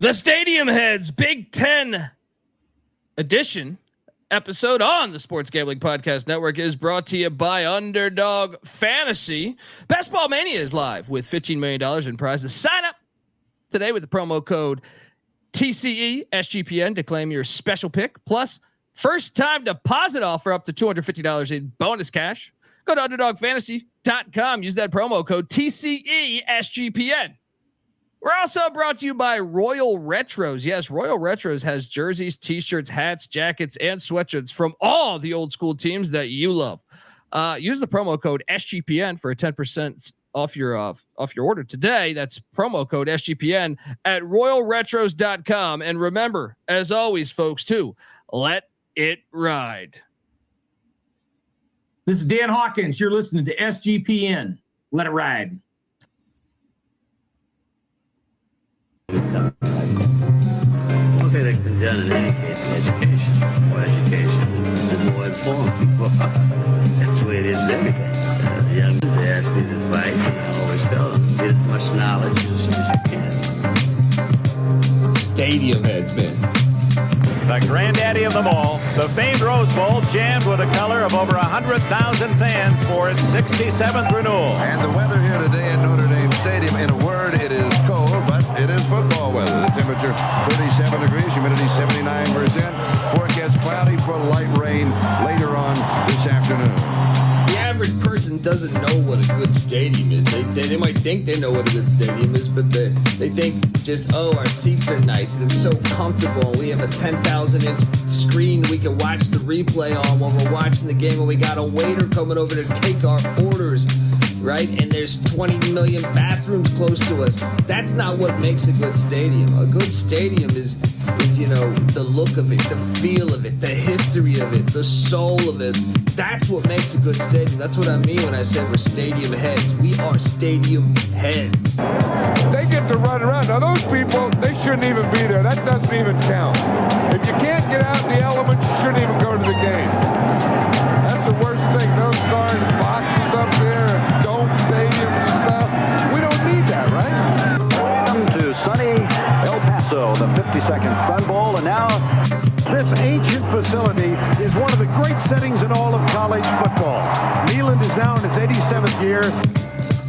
The Stadium Heads Big Ten edition episode on the Sports Gambling Podcast Network is brought to you by Underdog Fantasy. Best Ball Mania is live with $15 million in prizes. Sign up today with the promo code TCE SGPN to claim your special pick. Plus, first time deposit offer up to $250 in bonus cash. Go to UnderdogFantasy.com. Use that promo code TCE SGPN. We're also brought to you by Royal Retros. Yes, Royal Retros has jerseys, t-shirts, hats, jackets, and sweatshirts from all the old school teams that you love. Use the promo code SGPN for a 10% off your order today. That's promo code SGPN at royalretros.com. And remember, as always, folks, to let it ride. This is Dan Hawkins. You're listening to SGPN. Let it ride. Okay, that can be done in any case. Education. More education and more informed people. That's the way it is everything. The young ones, they ask me advice, and I always tell them, get as much knowledge as you can. Stadium Heads, man. The granddaddy of them all, the famed Rose Bowl, jammed with a color of over 100,000 fans for its 67th renewal. And the weather here today at Notre Dame Stadium, in a word, it is cold, but it is football weather. The temperature 37 degrees, humidity 79%. Forecast cloudy for light rain later on this afternoon. The average person doesn't know what a good stadium is. They might think they know what a good stadium is, but they think just, oh, our seats are nice and it's so comfortable. We have a 10,000-inch screen we can watch the replay on while we're watching the game, and we got a waiter coming over to take our orders, right? And there's 20 million bathrooms close to us. That's not what makes a good stadium. A good stadium is the look of it, the feel of it, the history of it, the soul of it. That's what makes a good stadium. That's what I mean when I say we're stadium heads. We are stadium heads. They get to run around. Now those people, they shouldn't even be there. That doesn't even count. If you can't get out in the elements, you shouldn't even go to the game. That's the worst thing. Those darn boxes up there, dome stadiums and stuff. We don't need that, right? Welcome to sunny El Paso, the 52nd Sun Bowl, and now this ancient facility is one of the great settings in all of college football. Neyland is now in its 87th year.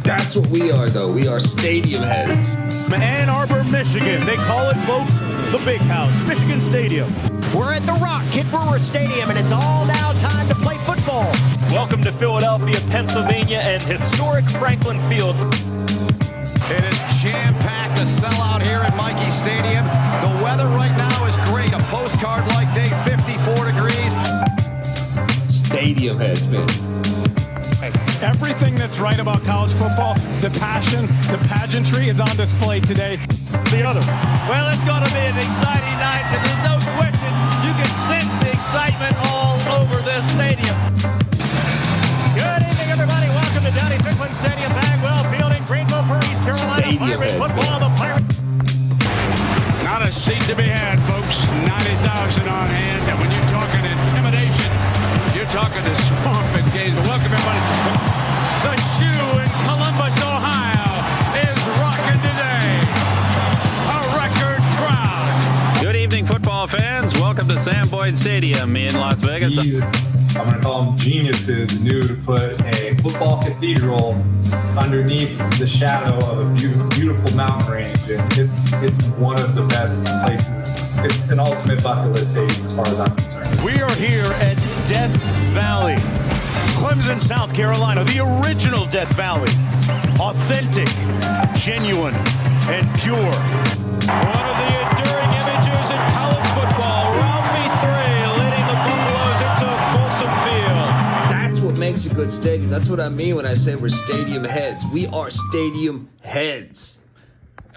That's what we are, though. We are stadium heads. Ann Arbor, Michigan. They call it, folks, the Big House, Michigan Stadium. We're at the Rock Kid Brewer Stadium, and it's all now time to play football. Welcome to Philadelphia, Pennsylvania, and historic Franklin Field. It is jam-packed, a sellout here at Michie Stadium. The weather right now is great. A postcard-like day, 54 degrees. Stadium heads, man. Everything that's right about college football, the passion, the pageantry is on display today. The other. Well, it's going to be an exciting night, and there's no question you can sense the excitement all over this stadium. Good evening, everybody. Welcome to Donnie Ficklin Stadium. Bagwell fielding Greenville for East Carolina. Pirate football. The Pirates. Not a seat to be had, folks. 90,000 on hand. And when you're talking intimidation, you're talking to swamp and games. Welcome, everybody. The Shoe in Columbus, Ohio is rocking today. A record crowd. Good evening, football fans. Welcome to Sam Boyd Stadium in Las Vegas. I'm going to call them geniuses, knew to put a football cathedral underneath the shadow of a beautiful mountain range. And it's one of the best places. It's an ultimate bucket list stadium as far as I'm concerned. We are here at Death Valley, Clemson, South Carolina, the original Death Valley. Authentic, genuine, and pure. One of the enduring images in college football, Ralphie 3 leading the Buffaloes into Folsom Field. That's what makes a good stadium. That's what I mean when I say we're stadium heads. We are stadium heads.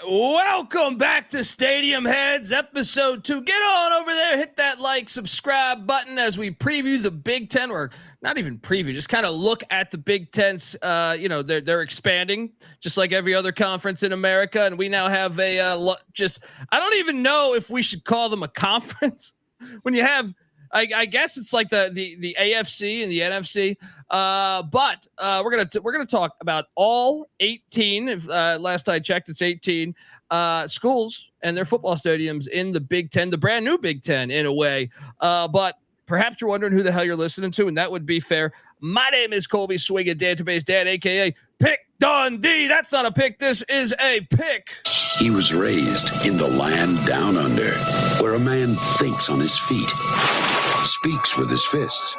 Welcome back to Stadium Heads, episode 2. Get on over there, hit that like, subscribe button as we preview the Big Ten, or not even preview, just kind of look at the Big Ten's. They're expanding just like every other conference in America, and we now have I don't even know if we should call them a conference when you have I guess it's like the AFC and the NFC. But we're gonna talk about all 18. If last I checked, it's 18 schools and their football stadiums in the Big Ten, the brand new Big Ten in a way. But perhaps you're wondering who the hell you're listening to, and that would be fair. My name is Colby Swinging Database Dan, aka Pick Dundee. That's not a pick. This is a pick. He was raised in the land down under, where a man thinks on his feet, speaks with his fists,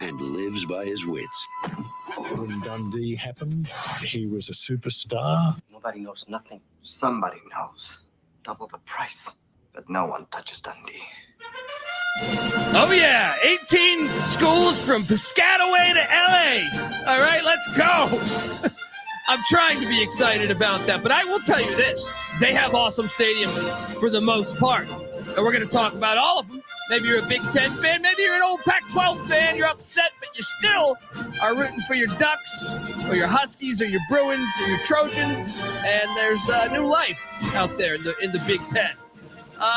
and lives by his wits. When Dundee happened, he was a superstar. Nobody knows nothing. Somebody knows. Double the price, but no one touches Dundee. Oh yeah, 18 schools from Piscataway to LA. All right, let's go. I'm trying to be excited about that, but I will tell you this. They have awesome stadiums for the most part. And we're going to talk about all of them. Maybe you're a Big Ten fan. Maybe you're an old Pac-12 fan. You're upset, but you still are rooting for your Ducks or your Huskies or your Bruins or your Trojans. And there's new life out there in the Big Ten.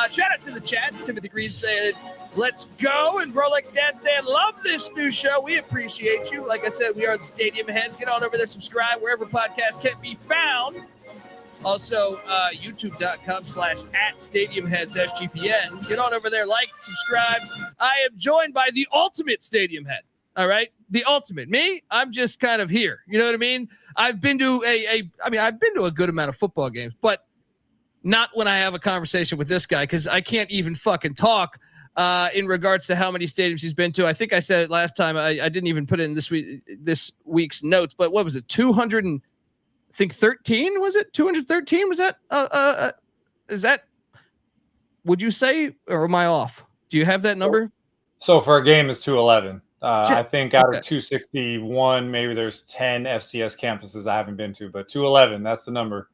Shout out to the chat. Timothy Green saying, let's go. And Rolex Dad saying, love this new show. We appreciate you. Like I said, we are the Stadium Heads. Get on over there, subscribe wherever podcasts can be found. Also, youtube.com/@StadiumHeadsSGPN. Get on over there, like, subscribe. I am joined by the ultimate Stadium Head. All right, the ultimate. Me, I'm just kind of here. You know what I mean? I've been to I've been to a good amount of football games, but not when I have a conversation with this guy, because I can't even fucking talk in regards to how many stadiums he's been to. I think I said it last time. I didn't even put it in this week's notes, but what was it? 213 was it? 213 was that? Is that? Would you say, or am I off? Do you have that number? So for a game, it's 211. I think out of 261, maybe there's 10 FCS campuses I haven't been to, but 211, that's the number.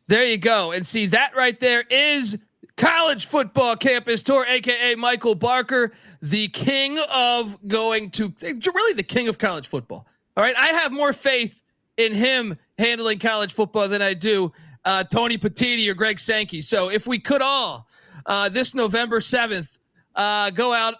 There you go. And see, that right there is College Football Campus Tour, a.k.a. Michael Barker, the king of really the king of college football. All right. I have more faith in him handling college football than I do Tony Petiti or Greg Sankey. So if we could all this November 7th go out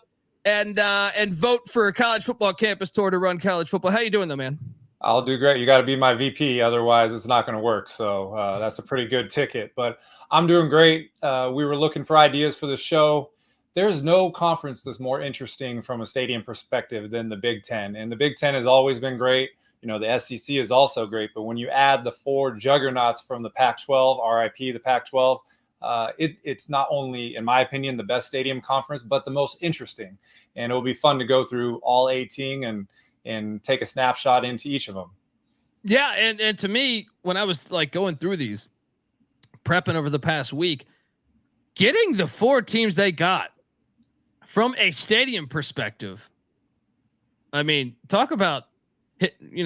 and vote for a College Football Campus Tour to run college football. How you doing though, man? I'll do great. You got to be my VP. Otherwise, it's not going to work. So that's a pretty good ticket. But I'm doing great. We were looking for ideas for the show. There's no conference that's more interesting from a stadium perspective than the Big Ten. And the Big Ten has always been great. You know, the SEC is also great. But when you add the four juggernauts from the Pac-12, RIP, the Pac-12, it's not only, in my opinion, the best stadium conference, but the most interesting. And it'll be fun to go through all 18 and take a snapshot into each of them. Yeah. And to me, when I was like going through these, prepping over the past week, getting the four teams they got from a stadium perspective, I mean, talk about hitting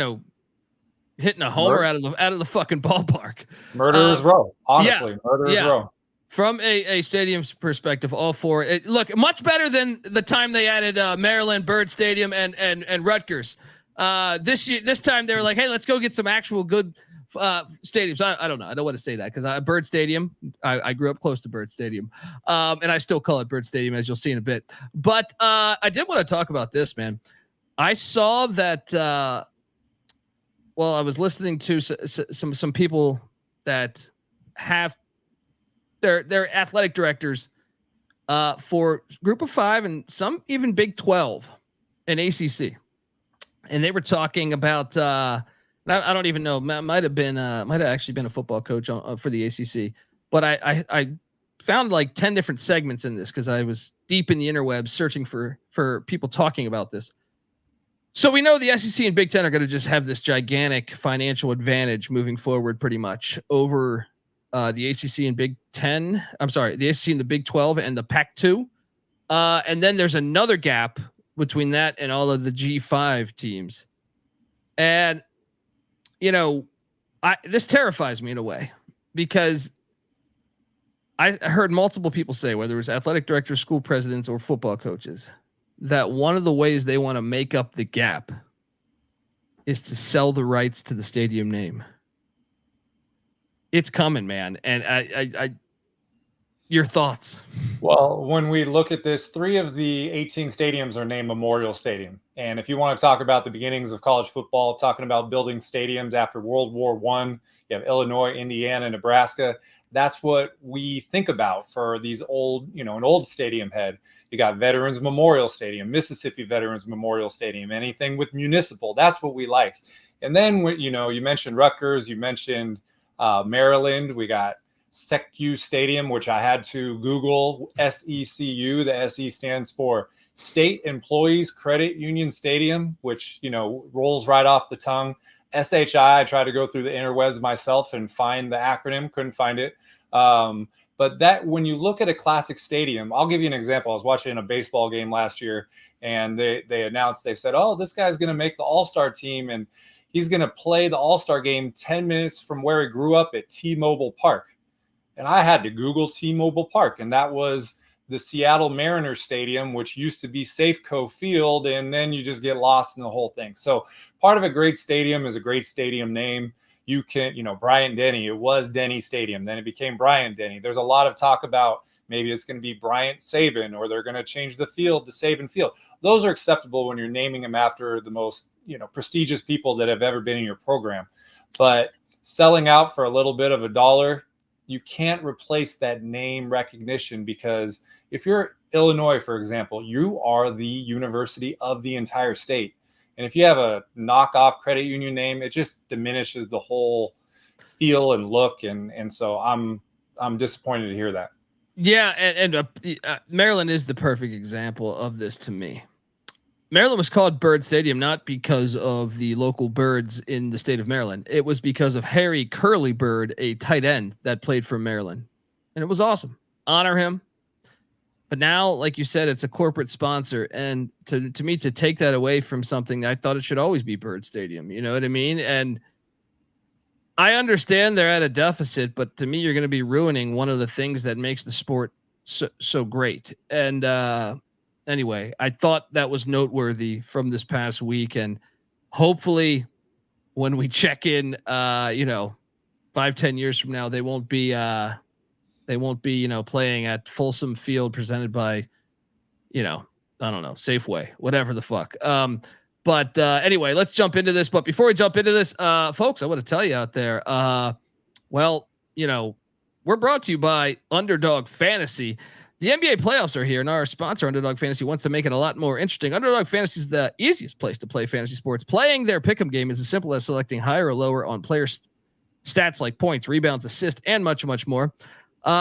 a homer out of the fucking ballpark. Murderer's row. Honestly, murderer's row. From a stadium's perspective, all four look much better than the time they added Maryland Byrd Stadium and Rutgers. This time they were like, hey, let's go get some actual good stadiums. I don't know. I don't want to say that because Byrd Stadium. I grew up close to Byrd Stadium, and I still call it Byrd Stadium, as you'll see in a bit. But I did want to talk about this, man. I saw that. I was listening to some people that have. They're athletic directors for Group of Five and some even Big 12 and ACC, and they were talking about. I don't even know. Might have actually been a football coach for the ACC, but I found like 10 different segments in this because I was deep in the interwebs searching for people talking about this. So we know the SEC and Big Ten are going to just have this gigantic financial advantage moving forward, pretty much over. The ACC and Big Ten. I'm sorry, the ACC and the Big 12 and the Pac-2. And then there's another gap between that and all of the G5 teams. And, this terrifies me in a way because I heard multiple people say, whether it's athletic directors, school presidents, or football coaches, that one of the ways they want to make up the gap is to sell the rights to the stadium name. It's coming, man. And Your thoughts? Well, when we look at this, 3 of the 18 stadiums are named Memorial Stadium. And if you want to talk about the beginnings of college football, talking about building stadiums after World War I, you have Illinois, Indiana, Nebraska. That's what we think about for these old, an old stadium head. You got Veterans Memorial Stadium, Mississippi Veterans Memorial Stadium, anything with municipal. That's what we like. And then, you mentioned Rutgers, you mentioned Maryland. We got SECU Stadium, which I had to Google. SECU. The SE stands for State Employees Credit Union Stadium, which rolls right off the tongue. SHI. I tried to go through the interwebs myself and find the acronym. Couldn't find it. But that when you look at a classic stadium, I'll give you an example. I was watching a baseball game last year, and they announced. They said, "Oh, this guy's going to make the All-Star team, and he's going to play the All-Star game 10 minutes from where he grew up at T-Mobile Park." And I had to Google T-Mobile Park, and that was the Seattle Mariners Stadium, which used to be Safeco Field, and then you just get lost in the whole thing. So part of a great stadium is a great stadium name. You can, Bryant Denny, it was Denny Stadium. Then it became Bryant Denny. There's a lot of talk about maybe it's going to be Bryant Saban, or they're going to change the field to Saban Field. Those are acceptable when you're naming them after the most, prestigious people that have ever been in your program. But selling out for a little bit of $1, you can't replace that name recognition, because if you're Illinois, for example, you are the university of the entire state. And if you have a knockoff credit union name, it just diminishes the whole feel and look. And so I'm disappointed to hear that. Yeah. And Maryland is the perfect example of this to me. Maryland was called Bird Stadium not because of the local birds in the state of Maryland. It was because of Harry Curly Bird, a tight end that played for Maryland. And it was awesome. Honor him. But now, like you said, it's a corporate sponsor. And to me, to take that away from something, I thought it should always be Bird Stadium. You know what I mean? And I understand they're at a deficit, but to me, you're going to be ruining one of the things that makes the sport so great. And, anyway, I thought that was noteworthy from this past week, and hopefully when we check in, 5-10 years from now, they won't be, playing at Folsom Field presented by, I don't know, Safeway, whatever the fuck. But anyway, let's jump into this. But before we jump into this, folks, I want to tell you out there, we're brought to you by Underdog Fantasy. The NBA playoffs are here, and our sponsor, Underdog Fantasy, wants to make it a lot more interesting. Underdog Fantasy is the easiest place to play fantasy sports. Playing their pick'em game is as simple as selecting higher or lower on players' stats like points, rebounds, assists, and much, much more.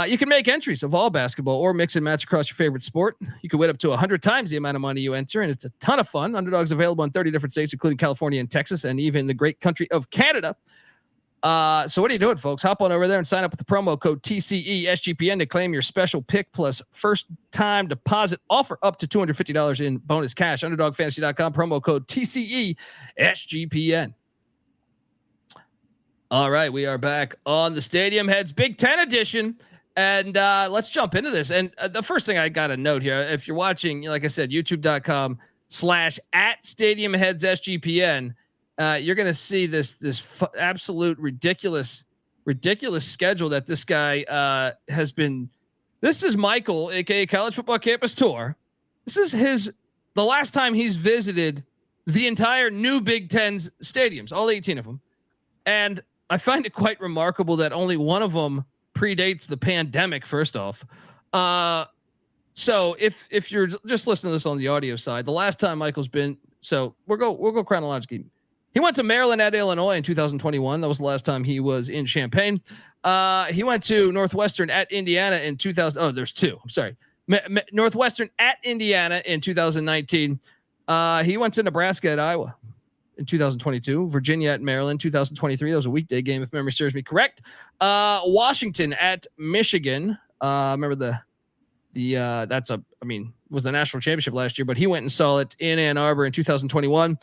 You can make entries of all basketball or mix and match across your favorite sport. You can win up to 100 times the amount of money you enter, and it's a ton of fun. Underdog's available in 30 different states, including California and Texas, and even the great country of Canada. So what are you doing, folks? Hop on over there and sign up with the promo code TCESGPN to claim your special pick plus first time deposit offer up to $250 in bonus cash. UnderdogFantasy.com, promo code TCESGPN. All right, we are back on the Stadium Heads Big Ten edition, and let's jump into this. And the first thing I got to note here, if you're watching, like I said, youtube.com/@StadiumHeadsSGPN, you're going to see this absolute ridiculous schedule that this guy has been. This is Michael, aka College Football Campus Tour. This is the last time he's visited the entire new Big Ten's stadiums, all 18 of them. And I find it quite remarkable that only one of them predates the pandemic, first off. So if you're just listening to this on the audio side, the last time Michael's been, so we'll go chronologically. He went to Maryland at Illinois in 2021. That was the last time he was in Champaign. He went to Northwestern at Indiana in 2000. Oh, there's two. I'm sorry. Northwestern at Indiana in 2019. He went to Nebraska at Iowa in 2022. Virginia at Maryland 2023. That was a weekday game, if memory serves me correct. Washington at Michigan. Remember was the national championship last year, but he went and saw it in Ann Arbor in 2021.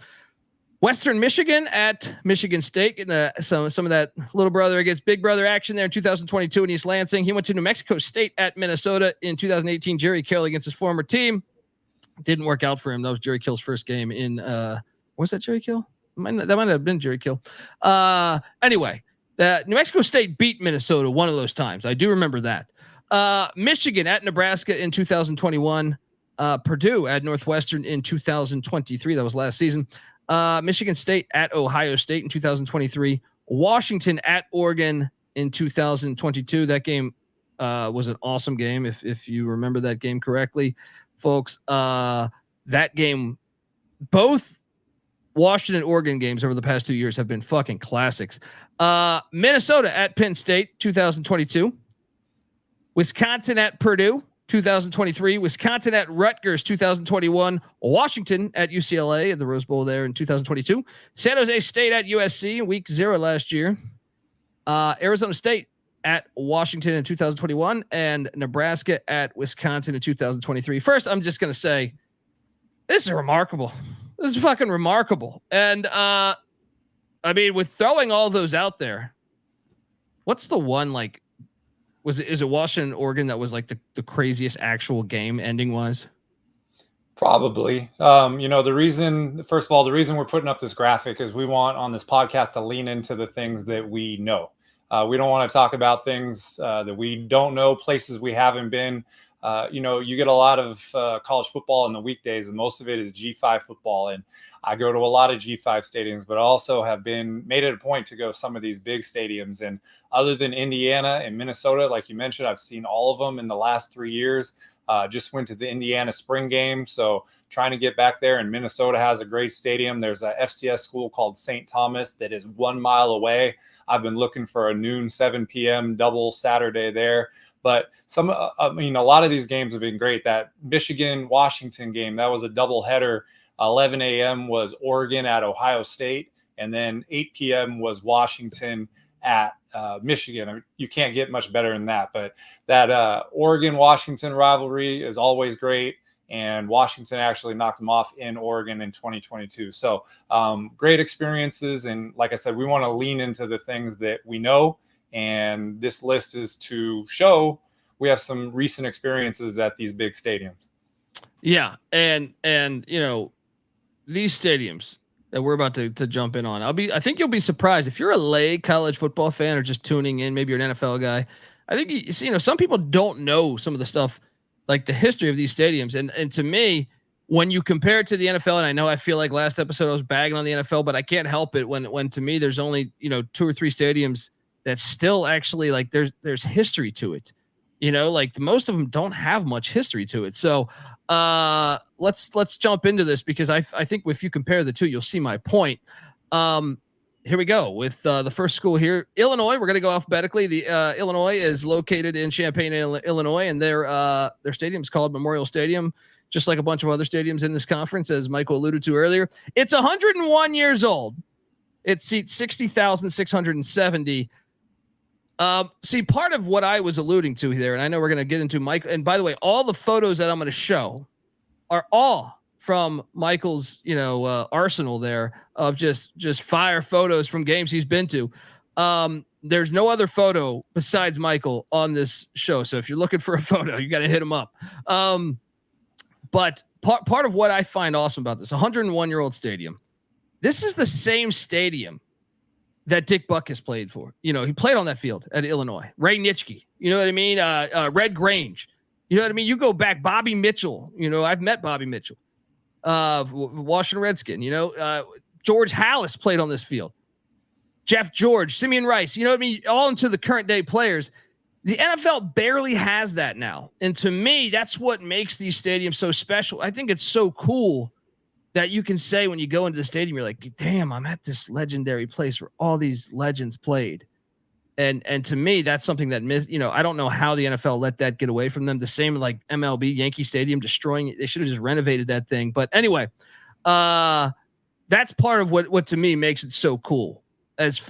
Western Michigan at Michigan State, getting some of that little brother against big brother action there in 2022 in East Lansing. He went to New Mexico State at Minnesota in 2018. Jerry Kill against his former team. Didn't work out for him. That was Jerry Kill's first game in was that Jerry Kill? That might have been Jerry Kill. Anyway, New Mexico State beat Minnesota one of those times. I do remember that. Michigan at Nebraska in 2021. Purdue at Northwestern in 2023. That was last season. Michigan State at Ohio State in 2023. Washington at Oregon in 2022. That game was an awesome game. If you remember that game correctly, folks, that game, both Washington and Oregon games over the past 2 years have been fucking classics. Minnesota at Penn State, 2022. Wisconsin at Purdue, 2023. Wisconsin at Rutgers, 2021. Washington at UCLA at the Rose Bowl there in 2022. San Jose State at USC, week 0 last year. Arizona State at Washington in 2021, and Nebraska at Wisconsin in 2023. First, I'm just going to say, this is remarkable. This is fucking remarkable. And I mean, with throwing all those out there, what's the one, like, is it Washington, Oregon that was like the craziest actual game ending wise? Probably. The reason we're putting up this graphic is we want on this podcast to lean into the things that we know. We don't want to talk about things that we don't know, places we haven't been. You get a lot of college football in the weekdays, and most of it is G5 football. And I go to a lot of G5 stadiums, but I also have made it a point to go to some of these big stadiums. And other than Indiana and Minnesota, like you mentioned, I've seen all of them in the last 3 years. Just went to the Indiana spring game. So trying to get back there, and Minnesota has a great stadium. There's a FCS school called St. Thomas that is 1 mile away. I've been looking for a noon, 7 p.m. double Saturday there. But a lot of these games have been great. That Michigan-Washington game, that was a double header. 11 a.m. was Oregon at Ohio State, and then 8 p.m. was Washington at Michigan. I mean, you can't get much better than that. But that Oregon-Washington rivalry is always great, and Washington actually knocked them off in Oregon in 2022. So great experiences, and like I said, we want to lean into the things that we know. And this list is to show we have some recent experiences at these big stadiums. Yeah. And these stadiums that we're about to jump in on, I think you'll be surprised if you're a lay college football fan or just tuning in. Maybe you're an NFL guy. I think, some people don't know some of the stuff, like the history of these stadiums. And to me, when you compare it to the NFL, and I feel like last episode I was bagging on the NFL, but I can't help it when to me, there's only, 2 or 3 stadiums that's still actually like there's history to it, like most of them don't have much history to it. So let's jump into this, because I think if you compare the two, you'll see my point. Here we go with the first school here, Illinois. We're going to go alphabetically. The Illinois is located in Champaign, Illinois, and their stadium is called Memorial Stadium, just like a bunch of other stadiums in this conference, as Michael alluded to earlier. It's 101 years old. It seats 60,670. See, part of what I was alluding to there, and I know we're going to get into Mike. And by the way, all the photos that I'm going to show are all from Michael's, arsenal there of just fire photos from games he's been to. There's no other photo besides Michael on this show. So if you're looking for a photo, you got to hit him up. But part of what I find awesome about this 101-year-old stadium, this is the same stadium that Dick Butkus played for. He played on that field at Illinois. Ray Nitschke, you know what I mean? Red Grange, you know what I mean? You go back, Bobby Mitchell, I've met Bobby Mitchell, Washington Redskin, George Hallis played on this field. Jeff George, Simeon Rice, you know what I mean? All into the current day players. The NFL barely has that now. And to me, that's what makes these stadiums so special. I think it's so cool that you can say when you go into the stadium, you're like, damn, I'm at this legendary place where all these legends played. And to me, that's something that I don't know how the NFL let that get away from them. The same like MLB Yankee Stadium destroying it. They should have just renovated that thing. But anyway, that's part of what to me makes it so cool. As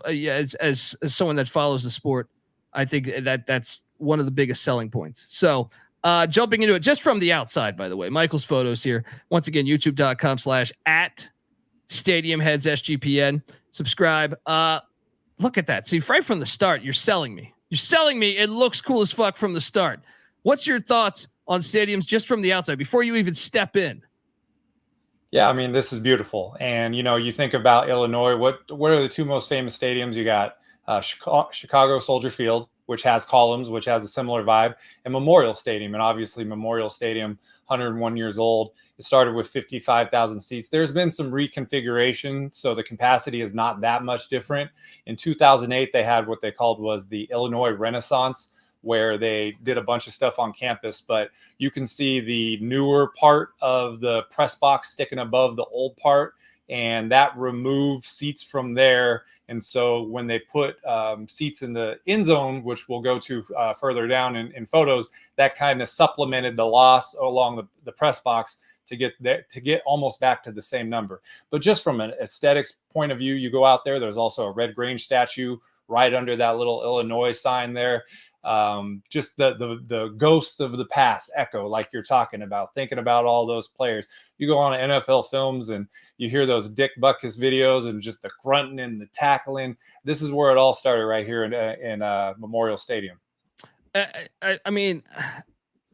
someone that follows the sport, I think that's one of the biggest selling points. So jumping into it just from the outside, by the way, Michael's photos here. Once again, youtube.com/@StadiumHeadsSGPN. Subscribe. Look at that. See, right from the start, you're selling me. It looks cool as fuck from the start. What's your thoughts on stadiums just from the outside before you even step in? Yeah, I mean, this is beautiful. And, you think about Illinois, what are the 2 most famous stadiums? You got Chicago Soldier Field, which has columns, which has a similar vibe, and Memorial Stadium. And obviously Memorial Stadium, 101 years old. It started with 55,000 seats. There's been some reconfiguration, so the capacity is not that much different. In 2008, they had what they called was the Illinois Renaissance, where they did a bunch of stuff on campus, but you can see the newer part of the press box sticking above the old part, and that removed seats from there. And so when they put seats in the end zone, which we'll go to further down in photos, that kind of supplemented the loss along the press box to get almost back to the same number. But just from an aesthetics point of view, you go out there, there's also a Red Grange statue right under that little Illinois sign there. Just the ghosts of the past echo, like you're talking about, thinking about all those players. You go on NFL films and you hear those Dick Butkus videos and just the grunting and the tackling. This is where it all started right here in Memorial Stadium. I mean,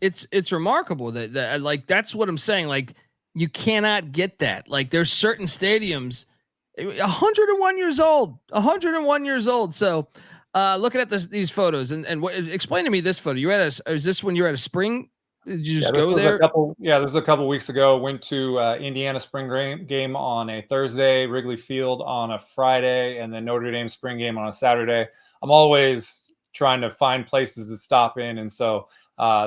it's remarkable that like, that's what I'm saying. Like, you cannot get that. Like, there's certain stadiums, 101 years old. So, looking at these photos and explain to me this photo. Is this when you're at a spring? Did you just go there? This is a couple weeks ago. Went to Indiana spring game on a Thursday, Wrigley Field on a Friday, and then Notre Dame spring game on a Saturday. I'm always trying to find places to stop in. And so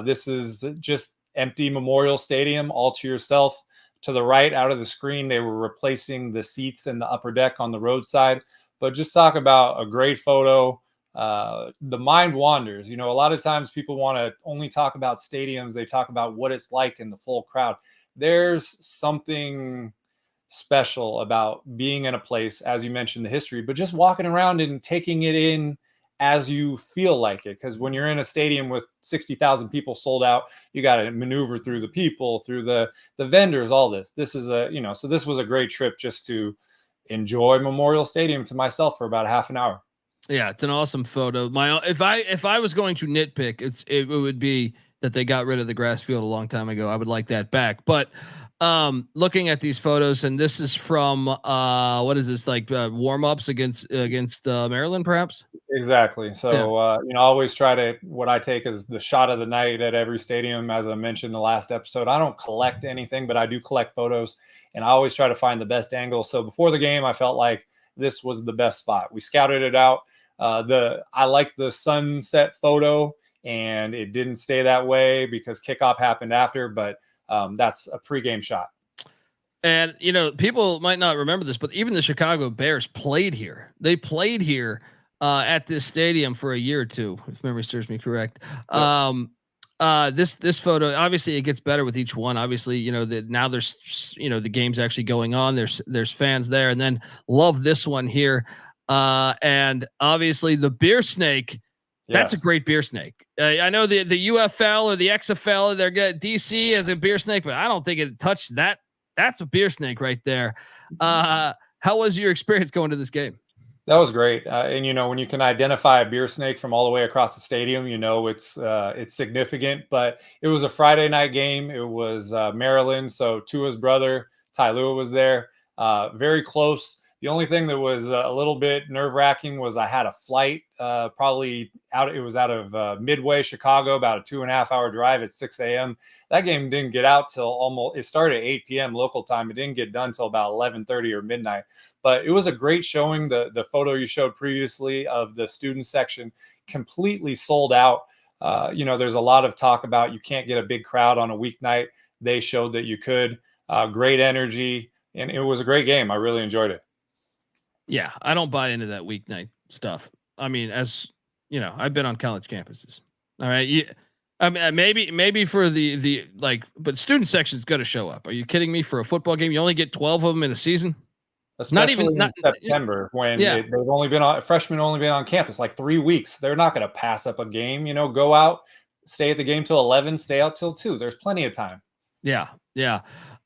this is just empty Memorial Stadium, all to yourself. To the right out of the screen, they were replacing the seats in the upper deck on the roadside. But just talk about a great photo. The mind wanders. You know, a lot of times people want to only talk about stadiums. They talk about what it's like in the full crowd. There's something special about being in a place, as you mentioned, the history, but just walking around and taking it in as you feel like it. Because when you're in a stadium with 60,000 people sold out, you got to maneuver through the people, through the vendors, all this. This is so this was a great trip just to enjoy Memorial Stadium to myself for about half an hour. Yeah, it's an awesome photo. If I was going to nitpick, it would be that they got rid of the grass field a long time ago. I would like that back. But looking at these photos, and this is from what is this, like warm-ups against Maryland, perhaps? Exactly. So I always try to, what I take is the shot of the night at every stadium. As I mentioned in the last episode, I don't collect anything, but I do collect photos, and I always try to find the best angle. So before the game, I felt like this was the best spot. We scouted it out. I like the sunset photo, and it didn't stay that way because kickoff happened after, but that's a pregame shot. And, people might not remember this, but even the Chicago Bears played here. They played here at this stadium for a year or two, if memory serves me correct. This photo, obviously it gets better with each one. Obviously, now there's, the game's actually going on. There's fans there, and then love this one here. And obviously the beer snake, that's a great beer snake. I know the UFL or the XFL, they're good. DC as a beer snake, but I don't think it touched that. That's a beer snake right there. How was your experience going to this game? That was great. And when you can identify a beer snake from all the way across the stadium, it's significant. But it was a Friday night game. It was Maryland. So Tua's brother, Ty Lua, was there. Very close. The only thing that was a little bit nerve-wracking was I had a flight probably out. It was out of Midway, Chicago, about a 2.5-hour drive at 6 a.m. That game didn't get out till it started at 8 p.m. local time. It didn't get done till about 11:30 or midnight. But it was a great showing. The photo you showed previously of the student section completely sold out. There's a lot of talk about you can't get a big crowd on a weeknight. They showed that you could. Great energy, and it was a great game. I really enjoyed it. Yeah, I don't buy into that weeknight stuff. I mean, as you know, I've been on college campuses. All right. I mean, maybe for the but student section's going to show up. Are you kidding me? For a football game, you only get 12 of them in a season. Especially in September when freshmen only been on campus like 3 weeks. They're not going to pass up a game. Go out, stay at the game till 11, stay out till 2. There's plenty of time. Yeah.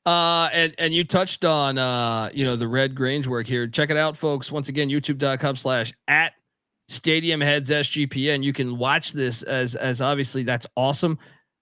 And you touched on the Red Grange work here. Check it out, folks. Once again, youtube.com/@StadiumHeadsSGPN. You can watch this as obviously that's awesome.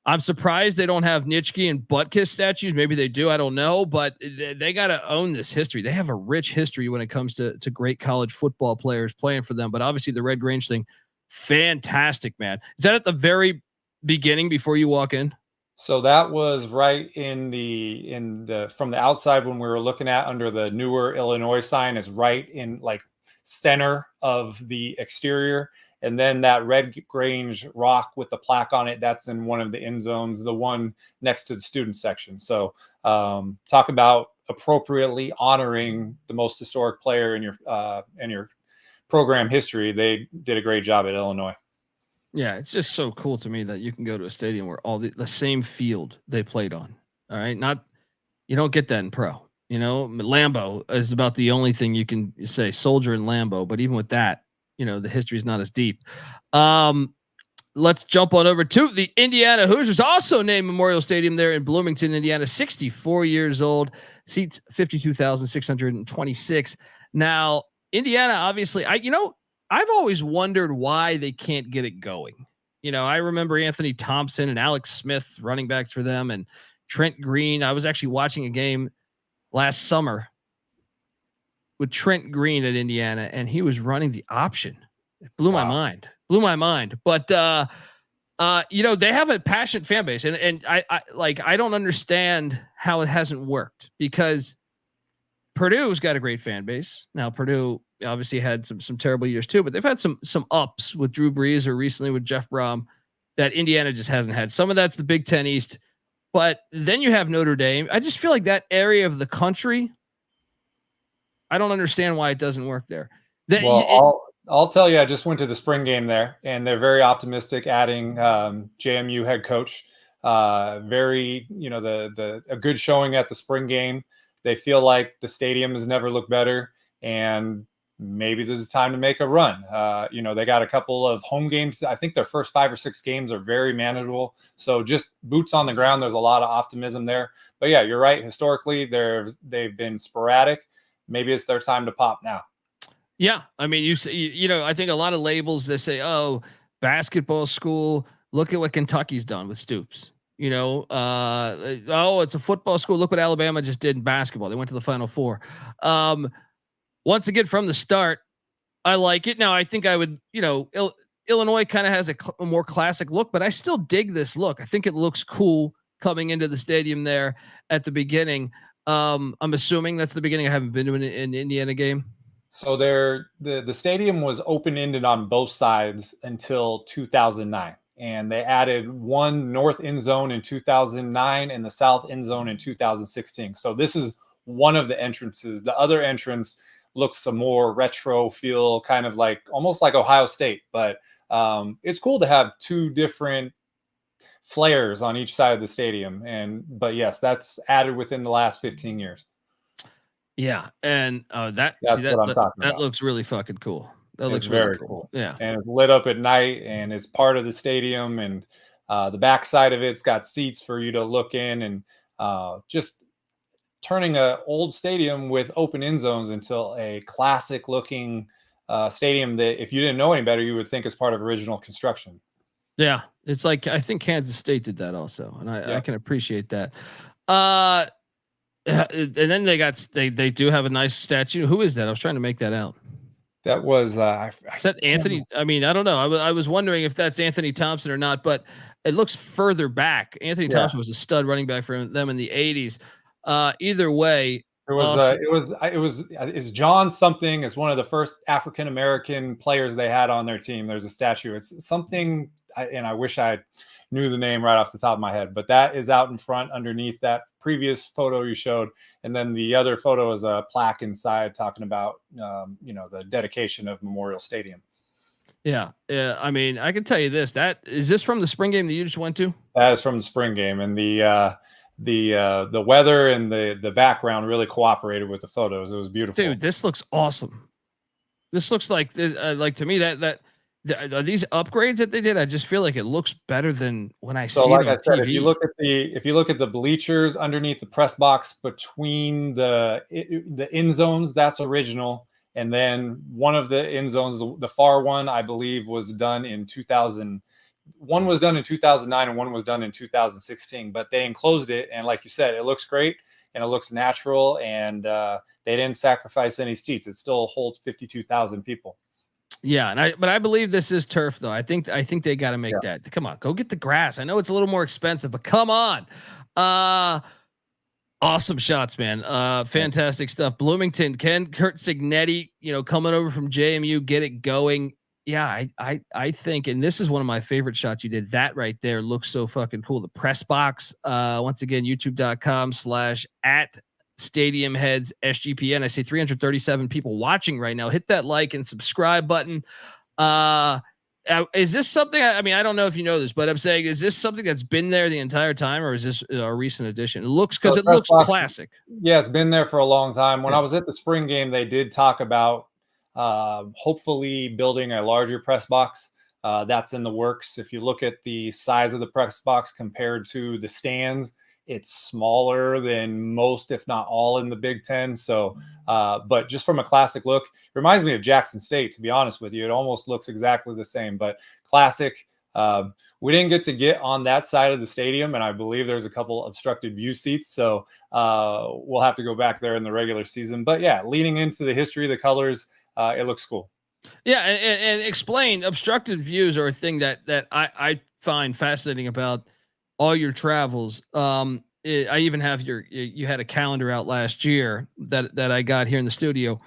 I'm surprised they don't have Nitschke and Butkus statues. Maybe they do. I don't know, but they got to own this history. They have a rich history when it comes to great college football players playing for them. But obviously the Red Grange thing, fantastic, man. Is that at the very beginning before you walk in? So that was right in the from the outside when we were looking at under the newer Illinois sign is right in like center of the exterior. And then that red Grange rock with the plaque on it, that's in one of the end zones, the one next to the student section. So talk about appropriately honoring the most historic player in your program history. They did a great job at Illinois. Yeah, it's just so cool to me that you can go to a stadium where all the same field they played on. All right. You don't get that in pro. You know, Lambeau is about the only thing you can say, Soldier and Lambeau. But even with that, the history is not as deep. Let's jump on over to the Indiana Hoosiers, also named Memorial Stadium there in Bloomington, Indiana, 64 years old, seats 52,626. Now, Indiana, obviously, I've always wondered why they can't get it going. I remember Anthony Thompson and Alex Smith running backs for them and Trent Green. I was actually watching a game last summer with Trent Green at Indiana, and he was running the option. It blew my mind. But, they have a passionate fan base, and I don't understand how it hasn't worked, because Purdue's got a great fan base. Now, Purdue obviously had some terrible years too, but they've had some ups with Drew Brees or recently with Jeff Brom that Indiana just hasn't had. Some of that's the Big Ten East, but then you have Notre Dame. I just feel like that area of the country, I don't understand why it doesn't work there. I'll tell you, I just went to the spring game there, and they're very optimistic, adding JMU head coach. A good showing at the spring game. They feel like the stadium has never looked better, and maybe this is time to make a run. They got a couple of home games. I think their first 5 or 6 games are very manageable. So just boots on the ground. There's a lot of optimism there. But yeah, you're right. Historically, they've been sporadic. Maybe it's their time to pop now. Yeah. I mean, I think a lot of labels, they say, oh, basketball school, look at what Kentucky's done with Stoops. It's a football school. Look what Alabama just did in basketball. They went to the Final Four. Once again, from the start, I like it. Now, I think I would, Illinois kind of has a more classic look, but I still dig this look. I think it looks cool coming into the stadium there at the beginning. I'm assuming that's the beginning. I haven't been to an Indiana game. So the stadium was open-ended on both sides until 2009. And they added one north end zone in 2009 and the south end zone in 2016. So this is one of the entrances. The other entrance looks some more retro feel, kind of like almost like Ohio State. But it's cool to have 2 different flares on each side of the stadium. But yes, that's added within the last 15 years. Yeah, and that looks really fucking cool. That looks very cool. Yeah, and it's lit up at night, and it's part of the stadium, and the back side of it's got seats for you to look in, and just turning an old stadium with open end zones into a classic looking stadium that, if you didn't know any better, you would think is part of original construction. Yeah, it's like, I think Kansas State did that also, and I can appreciate that. And then they do have a nice statue. Who is that? I was trying to make that out. That was is that Anthony? I mean, I don't know. I was wondering if that's Anthony Thompson or not, but it looks further back. Anthony Thompson was a stud running back for them in the 80s. Either way, it's John something. It's one of the first African American players they had on their team. There's a statue. It's something, and I wish I knew the name right off the top of my head, but that is out in front underneath that previous photo you showed. And then the other photo is a plaque inside talking about, the dedication of Memorial Stadium. Yeah. I mean, I can tell you this, is this from the spring game that you just went to? That is from the spring game, and the weather and the background really cooperated with the photos. It was beautiful. Dude, this looks awesome. This looks like to me that are these upgrades that they did? I just feel like it looks better than when I see it on TV. If you look at the bleachers underneath the press box between the end zones, that's original. And then one of the end zones, the far one, I believe, was done in 2000. One was done in 2009 and one was done in 2016. But they enclosed it, and like you said, it looks great and it looks natural. And they didn't sacrifice any seats. It still holds 52,000 people. Yeah, but I believe this is turf though. I think they got to make that. Come on, go get the grass. I know it's a little more expensive, but come on. Awesome shots, man. Fantastic stuff. Bloomington, Kurt Signetti, coming over from JMU, get it going. Yeah, I think, and this is one of my favorite shots you did. That right there looks so fucking cool. The press box. Once again, youtube.com/@StadiumHeads SGPN. I see 337 people watching right now. Hit that like and subscribe button. Is this something? I mean, I don't know if you know this, but I'm saying, is this something that's been there the entire time, or is this a recent addition? It looks classic. Yeah, it's been there for a long time. When I was at the spring game, they did talk about hopefully building a larger press box. That's in the works. If you look at the size of the press box compared to the stands, it's smaller than most, if not all, in the Big Ten. So, but just from a classic look, it reminds me of Jackson State, to be honest with you. It almost looks exactly the same, but classic. We didn't get on that side of the stadium, and I believe there's a couple obstructed view seats. So we'll have to go back there in the regular season. But yeah, leading into the history of the colors, it looks cool. Yeah, and explain, obstructed views are a thing that I find fascinating about all your travels. I even have you had a calendar out last year that I got here in the studio.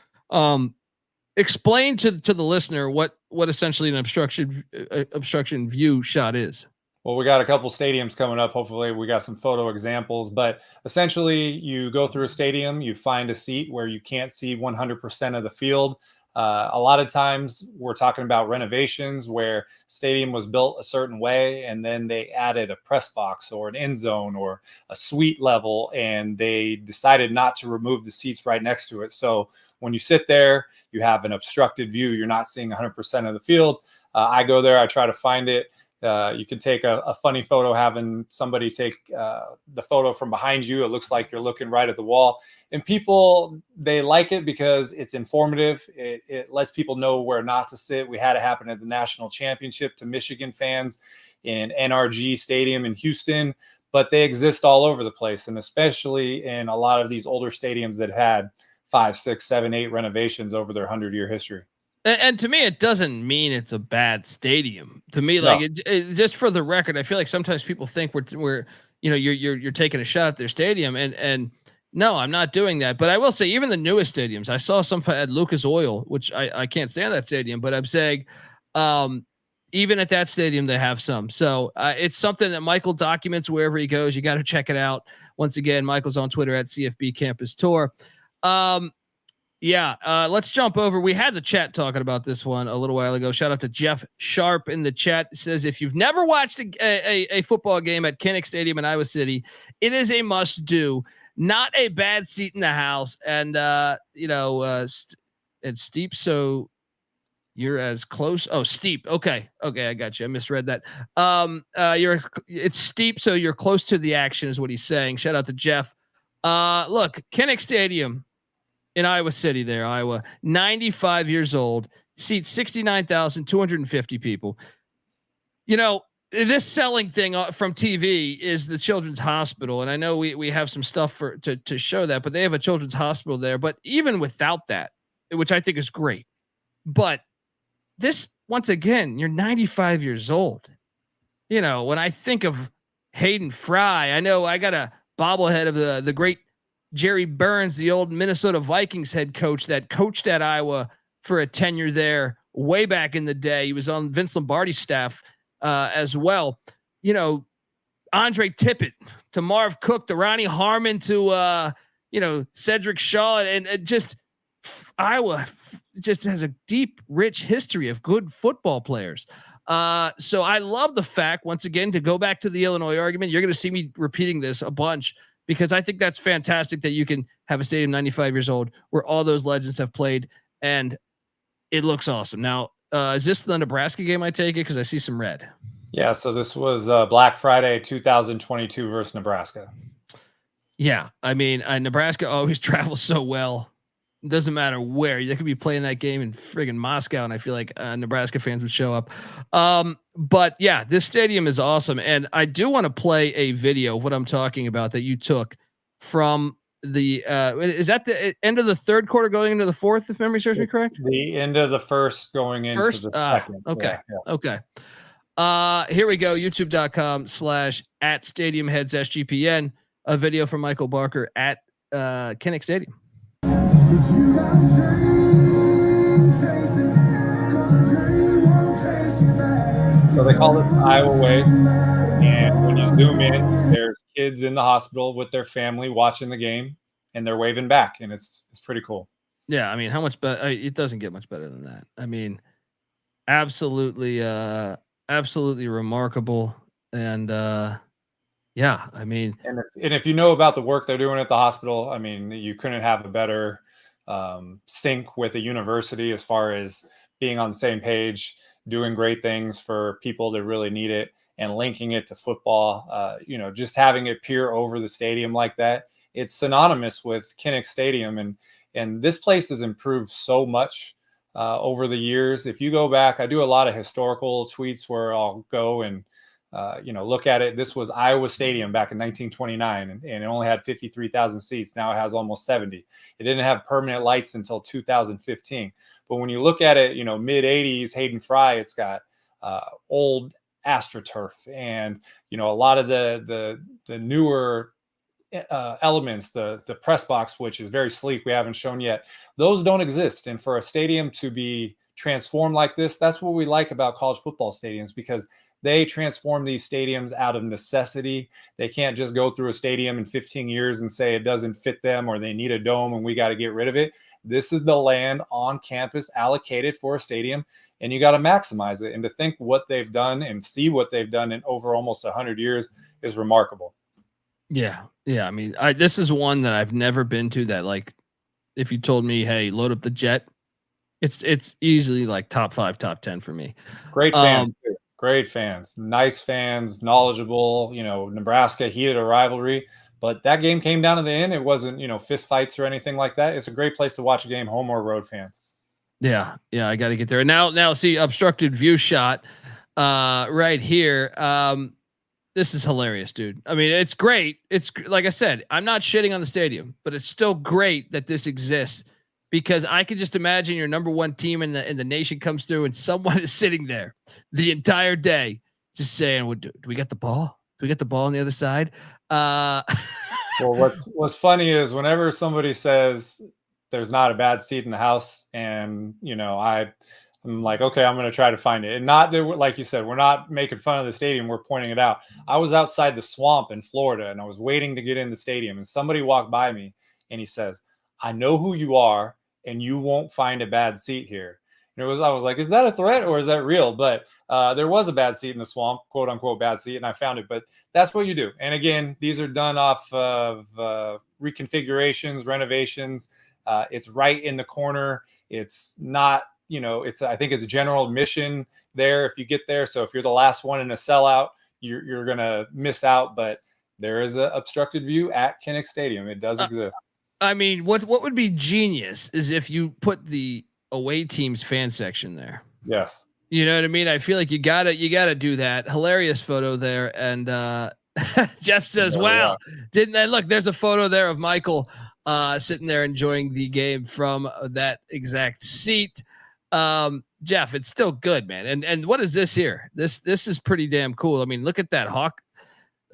Explain to the listener what essentially an obstruction view shot is. Well, we got a couple stadiums coming up. Hopefully we got some photo examples, but essentially you go through a stadium, you find a seat where you can't see 100% of the field. A lot of times we're talking about renovations where stadium was built a certain way, and then they added a press box or an end zone or a suite level, and they decided not to remove the seats right next to it. So when you sit there, you have an obstructed view. You're not seeing 100% of the field. I go there, I try to find it. You can take a funny photo, having somebody take the photo from behind you. It looks like you're looking right at the wall. And people, they like it because it's informative. It lets people know where not to sit. We had it happen at the national championship to Michigan fans in NRG Stadium in Houston, but they exist all over the place, and especially in a lot of these older stadiums that had 5, 6, 7, 8 renovations over their 100-year history. And to me, it doesn't mean it's a bad stadium. To me, like it just for the record, I feel like sometimes people think we're you're taking a shot at their stadium, and no, I'm not doing that. But I will say, even the newest stadiums, I saw some at Lucas Oil, which I can't stand that stadium, but I'm saying, even at that stadium, they have some. So it's something that Michael documents wherever he goes. You got to check it out. Once again, Michael's on Twitter at CFB Campus Tour. Let's jump over. We had the chat talking about this one a little while ago. Shout out to Jeff Sharp in the chat. It says, if you've never watched a football game at Kinnick Stadium in Iowa City, it is a must do. Not a bad seat in the house. And, it's steep. So you're as close. Oh, steep. Okay. I got you. I misread that. It's steep. So you're close to the action is what he's saying. Shout out to Jeff. Look, Kinnick Stadium in Iowa City there, Iowa, 95 years old, seats 69,250 people. This selling thing from TV is the Children's Hospital. And I know we have some stuff to show that, but they have a Children's Hospital there. But even without that, which I think is great, but this, once again, you're 95 years old. When I think of Hayden Fry, I know I got a bobblehead of the great Jerry Burns, the old Minnesota Vikings head coach that coached at Iowa for a tenure there way back in the day. He was on Vince Lombardi's staff as well. Andre Tippett to Marv Cook to Ronnie Harmon to Cedric Shaw, and just Iowa just has a deep, rich history of good football players. So I love the fact, once again, to go back to the Illinois argument, you're going to see me repeating this a bunch, because I think that's fantastic that you can have a stadium 95 years old where all those legends have played, and it looks awesome. Now, is this the Nebraska game, I take it? Because I see some red. Yeah, so this was Black Friday 2022 versus Nebraska. Yeah, I mean, Nebraska always travels so well. It doesn't matter where. They could be playing that game in friggin' Moscow, and I feel like Nebraska fans would show up. But yeah, this stadium is awesome. And I do want to play a video of what I'm talking about that you took from is that the end of the third quarter going into the fourth, if memory serves me correct? The end of the first going into the second. Okay. Yeah. Okay. Here we go. YouTube.com/@StadiumHeadsSGPN. A video from Michael Barker at Kinnick Stadium. So they call it the Iowa Way. And when you zoom in, there's kids in the hospital with their family watching the game, and they're waving back, and it's pretty cool. Yeah, I mean, how much better? It doesn't get much better than that. I mean, absolutely remarkable, and yeah, I mean, and if you know about the work they're doing at the hospital, I mean, you couldn't have a better sync with a university as far as being on the same page, doing great things for people that really need it, and linking it to football. Just having it peer over the stadium like that, it's synonymous with Kinnick Stadium, and this place has improved so much over the years. If you go back, I do a lot of historical tweets where I'll go and look at it. This was Iowa Stadium back in 1929, and it only had 53,000 seats. Now it has almost 70. It didn't have permanent lights until 2015. But when you look at it, mid 80s, Hayden Fry, it's got old AstroTurf, and a lot of the newer elements, the press box, which is very sleek, we haven't shown yet. Those don't exist. And for a stadium to be transformed like this, that's what we like about college football stadiums, because they transform these stadiums out of necessity. They can't just go through a stadium in 15 years and say it doesn't fit them, or they need a dome and we got to get rid of it. This is the land on campus allocated for a stadium, and you got to maximize it. And to think what they've done and see what they've done in over almost 100 years is remarkable. Yeah. I mean, this is one that I've never been to that, like, if you told me, hey, load up the jet, it's easily like top 5, top 10 for me. Great fans too. Great fans, nice fans, knowledgeable. Nebraska heated a rivalry, but that game came down to the end. It wasn't, fist fights or anything like that. It's a great place to watch a game, home or road fans. Yeah, I got to get there. Now see, obstructed view shot right here. This is hilarious, dude. I mean, it's great. It's like I said, I'm not shitting on the stadium, but it's still great that this exists, because I could just imagine your number one team in the nation comes through and someone is sitting there the entire day just saying, do we get the ball? Do we get the ball on the other side? Well, what's funny is whenever somebody says there's not a bad seat in the house, and I'm like, okay, I'm going to try to find it. And not that, like you said, we're not making fun of the stadium. We're pointing it out. I was outside the swamp in Florida, and I was waiting to get in the stadium, and somebody walked by me and he says, I know who you are, and you won't find a bad seat here. And I was like, is that a threat or is that real? But there was a bad seat in the swamp, quote unquote bad seat, and I found it. But that's what you do. And again, these are done off of reconfigurations, renovations. It's right in the corner. It's not, I think it's a general admission there if you get there. So if you're the last one in a sellout, you're going to miss out. But there is an obstructed view at Kinnick Stadium. It does exist. I mean, what would be genius is if you put the away team's fan section there. Yes. You know what I mean? I feel like you gotta do that. Hilarious photo there. And Jeff says, wow, didn't I look, there's a photo there of Michael sitting there enjoying the game from that exact seat. Jeff, it's still good, man. And what is this here? This is pretty damn cool. I mean, look at that hawk.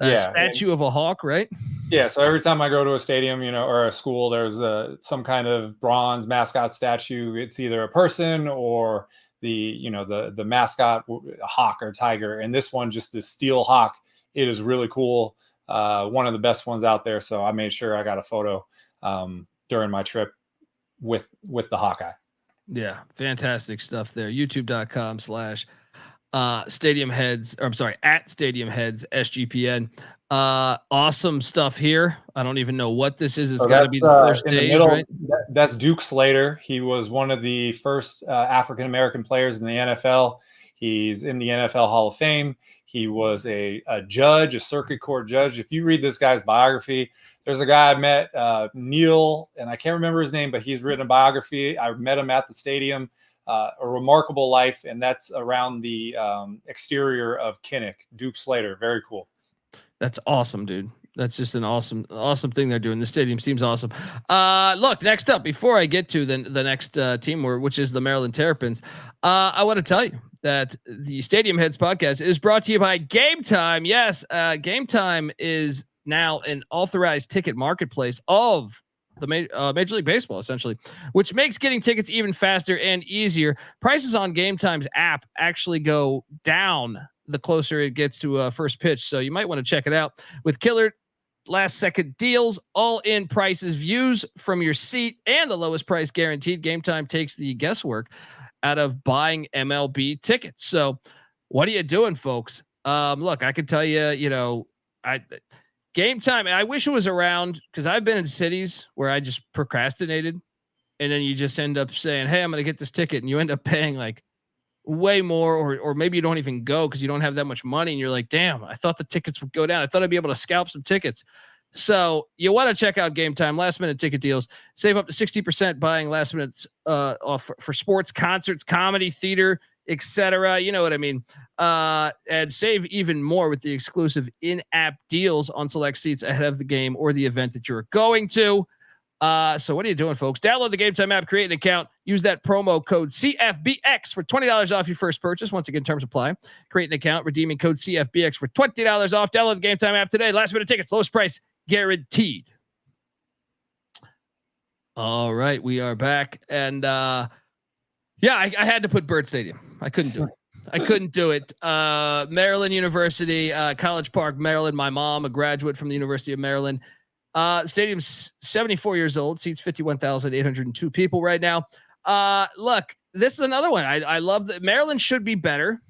Statue of a hawk, right? Yeah. So every time I go to a stadium, or a school, there's some kind of bronze mascot statue. It's either a person or the mascot, a hawk or tiger. And this one, just this steel hawk, it is really cool. One of the best ones out there. So I made sure I got a photo during my trip with the Hawkeye. Yeah. Fantastic stuff there. YouTube.com/ Stadium Heads, or I'm sorry, at Stadium Heads SGPN. Awesome stuff here. I don't even know what this is. It's got to be the first days, right? That's Duke Slater. He was one of the first African-American players in the NFL. He's in the NFL Hall of Fame. He was a judge, a circuit court judge. If you read this guy's biography, there's a guy I met, Neil, and I can't remember his name, but he's written a biography. I met him at the stadium. A remarkable life, and that's around the exterior of Kinnick. Duke Slater, very cool. That's awesome, dude. That's just an awesome thing they're doing. The stadium seems awesome. Look, next up, before I get to the next team, which is the Maryland Terrapins, I want to tell you that the Stadium Heads podcast is brought to you by Game Time. Yes, Game Time is now an authorized ticket marketplace of the Major League Baseball, essentially, which makes getting tickets even faster and easier. Prices on Game Time's app actually go down the closer it gets to first pitch, so you might want to check it out with killer last second deals, all in prices, views from your seat, and the lowest price guaranteed. Game Time takes the guesswork out of buying MLB tickets. So what are you doing, folks? Look, I can tell you, Game Time, I wish it was around, because I've been in cities where I just procrastinated, and then you just end up saying, hey, I'm going to get this ticket, and you end up paying like way more, or maybe you don't even go because you don't have that much money, and you're like, damn, I thought the tickets would go down. I thought I'd be able to scalp some tickets. So you want to check out Game Time, last minute ticket deals, save up to 60% buying last minutes off for sports, concerts, comedy, theater, etc. You know what I mean? And save even more with the exclusive in-app deals on select seats ahead of the game or the event that you're going to. So what are you doing, folks? Download the Game Time app, create an account, use that promo code CFBX for $20 off your first purchase. Once again, terms apply. Create an account, redeeming code CFBX for $20 off. Download the Game Time app today. Last minute tickets, lowest price guaranteed. All right, we are back, and I had to put Bird Stadium. I couldn't do it. Maryland University, College Park, Maryland. My mom, a graduate from the University of Maryland. Stadium's 74 years old, seats 51,802 people right now. Look, this is another one. I love that Maryland should be better.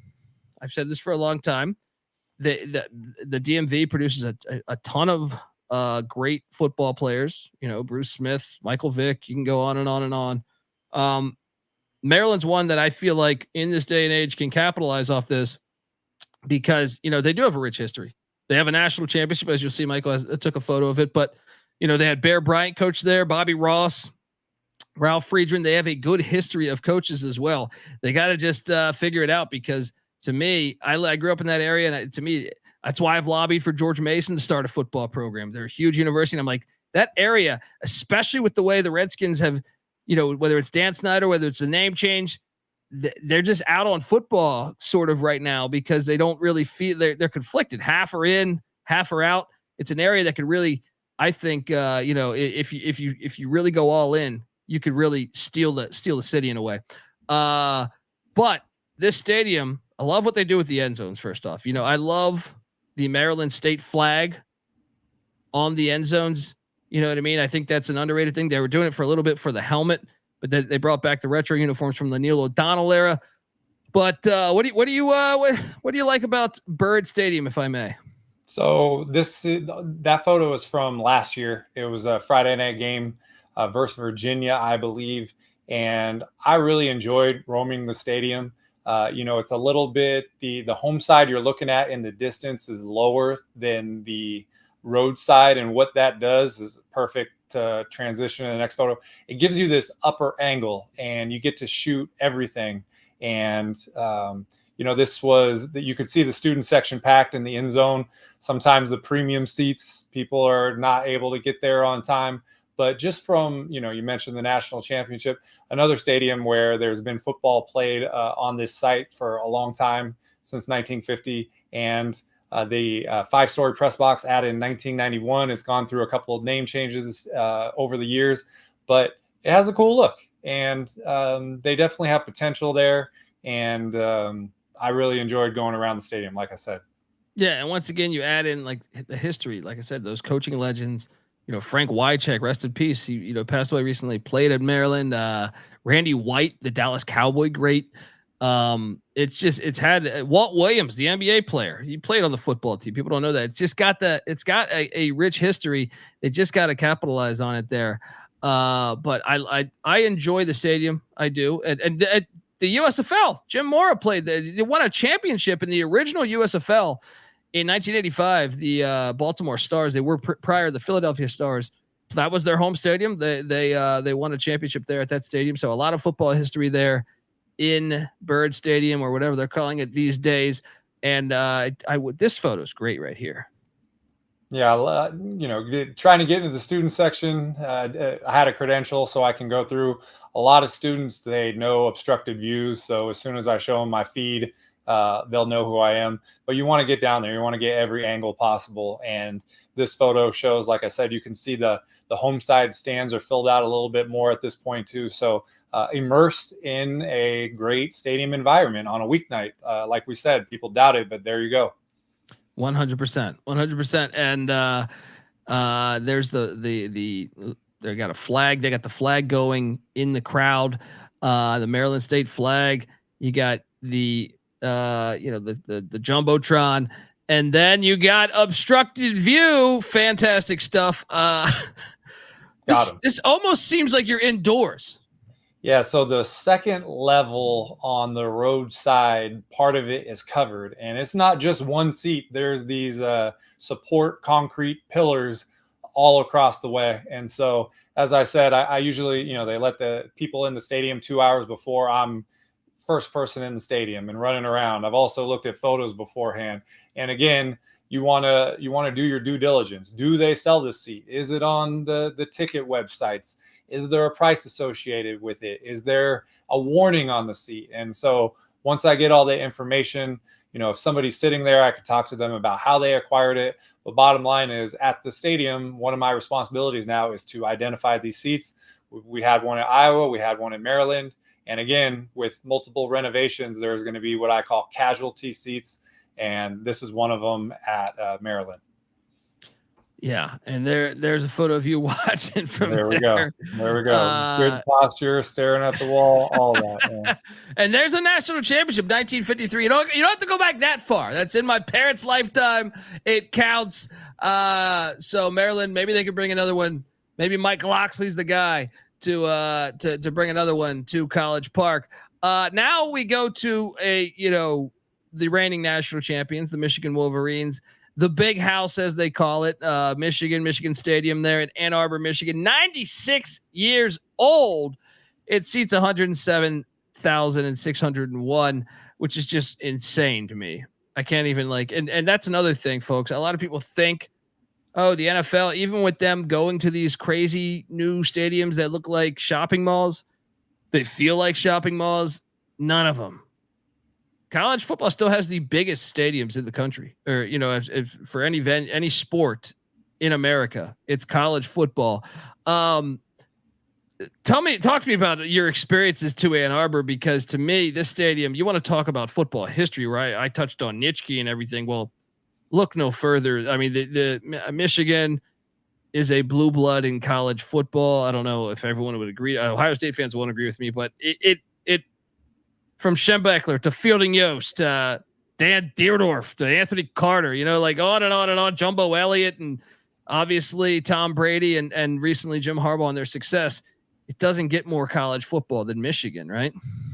I've said this for a long time. The DMV produces a ton of great football players. Bruce Smith, Michael Vick. You can go on and on and on. Maryland's one that I feel like in this day and age can capitalize off this, because they do have a rich history. They have a national championship, as you'll see. Michael took a photo of it, but they had Bear Bryant coach there, Bobby Ross, Ralph Friedman. They have a good history of coaches as well. They got to just figure it out, because to me, I grew up in that area, and to me, that's why I've lobbied for George Mason to start a football program. They're a huge university, and I'm like, that area, especially with the way the Redskins have, whether it's Dan Snyder, whether it's a name change, they're just out on football sort of right now, because they don't really feel they're conflicted. Half are in, half are out. It's an area that could really, I think, if you really go all in, you could really steal the city in a way. But this stadium, I love what they do with the end zones. First off, I love the Maryland state flag on the end zones. You know what I mean? I think that's an underrated thing. They were doing it for a little bit for the helmet, but they brought back the retro uniforms from the Neil O'Donnell era. But what do you like about Bird Stadium, if I may? So that photo is from last year. It was a Friday night game versus Virginia, I believe, and I really enjoyed roaming the stadium. It's a little bit the home side you're looking at in the distance is lower than the roadside, and what that does is perfect to transition to the next photo. It gives you this upper angle, and you get to shoot everything. And this was that you could see the student section packed in the end zone. Sometimes the premium seats, people are not able to get there on time. But just from, you mentioned the national championship, another stadium where there's been football played on this site for a long time, since 1950, and the 5-story press box added in 1991 has gone through a couple of name changes over the years, but it has a cool look, and they definitely have potential there. And I really enjoyed going around the stadium, like I said. Yeah, and once again, you add in like the history, like I said, those coaching legends. Frank Wycheck, rest in peace. He passed away recently. Played at Maryland. Randy White, the Dallas Cowboy great. It's had Walt Williams, the NBA player. He played on the football team. People don't know that. It's got a rich history. They just got to capitalize on it there. But I enjoy the stadium. I do. And the USFL, Jim Mora played. They won a championship in the original USFL in 1985. The Baltimore Stars. They were prior to the Philadelphia Stars. That was their home stadium. They won a championship there at that stadium. So a lot of football history there in Bird Stadium, or whatever they're calling it these days. And this photo is great right here. Yeah, trying to get into the student section. I had a credential, so I can go through a lot of students. They know obstructed views, so as soon as I show them my feed, they'll know who I am. But you want to get down there. You want to get every angle possible. And this photo shows, like I said, you can see the home side stands are filled out a little bit more at this point too. So immersed in a great stadium environment on a weeknight. Like we said, people doubt it, but there you go. 100%. And there's they got a flag. They got the flag going in the crowd. The Maryland State flag. You got the the Jumbotron, and then you got obstructed view. Fantastic stuff. This almost seems like you're indoors. Yeah, so the second level on the roadside, part of it is covered, and it's not just one seat. There's these support concrete pillars all across the way. And so, as I said, I usually, they let the people in the stadium 2 hours before. I'm first person in the stadium and running around. I've also looked at photos beforehand. And again, you want to do your due diligence. Do they sell this seat? Is it on the ticket websites? Is there a price associated with it? Is there a warning on the seat? And so once I get all the information, if somebody's sitting there, I could talk to them about how they acquired it. But bottom line is, at the stadium, one of my responsibilities now is to identify these seats. We had one at Iowa. We had one in Maryland. And again, with multiple renovations, there's going to be what I call casualty seats. And this is one of them at Maryland. Yeah, and there's a photo of you watching from there. We go. There we go. Good posture, staring at the wall, all that. Yeah. And there's a national championship, 1953. You don't have to go back that far. That's in my parents' lifetime. It counts. So Maryland, maybe they could bring another one. Maybe Mike Loxley's the guy to bring another one to College Park. Now we go to the reigning national champions, the Michigan Wolverines. The big house, as they call it, Michigan Stadium there in Ann Arbor, Michigan, 96 years old. It seats 107,601, which is just insane to me. I can't even and that's another thing, folks. A lot of people think, oh, the NFL, even with them going to these crazy new stadiums that look like shopping malls, they feel like shopping malls. None of them. College football still has the biggest stadiums in the country, or if for any sport in America, it's college football. Talk to me about your experiences to Ann Arbor, because to me, this stadium, you want to talk about football history, right? I touched on Nitschke and everything. Well, look no further. I mean, the Michigan is a blue blood in college football. I don't know if everyone would agree. Ohio State fans won't agree with me, but it from Schembechler to Fielding Yost, Dan Deerdorf to Anthony Carter, on and on and on, Jumbo Elliott, and obviously Tom Brady and recently Jim Harbaugh and their success. It doesn't get more college football than Michigan, right?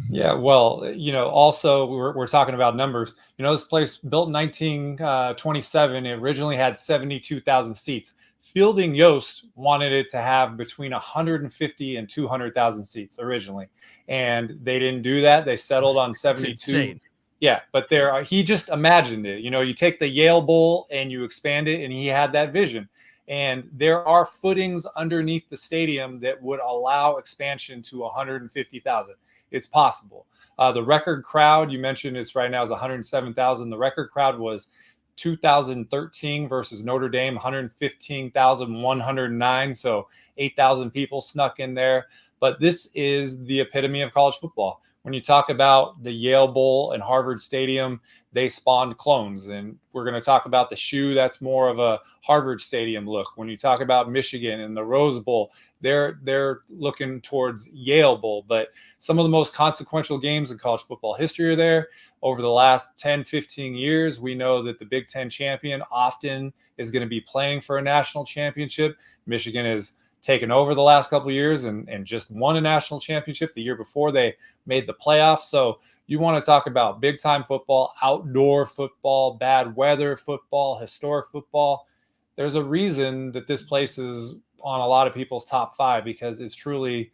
Yeah, well, also we're talking about numbers. This place built in 1927. It originally had 72,000 seats. Fielding Yost wanted it to have between 150 and 200,000 seats originally, and they didn't do that. They settled on 72. Yeah, but he just imagined it. You take the Yale Bowl and you expand it, and he had that vision. And there are footings underneath the stadium that would allow expansion to 150,000. It's possible. The record crowd, you mentioned, right now is 107,000. The record crowd was 2013 versus Notre Dame, 115,109. So 8,000 people snuck in there. But this is the epitome of college football. When you talk about the Yale Bowl and Harvard Stadium, they spawned clones. And we're going to talk about the shoe. That's more of a Harvard Stadium look. When you talk about Michigan and the Rose Bowl, they're looking towards Yale Bowl. But some of the most consequential games in college football history are there. Over the last 10, 15 years, we know that the Big Ten champion often is going to be playing for a national championship. Michigan has taken over the last couple of years and just won a national championship the year before they made the playoffs. So you want to talk about big time football, outdoor football, bad weather football, historic football. There's a reason that this place is on a lot of people's top 5, because it's truly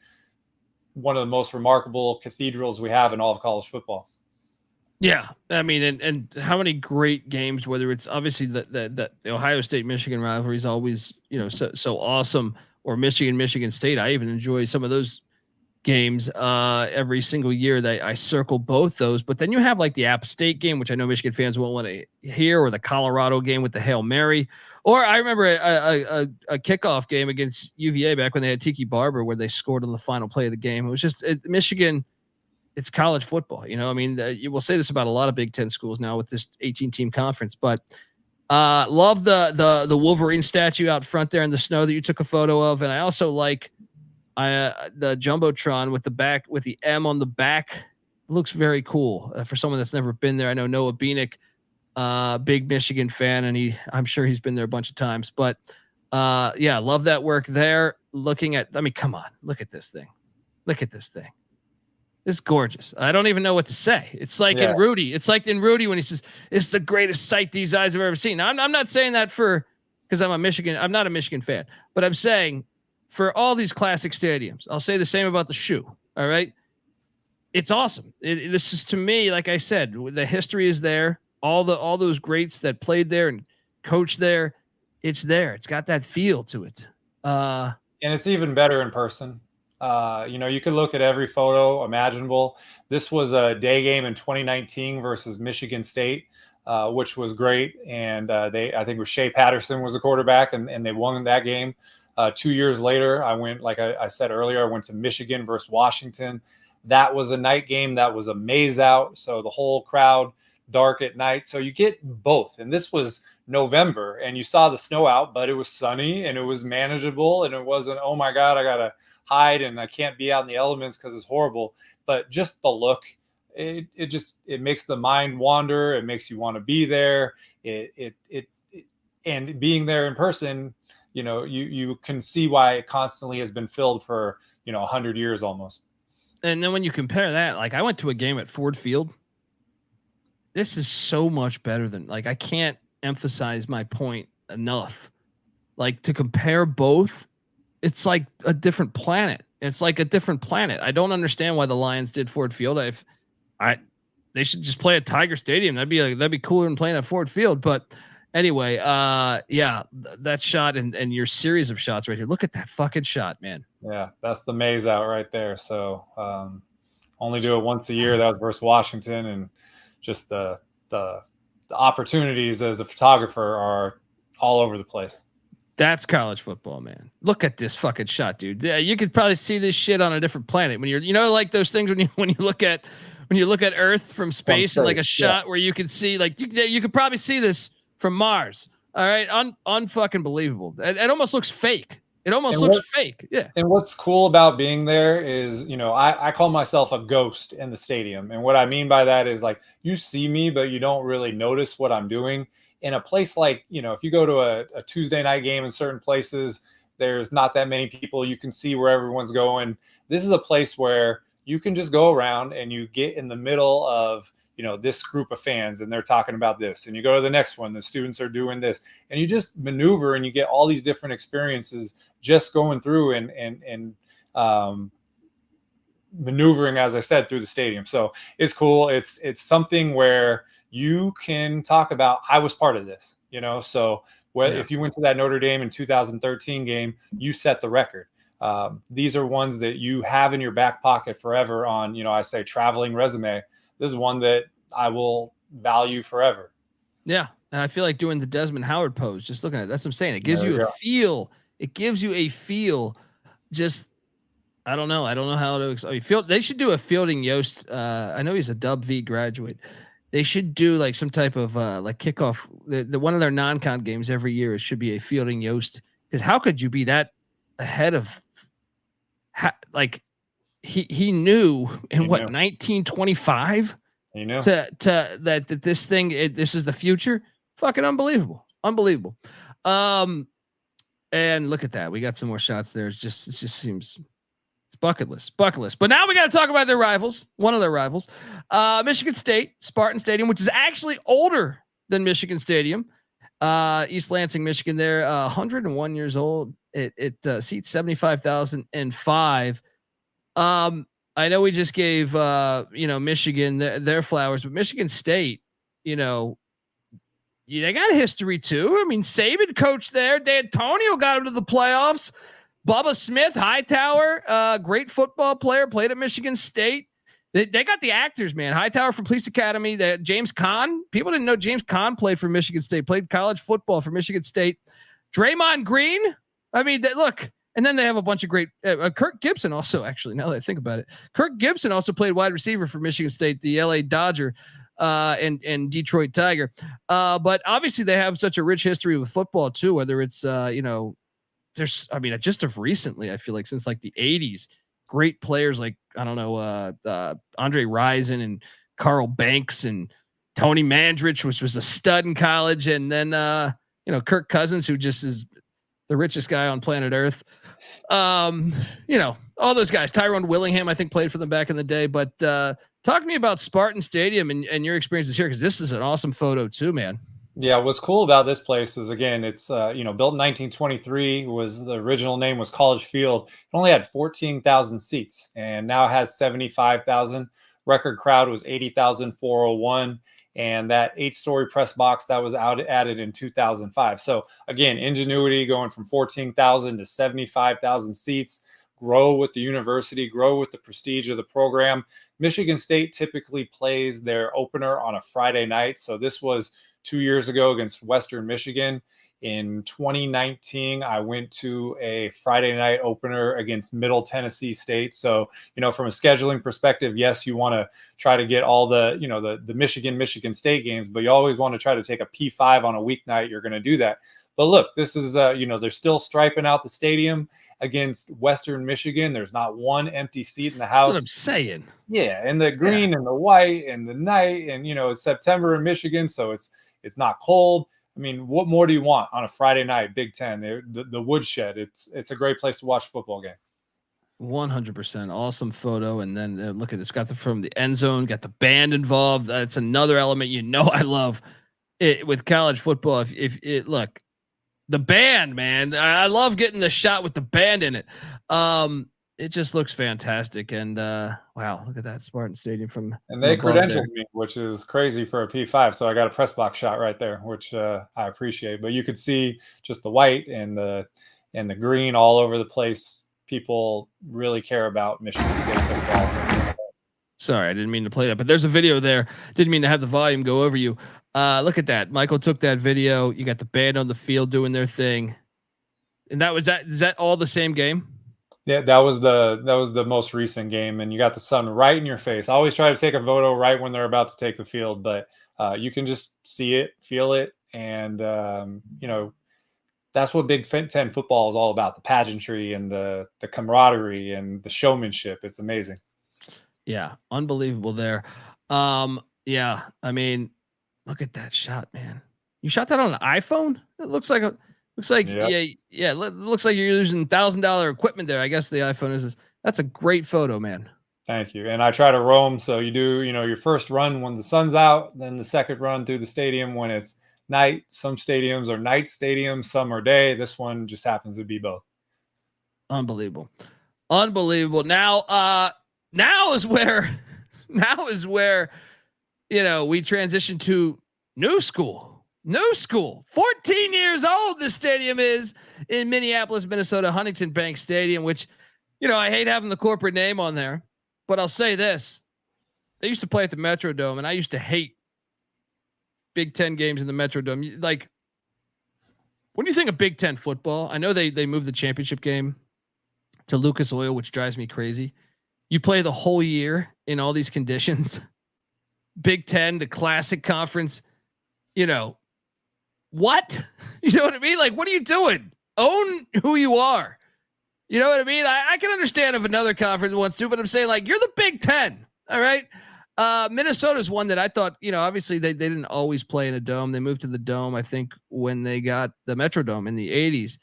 one of the most remarkable cathedrals we have in all of college football. Yeah, I mean, and how many great games, whether it's obviously the Ohio State Michigan rivalry is always, so awesome, or Michigan State. I even enjoy some of those games every single year that I circle both those. But then you have like the App State game, which I know Michigan fans won't want to hear, or the Colorado game with the Hail Mary, or I remember a kickoff game against UVA back when they had Tiki Barber where they scored on the final play of the game. It was just Michigan. It's college football. I mean, you will say this about a lot of Big Ten schools now with this 18-team conference, but love the Wolverine statue out front there in the snow that you took a photo of. And I also like the Jumbotron with the M on the back. It looks very cool for someone that's never been there. I know Noah Beanick, big Michigan fan, and I'm sure he's been there a bunch of times, but yeah, love that work there. Come on, look at this thing. It's gorgeous. I don't even know what to say. It's like in Rudy. It's like in Rudy when he says, "It's the greatest sight these eyes have ever seen." Now, I'm not saying that because I'm not a Michigan fan, but I'm saying for all these classic stadiums, I'll say the same about the shoe. All right. It's awesome. This is, to me, like I said, the history is there. All those greats that played there and coached there, it's there. It's got that feel to it. And it's even better in person. You could look at every photo imaginable. This was a day game in 2019 versus Michigan State, which was great. And I think it was Shea Patterson was the quarterback, and they won that game. 2 years later, I went, like I said earlier, I went to Michigan versus Washington. That was a night game. That was a maze out. So the whole crowd dark at night. So you get both. And this was November, and you saw the snow out, but it was sunny and it was manageable, and it wasn't, oh my God, I got to hide and I can't be out in the elements because it's horrible. But just the look, it makes the mind wander. It makes you want to be there. And being there in person, you can see why it constantly has been filled for 100 years almost. And then when you compare that, like I went to a game at Ford Field. This is so much better than, I can't emphasize my point enough. Like, to compare both, it's like a different planet. I don't understand why the Lions did Ford Field. They should just play at Tiger Stadium. That'd be cooler than playing at Ford Field. But anyway, that shot and your series of shots right here. Look at that fucking shot, man. Yeah, that's the maze out right there. So only do it once a year. That was versus Washington, and just the opportunities as a photographer are all over the place. That's college football, man. Look at this fucking shot, dude. Yeah, you could probably see this shit on a different planet when you're, like those things when you look at Earth from space, and like a shot where you can see, like you could probably see this from Mars. All right, unfucking believable. It almost looks fake. It almost looks fake. Yeah. And what's cool about being there is, I call myself a ghost in the stadium. And what I mean by that is, like, you see me, but you don't really notice what I'm doing. In a place like, if you go to a Tuesday night game in certain places, there's not that many people. You can see where everyone's going. This is a place where you can just go around and you get in the middle of, this group of fans, and they're talking about this, and you go to the next one, the students are doing this, and you just maneuver and you get all these different experiences just going through and maneuvering, as I said, through the stadium. So it's cool. It's something where you can talk about, I was part of this, so if you went to that Notre Dame in 2013 game, you set the record. These are ones that you have in your back pocket forever on, I say traveling resume. This is one that I will value forever. Yeah. And I feel like doing the Desmond Howard pose, just looking at it. That's what I'm saying. It gives you a feel. It gives you a feel. Just, I don't know how to they should do a Fielding Yost. I know he's a Dub V graduate. They should do like some type of like kickoff. The one of their non-con games every year, it should be a Fielding Yost. Because how could you be that ahead of, he knew in 1925 he knew that this thing, this is the future. Fucking unbelievable. And look at that. We got some more shots there. It just seems it's bucket list. But now we got to talk about their rivals. One of their rivals, Michigan State, Spartan Stadium, which is actually older than Michigan Stadium. East Lansing, Michigan. They're 101 years old. It seats 75,005. I know we just gave Michigan their flowers, but Michigan State, they got a history too. I mean, Saban coached there. D'Antonio got him to the playoffs. Bubba Smith, Hightower, great football player, played at Michigan State. They got the actors, man. Hightower from Police Academy. James Conn. People didn't know James Conn played for Michigan State. Played college football for Michigan State. Draymond Green. I mean, look. And then they have a bunch of great. Kirk Gibson also, actually, now that I think about it, Kirk Gibson also played wide receiver for Michigan State, the LA Dodger, and Detroit Tiger. But obviously, they have such a rich history with football too. Whether it's there's, just of recently, I feel like since like the 80s, great players like, Andre Rison and Carl Banks and Tony Mandrich, which was a stud in college. And then, Kirk Cousins, who just is the richest guy on planet Earth. All those guys. Tyrone Willingham, I think, played for them back in the day. But talk to me about Spartan Stadium and your experiences here, because this is an awesome photo too, man. Yeah, what's cool about this place is, again, it's built in 1923. Was the original name was College Field. It only had 14,000 seats, and now it has 75,000. Record crowd was 80,401, and that 8-story press box that was added in 2005. So again, ingenuity going from 14,000 to 75,000 seats. Grow with the university, grow with the prestige of the program. Michigan State typically plays their opener on a Friday night, so this was 2 years ago against Western Michigan. In 2019, I went to a Friday night opener against Middle Tennessee State. So, from a scheduling perspective, yes, you want to try to get all the Michigan State games, but you always want to try to take a P5 on a weeknight. You're going to do that. But look, this is, they're still striping out the stadium against Western Michigan. There's not one empty seat in the house. That's what I'm saying. Yeah. And the green and the white and the night, and, it's September in Michigan, so it's not cold. I mean, what more do you want on a Friday night, Big Ten, the woodshed? It's a great place to watch a football game. 100% awesome photo. And then look at this, got from the end zone, got the band involved. That's another element, I love it with college football. If look, the band, man, I love getting the shot with the band in it. It just looks fantastic. And wow, look at that Spartan Stadium and they credentialed me, which is crazy for a P5. So I got a press box shot right there, which I appreciate. But you could see just the white and the green all over the place. People really care about Michigan State football. Sorry, I didn't mean to play that, but there's a video there. Didn't mean to have the volume go over you. Look at that. Michael took that video. You got the band on the field doing their thing. And is that all the same game? Yeah, that was the most recent game, and you got the sun right in your face. I always try to take a photo right when they're about to take the field, but you can just see it, feel it, and that's what Big Ten football is all about: the pageantry and the camaraderie and the showmanship. It's amazing. Yeah, unbelievable there. Yeah, I mean, look at that shot, man. You shot that on an iPhone? It looks like yep. yeah. Looks like you're using $1,000 equipment there. I guess the iPhone is. That's a great photo, man. Thank you. And I try to roam. So you do, your first run when the sun's out, then the second run through the stadium when it's night. Some stadiums are night stadiums, some are day. This one just happens to be both. Unbelievable. Now is where we transition to new school. 14 years old. This stadium is in Minneapolis, Minnesota, Huntington Bank Stadium, which, I hate having the corporate name on there, but I'll say this. They used to play at the Metrodome, and I used to hate Big Ten games in the Metrodome. Like, when you think of Big Ten football, I know they moved the championship game to Lucas Oil, which drives me crazy. You play the whole year in all these conditions. Big Ten, the classic conference, what? You know what I mean? Like, what are you doing? Own who you are. You know what I mean? I can understand if another conference wants to, but I'm saying, like, you're the Big Ten. All right. Minnesota's one that I thought, obviously they didn't always play in a dome. They moved to the dome, I think, when they got the Metrodome in the 80s.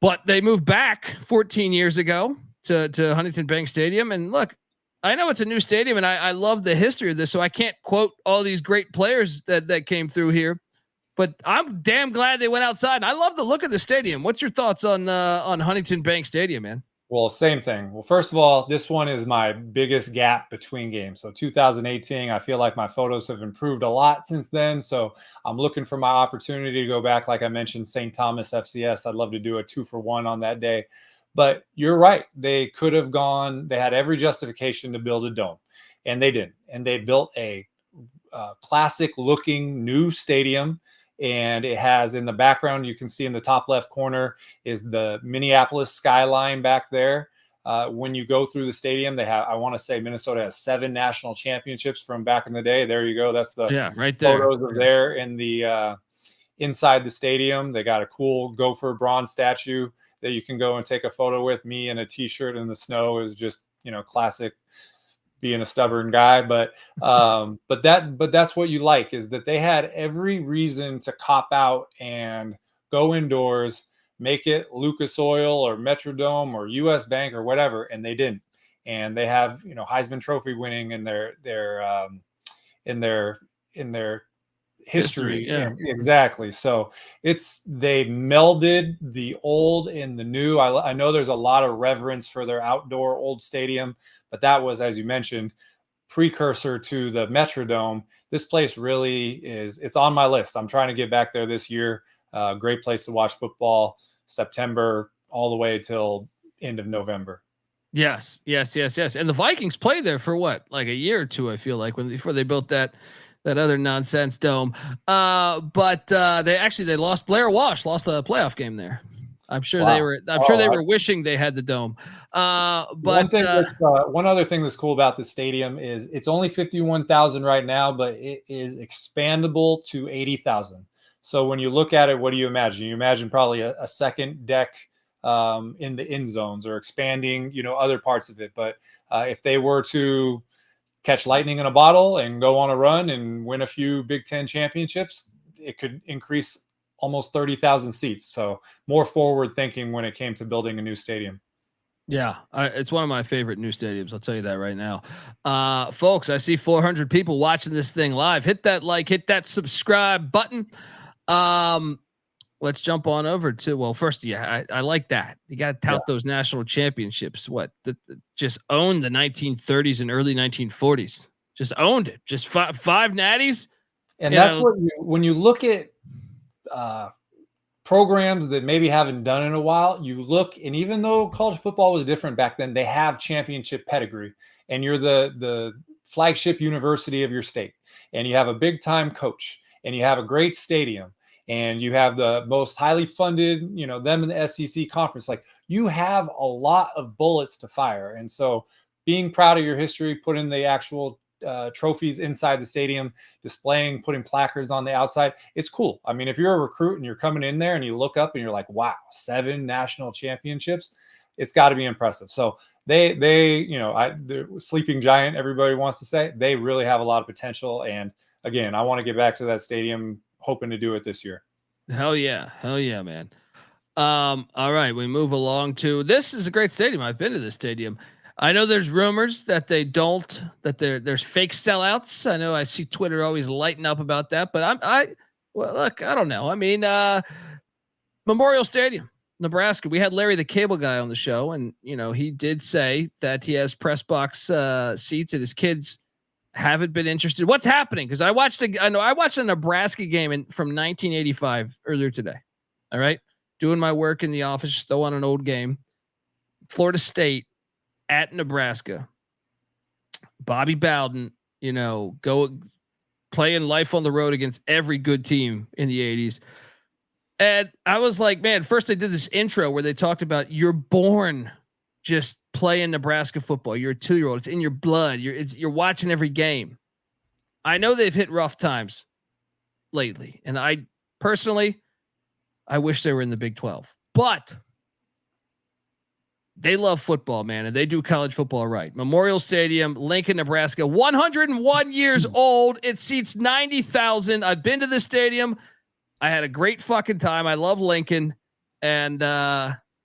But they moved back 14 years ago to Huntington Bank Stadium. And look, I know it's a new stadium, and I love the history of this, so I can't quote all these great players that came through here, but I'm damn glad they went outside. I love the look of the stadium. What's your thoughts on Huntington Bank Stadium, man? Well, same thing. Well, first of all, this one is my biggest gap between games. So 2018, I feel like my photos have improved a lot since then. So I'm looking for my opportunity to go back. Like I mentioned, St. Thomas FCS. I'd love to do a 2-for-1 on that day. But you're right. They could have gone. They had every justification to build a dome, and they didn't. And they built a classic-looking new stadium. And it has in the background, you can see in the top left corner is the Minneapolis skyline back there. When you go through the stadium, they have, I want to say Minnesota has 7 national championships from back in the day. There you go. That's the right there. Photos of there in the inside the stadium. They got a cool Gopher bronze statue that you can go and take a photo with. Me in a t-shirt in the snow is just, classic being a stubborn guy, but that's what you like, is that they had every reason to cop out and go indoors, make it Lucas Oil or Metrodome or US Bank or whatever, and they didn't. And they have Heisman Trophy winning in their history. Yeah, exactly. So they melded the old and the new. I know there's a lot of reverence for their outdoor old stadium, but that was, as you mentioned, precursor to the Metrodome. This place really is, it's on my list. I'm trying to get back there this year. Great place to watch football, September all the way till end of November. Yes. And the Vikings played there for what, like a year or two, I feel like, before they built that other nonsense dome. But they lost. Blair Walsh lost a playoff game there. I'm sure they were wishing they had the dome. But one other thing that's cool about the stadium is it's only 51,000 right now, but it is expandable to 80,000. So when you look at it, what do you imagine? You imagine probably a second deck in the end zones, or expanding, other parts of it. But if they were to catch lightning in a bottle and go on a run and win a few Big Ten championships, it could increase almost 30,000 seats. So more forward thinking when it came to building a new stadium. Yeah, it's one of my favorite new stadiums. I'll tell you that right now. Folks, I see 400 people watching this thing live. Hit that like, hit that subscribe button. Let's jump on over to, well, first, I like that. You got to tout those national championships. Just owned the 1930s and early 1940s. Just owned it. Just five natties. And that's what when you look at programs that maybe haven't done in a while, you look, and even though college football was different back then, they have championship pedigree, and you're the flagship university of your state, and you have a big time coach, and you have a great stadium, and you have the most highly funded, them in the SEC conference. Like, you have a lot of bullets to fire. And so being proud of your history, putting the actual trophies inside the stadium, putting placards on the outside, it's cool. I mean, if you're a recruit and you're coming in there and you look up and you're like, wow, 7 national championships, it's got to be impressive. So the sleeping giant, everybody wants to say, they really have a lot of potential. And again, I want to get back to that stadium, hoping to do it this year. Hell yeah, man. All right, we move along to, this is a great stadium. I've been to this stadium. I know there's rumors that there's fake sellouts. I know I see Twitter always lighting up about that, but I don't know. I mean, Memorial Stadium, Nebraska. We had Larry the Cable Guy on the show, and he did say that he has press box seats, and his kids haven't been interested. What's happening? Because I watched a Nebraska game from 1985 earlier today. All right, doing my work in the office, still on an old game. Florida State at Nebraska. Bobby Bowden, go playing life on the road against every good team in the 80s. And I was like, man, first they did this intro where they talked about you're born just playing Nebraska football. You're a 2-year-old. It's in your blood. You're watching every game. I know they've hit rough times lately. And I personally wish they were in the Big 12, but they love football, man. And they do college football right. Memorial Stadium, Lincoln, Nebraska, 101 years old. It seats 90,000. I've been to the stadium. I had a great fucking time. I love Lincoln. And,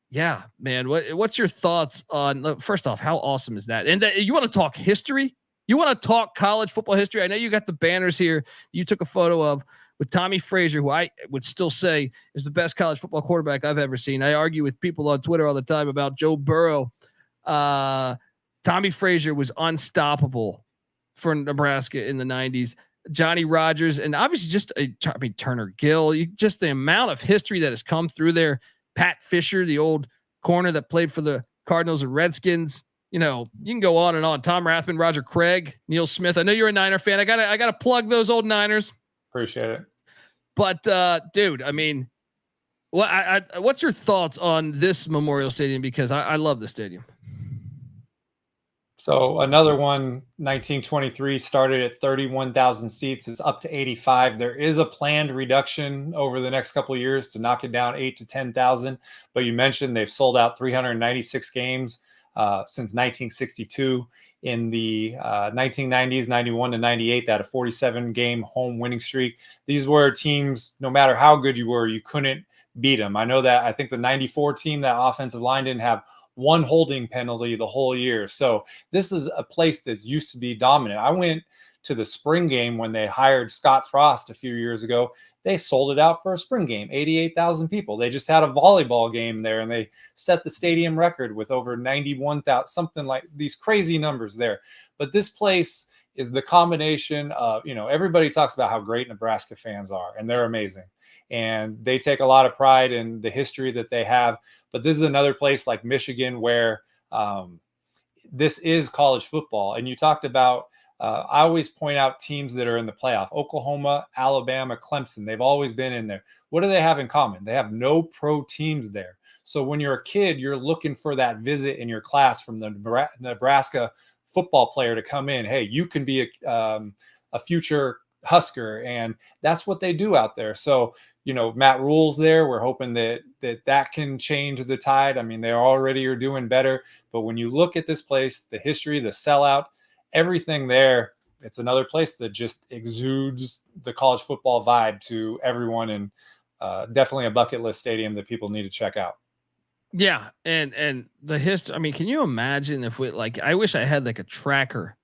yeah, man, what's your thoughts on, first off, how awesome is that? And you want to talk history? You want to talk college football history? I know you got the banners here. You took a photo of with Tommy Frazier, who I would still say is the best college football quarterback I've ever seen. I argue with people on Twitter all the time about Joe Burrow. Tommy Frazier was unstoppable for Nebraska in the 90s. Johnny Rodgers, and obviously just Turner Gill. Just the amount of history that has come through there. Pat Fisher, the old corner that played for the Cardinals and Redskins. You know, you can go on and on. Tom Rathman, Roger Craig, Neil Smith. I know you're a Niner fan. I gotta plug those old Niners. Appreciate it. But dude, I mean, what's your thoughts on this Memorial Stadium? Because I love the stadium. So another one, 1923, started at 31,000 seats. It's up to 85. There is a planned reduction over the next couple of years to knock it down 8 to 10,000. But you mentioned they've sold out 396 games since 1962. In the 1990s, 91 to 98, they had a 47-game home winning streak. These were teams, no matter how good you were, you couldn't beat them. I know that. I think the 94 team, that offensive line didn't have one holding penalty the whole year. So this is a place that's used to be dominant. I went to the spring game when they hired Scott Frost a few years ago. They sold it out for a spring game, 88,000 people. They just had a volleyball game there, and they set the stadium record with over 91,000, something like these crazy numbers there. But this place is the combination of, you know, everybody talks about how great Nebraska fans are, and they're amazing. And they take a lot of pride in the history that they have. But this is another place like Michigan where this is college football. And you talked about, I always point out teams that are in the playoff: Oklahoma, Alabama, Clemson. They've always been in there. What do they have in common? They have no pro teams there. So when you're a kid, you're looking for that visit in your class from the Nebraska football player to come in. Hey, you can be a future Husker, and that's what they do out there. So, you know, Matt Rule's there. We're hoping that can change the tide. I mean, they already are doing better, but when you look at this place, the history, the sellout, everything there, it's another place that just exudes the college football vibe to everyone, and definitely a bucket list stadium that people need to check out. Yeah, and the history. I mean, can you imagine if we I wish I had like a tracker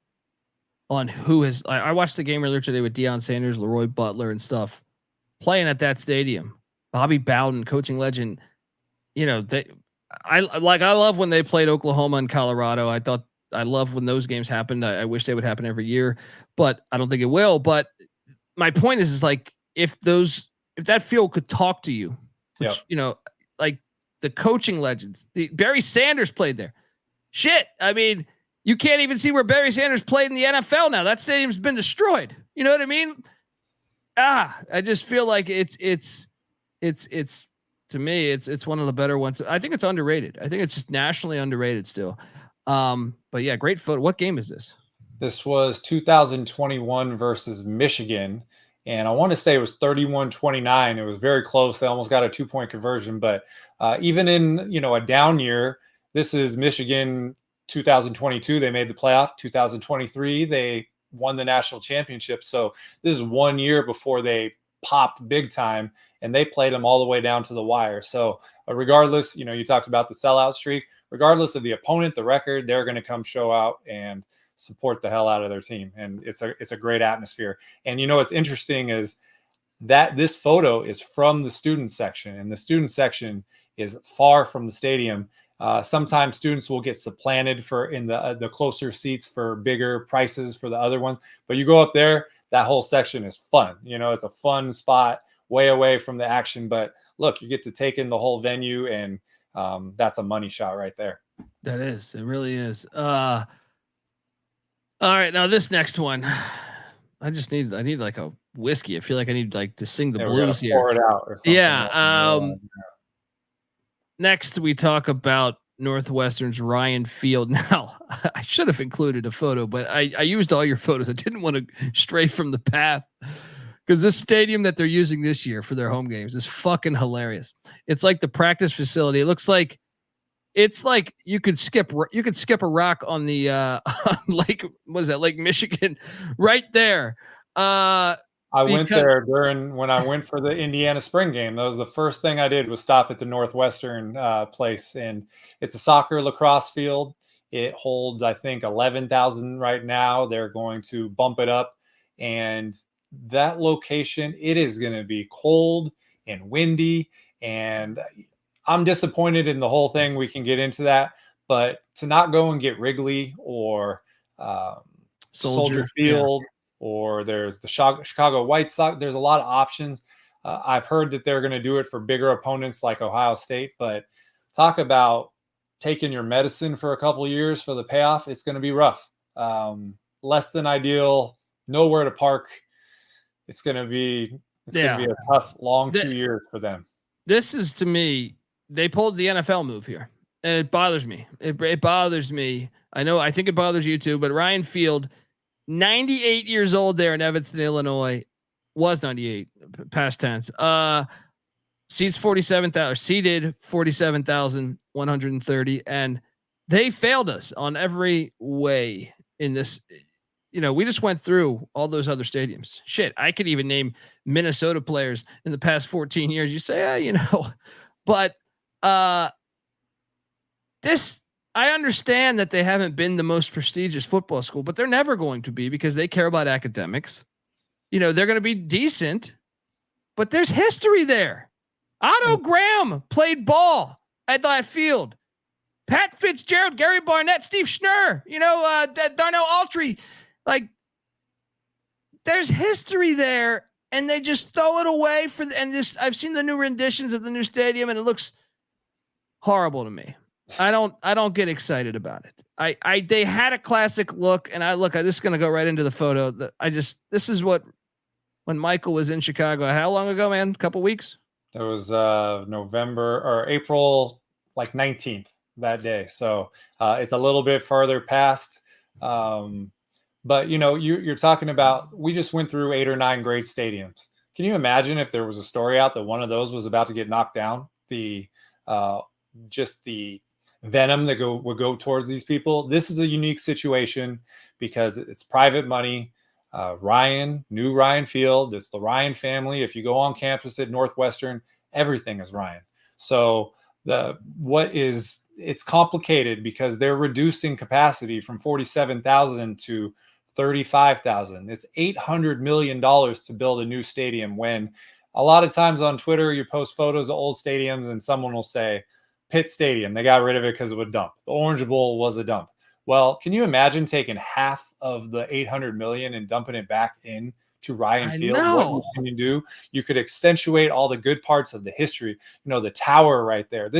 on who is. I watched the game earlier today with Deion Sanders, Leroy Butler, and stuff playing at that stadium. Bobby Bowden, coaching legend. You know, I love when they played Oklahoma and Colorado. I love when those games happened. I wish they would happen every year, but I don't think it will. But my point is like if that field could talk to you, which, you know, like the coaching legends, Barry Sanders played there. Shit. I mean, you can't even see where Barry Sanders played in the NFL now. That stadium's been destroyed. You know what I mean? I just feel like it's to me, it's one of the better ones. I think it's underrated. I think it's just nationally underrated still. But yeah, great photo. What game is this? This was 2021 versus Michigan. And I want to say it was 31-29. It was very close. They almost got a 2-point conversion, but even in, you know, a down year, this is Michigan 2022. They made the playoff. 2023, they won the national championship. So this is 1 year before they popped big time, and they played them all the way down to the wire. So regardless, you know, you talked about the sellout streak, regardless of the opponent, the record, they're going to come show out and support the hell out of their team. And it's a great atmosphere. And, you know, what's interesting is that this photo is from the student section, and the student section is far from the stadium. Sometimes students will get supplanted in the closer seats for bigger prices for the other one. But you go up there, that whole section is fun. You know, it's a fun spot way away from the action. But look, you get to take in the whole venue, and that's a money shot right there. That is. It really is. All right, now this next one, I need like a whiskey. I feel like I need like to sing the blues here. Pour it out or something. Yeah. Next, we talk about Northwestern's Ryan Field. Now, I should have included a photo, but I used all your photos. I didn't want to stray from the path because this stadium that they're using this year for their home games is fucking hilarious. It's like the practice facility. It looks like you could skip a rock on the on Lake. What is that? Lake Michigan, right there. I went there when I went for the Indiana spring game. That was the first thing I did, was stop at the Northwestern place. And it's a soccer lacrosse field. It holds, I think, 11,000 right now. They're going to bump it up. And that location, it is going to be cold and windy. And I'm disappointed in the whole thing. We can get into that. But to not go and get Wrigley or Soldier Field, or there's the Chicago White Sox, there's a lot of options. I've heard that they're going to do it for bigger opponents like Ohio State. But talk about taking your medicine for a couple of years for the payoff. It's going to be rough. Less than ideal, nowhere to park. It's going to be a tough, long 2 years for them. This is, to me, they pulled the NFL move here, and it bothers me. It bothers me. I think it bothers you too, but Ryan Field, 98 years old there in Evanston, Illinois, was 98 past tense. Seats 47,000, seated 47,130, and they failed us on every way in this. We just went through all those other stadiums. Shit, I could even name Minnesota players in the past 14 years. You say, but this, I understand that they haven't been the most prestigious football school, but they're never going to be because they care about academics. They're going to be decent, but there's history there. Otto Graham played ball at that field. Pat Fitzgerald, Gary Barnett, Steve Schnurr, Darnell Autry. Like, there's history there, and they just throw it away I've seen the new renditions of the new stadium, and it looks horrible to me. I don't get excited about it. They had a classic look, and I'm just going to go right into the photo. This is what, when Michael was in Chicago, how long ago, man? A couple weeks? It was November or April, 19th that day. So it's a little bit farther past. But you're talking about, we just went through 8 or 9 great stadiums. Can you imagine if there was a story out that one of those was about to get knocked down? Just the venom that would go towards these people. This is a unique situation because it's private money. New Ryan Field. It's the Ryan family. If you go on campus at Northwestern, everything is Ryan. So it's complicated because they're reducing capacity from 47,000 to 35,000. It's $800 million to build a new stadium, when a lot of times on Twitter, you post photos of old stadiums and someone will say, Pitt Stadium, they got rid of it because of a dump. The Orange Bowl was a dump. Well, can you imagine taking half of the $800 million and dumping it back in to Ryan Field? What can you do? You could accentuate all the good parts of the history. The tower right there.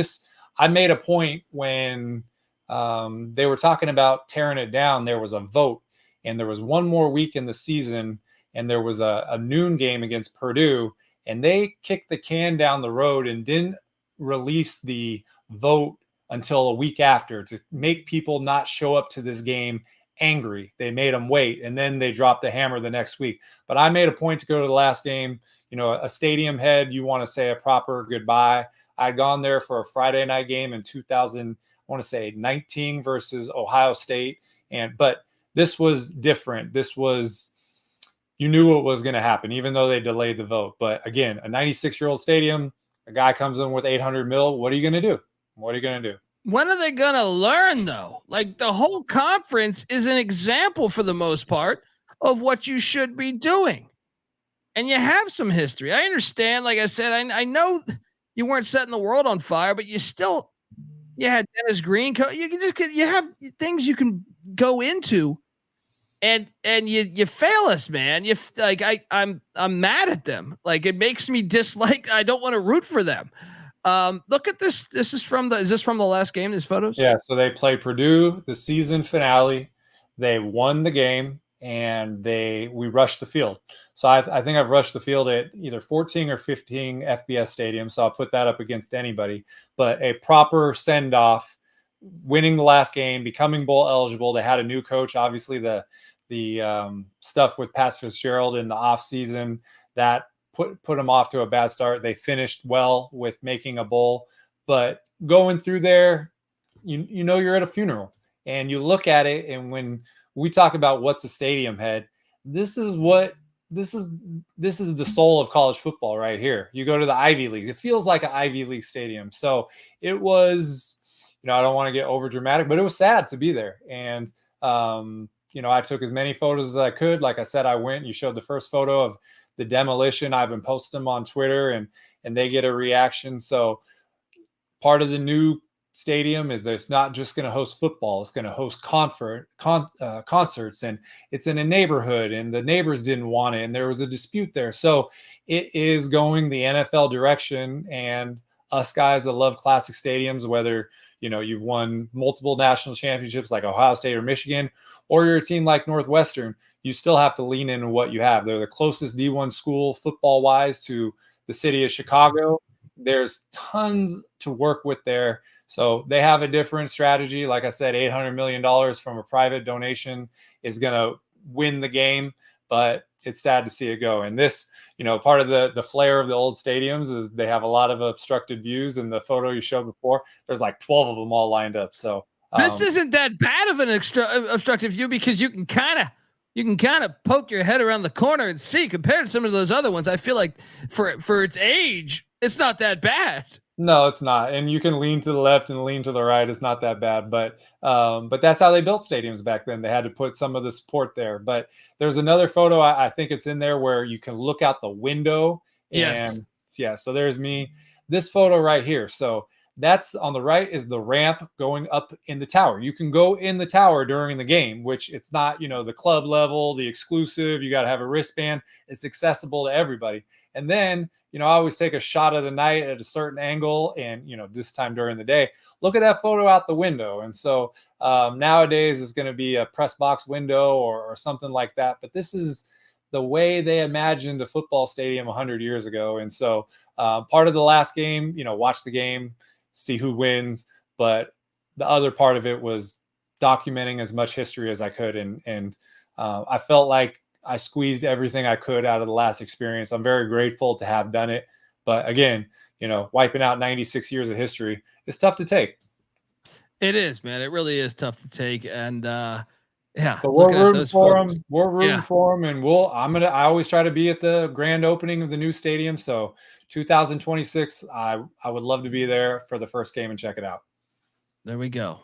I made a point when they were talking about tearing it down. There was a vote, and there was one more week in the season, and there was a noon game against Purdue, and they kicked the can down the road and didn't release the vote until a week after to make people not show up to this game angry. They made them wait, and then they dropped the hammer the next week. But I made a point to go to the last game. A stadium head, you want to say a proper goodbye. I'd gone there for a Friday night game in 2019 versus Ohio State. But this was different. You knew what was going to happen, even though they delayed the vote. But again, a 96-year-old stadium, a guy comes in with 800 mil. What are you going to do? What are you going to do? When are they going to learn, though? The whole conference is an example, for the most part, of what you should be doing. And you have some history. I understand. Like I said, I know you weren't setting the world on fire, but you had Dennis Green. You have things you can go into, and you fail us, man. I'm mad at them. It makes me dislike. I don't want to root for them. Look at this. Is this from the last game? These photos? Yeah. So they play Purdue, the season finale. They won the game, and we rushed the field. So I think I've rushed the field at either 14 or 15 FBS stadiums. So I'll put that up against anybody. But a proper send off, winning the last game, becoming bowl eligible. They had a new coach. Obviously, the stuff with Pat Fitzgerald in the off season that put them off to a bad start. They finished well with making a bowl, but going through there, you're at a funeral, and you look at it. And when we talk about what's a stadium head, this is the soul of college football right here. You go to the Ivy League, it feels like an Ivy League stadium. So it was, I don't want to get over dramatic, but it was sad to be there. And, I took as many photos as I could. Like I said, I went, you showed the first photo of the demolition. I've been posting them on Twitter and they get a reaction. So part of the new stadium is that it's not just going to host football. It's going to host concerts, and it's in a neighborhood, and the neighbors didn't want it, and there was a dispute there. So it is going the NFL direction, and us guys that love classic stadiums, whether you've won multiple national championships like Ohio State or Michigan, or you're a team like Northwestern, you still have to lean into what you have. They're the closest D1 school football wise to the city of Chicago. There's tons to work with there. So they have a different strategy. Like I said, $800 million from a private donation is going to win the game, but it's sad to see it go. And this, part of the flair of the old stadiums is they have a lot of obstructed views. And the photo you showed before, there's like 12 of them all lined up. So this isn't that bad of an obstructive view, because you can kind of poke your head around the corner and see. Compared to some of those other ones, I feel like for its age, it's not that bad. No, it's not. And you can lean to the left and lean to the right. It's not that bad, but that's how they built stadiums back then. They had to put some of the support there. But there's another photo, I think it's in there, where you can look out the window. Yes. And yeah, so there's me. This photo right here. So that's on the right is the ramp going up in the tower. You can go in the tower during the game, which it's not, the club level, the exclusive. You got to have a wristband. It's accessible to everybody. And then, I always take a shot of the night at a certain angle, and, this time during the day, look at that photo out the window. And so nowadays it's going to be a press box window or something like that. But this is the way they imagined a football stadium 100 years ago. And so part of the last game, watch the game, see who wins. But the other part of it was documenting as much history as I could. And I felt like I squeezed everything I could out of the last experience. I'm very grateful to have done it. But again, wiping out 96 years of history is tough to take. It is, man. It really is tough to take. And yeah, but we're rooting for them. We're rooting for them. And I always try to be at the grand opening of the new stadium. So 2026, I would love to be there for the first game and check it out. There we go.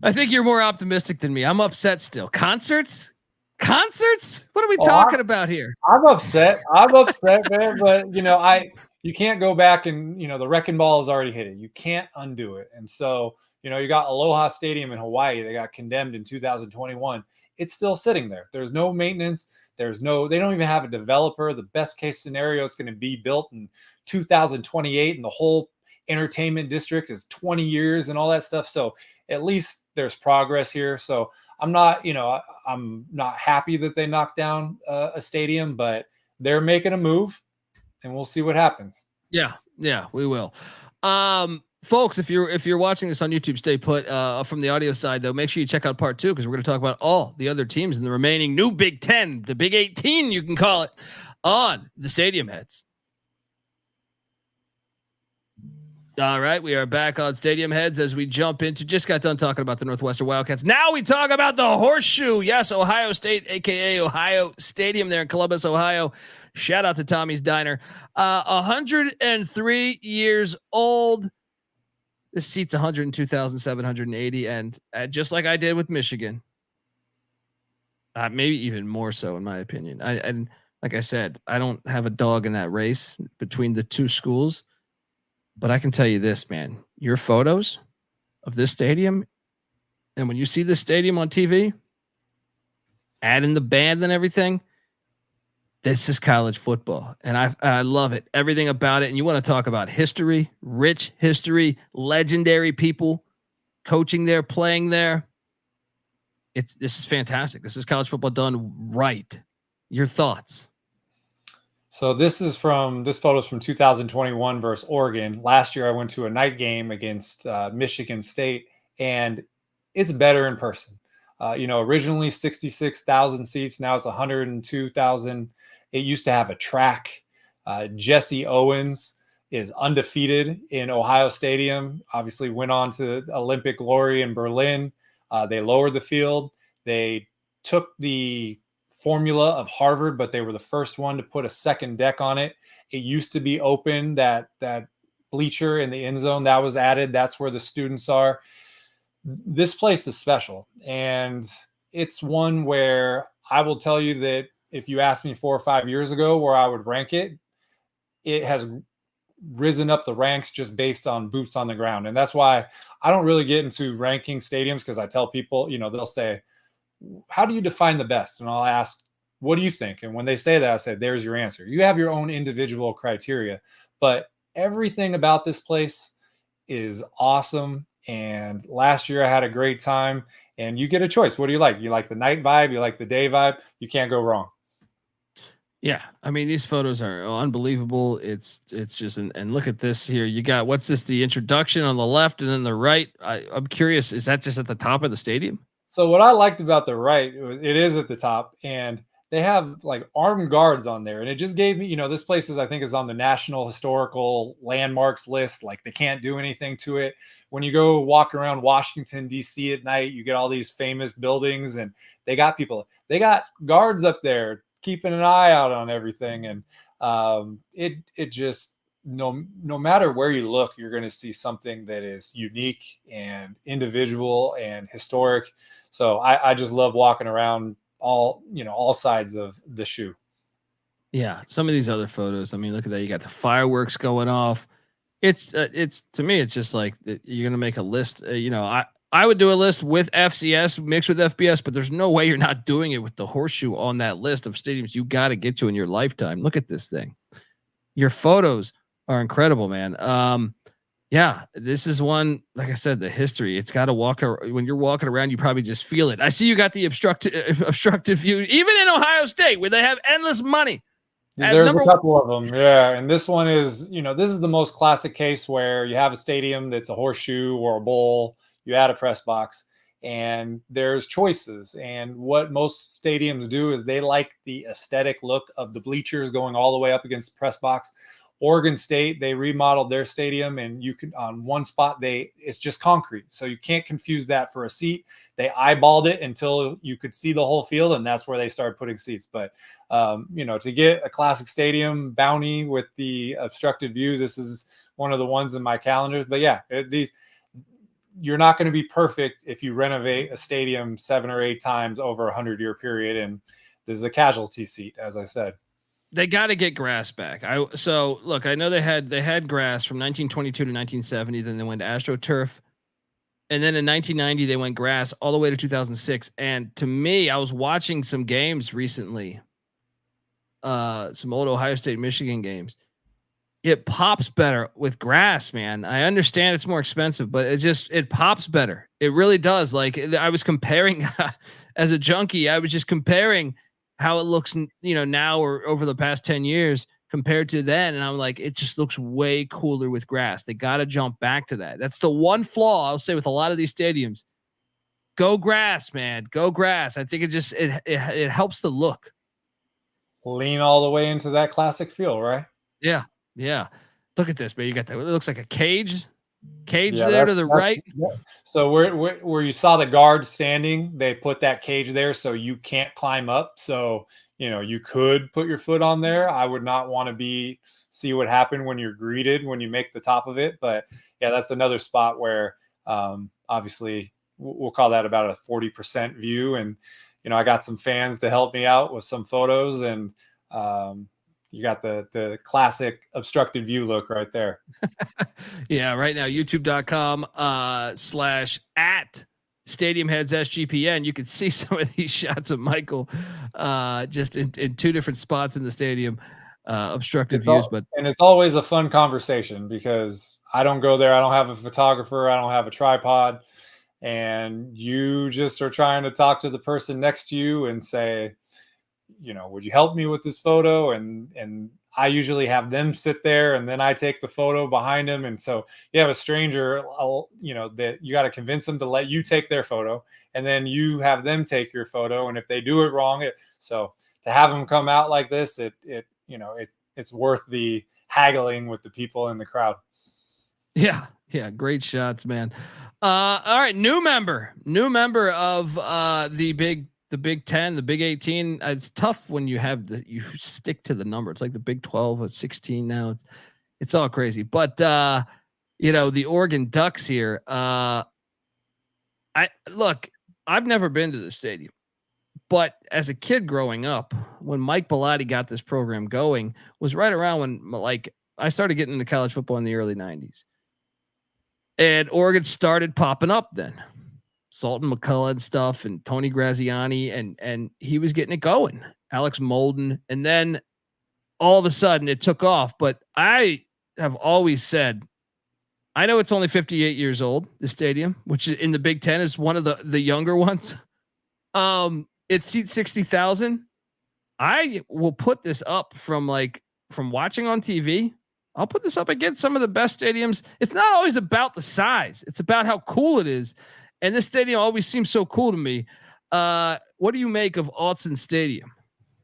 I think you're more optimistic than me. I'm upset still. Concerts? What are we talking about here? I'm upset, man. But you can't go back and the wrecking ball has already hit it. You can't undo it. And so you got Aloha Stadium in Hawaii. They got condemned in 2021. It's still sitting there. There's no maintenance. They don't even have a developer. The best case scenario is going to be built in 2028, and the whole entertainment district is 20 years and all that stuff. So at least there's progress here. So I'm not happy that they knocked down a stadium, but they're making a move, and we'll see what happens. Yeah, we will. Folks, if you're watching this on YouTube, stay put. From the audio side, though, make sure you check out part 2, because we're going to talk about all the other teams in the remaining new Big 10, the Big 18, you can call it, on the Stadium Heads. All right, we are back on Stadium Heads as we jump into, just got done talking about the Northwestern Wildcats. Now we talk about the Horseshoe. Yes, Ohio State, aka Ohio Stadium there in Columbus, Ohio. Shout out to Tommy's Diner. 103 years old. This seats 102,780, and just like I did with Michigan, maybe even more so in my opinion. And like I said, I don't have a dog in that race between the two schools. But I can tell you this, man, your photos of this stadium, and when you see this stadium on TV, add in the band and everything, this is college football. And I love it. Everything about it. And you want to talk about history, rich history, legendary people coaching there, playing there. This is fantastic. This is college football done right. Your thoughts? So this photo's from 2021 versus Oregon. Last year I went to a night game against Michigan State, and it's better in person. Originally 66,000 seats. Now it's 102,000. It used to have a track. Jesse Owens is undefeated in Ohio Stadium. Obviously went on to Olympic glory in Berlin. They lowered the field. They took the formula of Harvard, but they were the first one to put a second deck on it. It used to be open, that bleacher in the end zone that was added. That's where the students are. This place is special, and it's one where I will tell you that if you asked me 4 or 5 years ago where I would rank it, it has risen up the ranks just based on boots on the ground. And that's why I don't really get into ranking stadiums, because I tell people, they'll say, how do you define the best? And I'll ask, what do you think? And when they say that, I say, there's your answer. You have your own individual criteria, but everything about this place is awesome. And last year I had a great time, and you get a choice. What do you like? You like the night vibe? You like the day vibe? You can't go wrong. Yeah. I mean, these photos are unbelievable. It's just, and look at this here. You got, what's this? The introduction on the left, and then the right. I'm curious, is that just at the top of the stadium? So what I liked about the right, it is at the top, and they have like armed guards on there. And it just gave me, this place is, I think, is on the National Historical Landmarks list. Like, they can't do anything to it. When you go walk around Washington, D.C. at night, you get all these famous buildings, and they got guards up there keeping an eye out on everything. And it just, no matter where you look, you're going to see something that is unique and individual and historic. So I just love walking around all sides of the shoe. Yeah. Some of these other photos, I mean, look at that. You got the fireworks going off. It's to me, it's just like, you're going to make a list. I would do a list with FCS mixed with FBS, but there's no way you're not doing it with the Horseshoe on that list of stadiums you got to get to in your lifetime. Look at this thing. Your photos are incredible, man. Yeah, this is one, like I said, the history. It's got to when you're walking around, you probably just feel it. I see you got the obstructed view, even in Ohio State, where they have endless money. There's a couple of them. Yeah. And this one is, this is the most classic case where you have a stadium that's a horseshoe or a bowl, you add a press box, and there's choices. And what most stadiums do is they like the aesthetic look of the bleachers going all the way up against the press box. Oregon State, they remodeled their stadium, and you can, on one spot, it's just concrete. So you can't confuse that for a seat. They eyeballed it until you could see the whole field, and that's where they started putting seats. But, to get a classic stadium bounty with the obstructed views, this is one of the ones in my calendars. But yeah, you're not going to be perfect if you renovate a stadium 7 or 8 times over a 100-year period. And this is a casualty seat, as I said. They got to get grass back. So look, I know they had grass from 1922 to 1970. Then they went to AstroTurf, and then in 1990 they went grass all the way to 2006. And to me, I was watching some games recently, some old Ohio State Michigan games. It pops better with grass, man. I understand it's more expensive, but it pops better. It really does. Like, I was comparing as a junkie, I was just comparing how it looks, now or over the past 10 years compared to then. And I'm like, it just looks way cooler with grass. They got to jump back to that. That's the one flaw I'll say with a lot of these stadiums. Go grass, man. Go grass. I think it helps the look. Lean all the way into that classic feel, right? Yeah. Yeah. Look at this, man. You got that. It looks like a cage there to the right. Yeah. So where you saw the guard standing, they put that cage there so you can't climb up. So, you could put your foot on there. I would not want to see what happened when you're greeted when you make the top of it. But yeah, that's another spot where obviously we'll call that about a 40% view. And, I got some fans to help me out with some photos, and you got the classic obstructed view look right there. Yeah. Right now, youtube.com /@ Stadium Heads SGPN. You can see some of these shots of Michael just in 2 different spots in the stadium, obstructed views. And it's always a fun conversation because I don't go there. I don't have a photographer. I don't have a tripod. And you just are trying to talk to the person next to you and say, would you help me with this photo? And I usually have them sit there, and then I take the photo behind them. And so you have a stranger, that you got to convince them to let you take their photo, and then you have them take your photo. And if they do it wrong, so to have them come out like this, it's worth the haggling with the people in the crowd. Yeah. Yeah. Great shots, man. All right. New member of the Big 10, the Big 18. It's tough when you stick to the number. It's like the Big 12 or 16 now. It's all crazy. But the Oregon Ducks here. I've never been to the stadium, but as a kid growing up, when Mike Bellotti got this program going, was right around when I started getting into college football in the early 90s. And Oregon started popping up then. Salton McCullough and stuff, and Tony Graziani, and he was getting it going. Alex Molden, and then all of a sudden it took off. But I have always said, I know it's only 58 years old, the stadium, which is in the Big Ten is one of the younger ones. It seats 60,000. I will put this up from watching on TV. I'll put this up against some of the best stadiums. It's not always about the size. It's about how cool it is. And this stadium always seems so cool to me. What do you make of Autzen Stadium?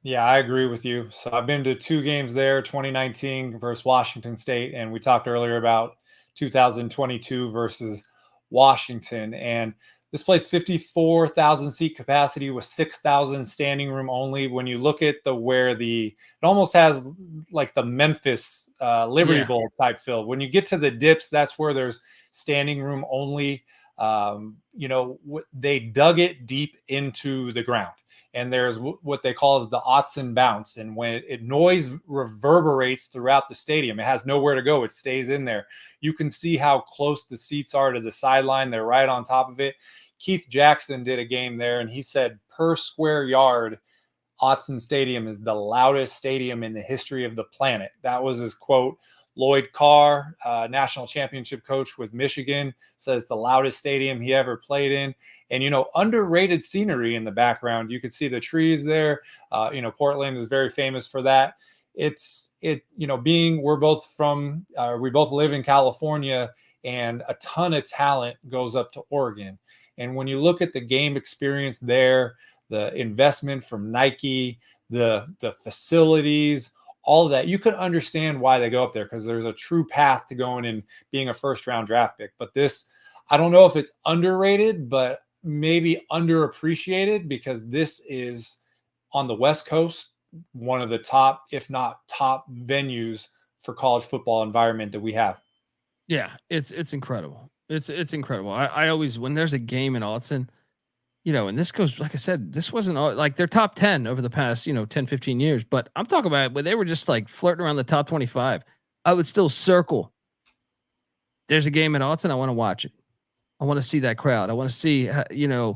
Yeah, I agree with you. So I've been to 2 games there, 2019 versus Washington State. And we talked earlier about 2022 versus Washington. And this place, 54,000 seat capacity with 6,000 standing room only. When you look at it almost has like the Memphis Liberty Bowl type feel. When you get to the dips, that's where there's standing room only. They dug it deep into the ground, and there's what they call the Autzen bounce. And when noise reverberates throughout the stadium, it has nowhere to go. It stays in there. You can see how close the seats are to the sideline. They're right on top of it. Keith Jackson did a game there, and he said per square yard, Autzen Stadium is the loudest stadium in the history of the planet. That was his quote. Lloyd Carr, national championship coach with Michigan, says the loudest stadium he ever played in. And, underrated scenery in the background. You could see the trees there. Portland is very famous for that. We both live in California, and a ton of talent goes up to Oregon. And when you look at the game experience there, the investment from Nike, the facilities, all of that, you could understand why they go up there, because there's a true path to going and being a first-round draft pick. But this, I don't know if it's underrated, but maybe underappreciated, because this is on the West Coast, one of the top, if not top, venues for college football environment that we have. Yeah, it's incredible. It's incredible. I always, when there's a game in Autzen, and this goes, like I said, this wasn't like their top 10 over the past, 10, 15 years, but I'm talking about when they were just like flirting around the top 25, I would still circle. There's a game in Autzen. I want to watch it. I want to see that crowd. I want to see, there's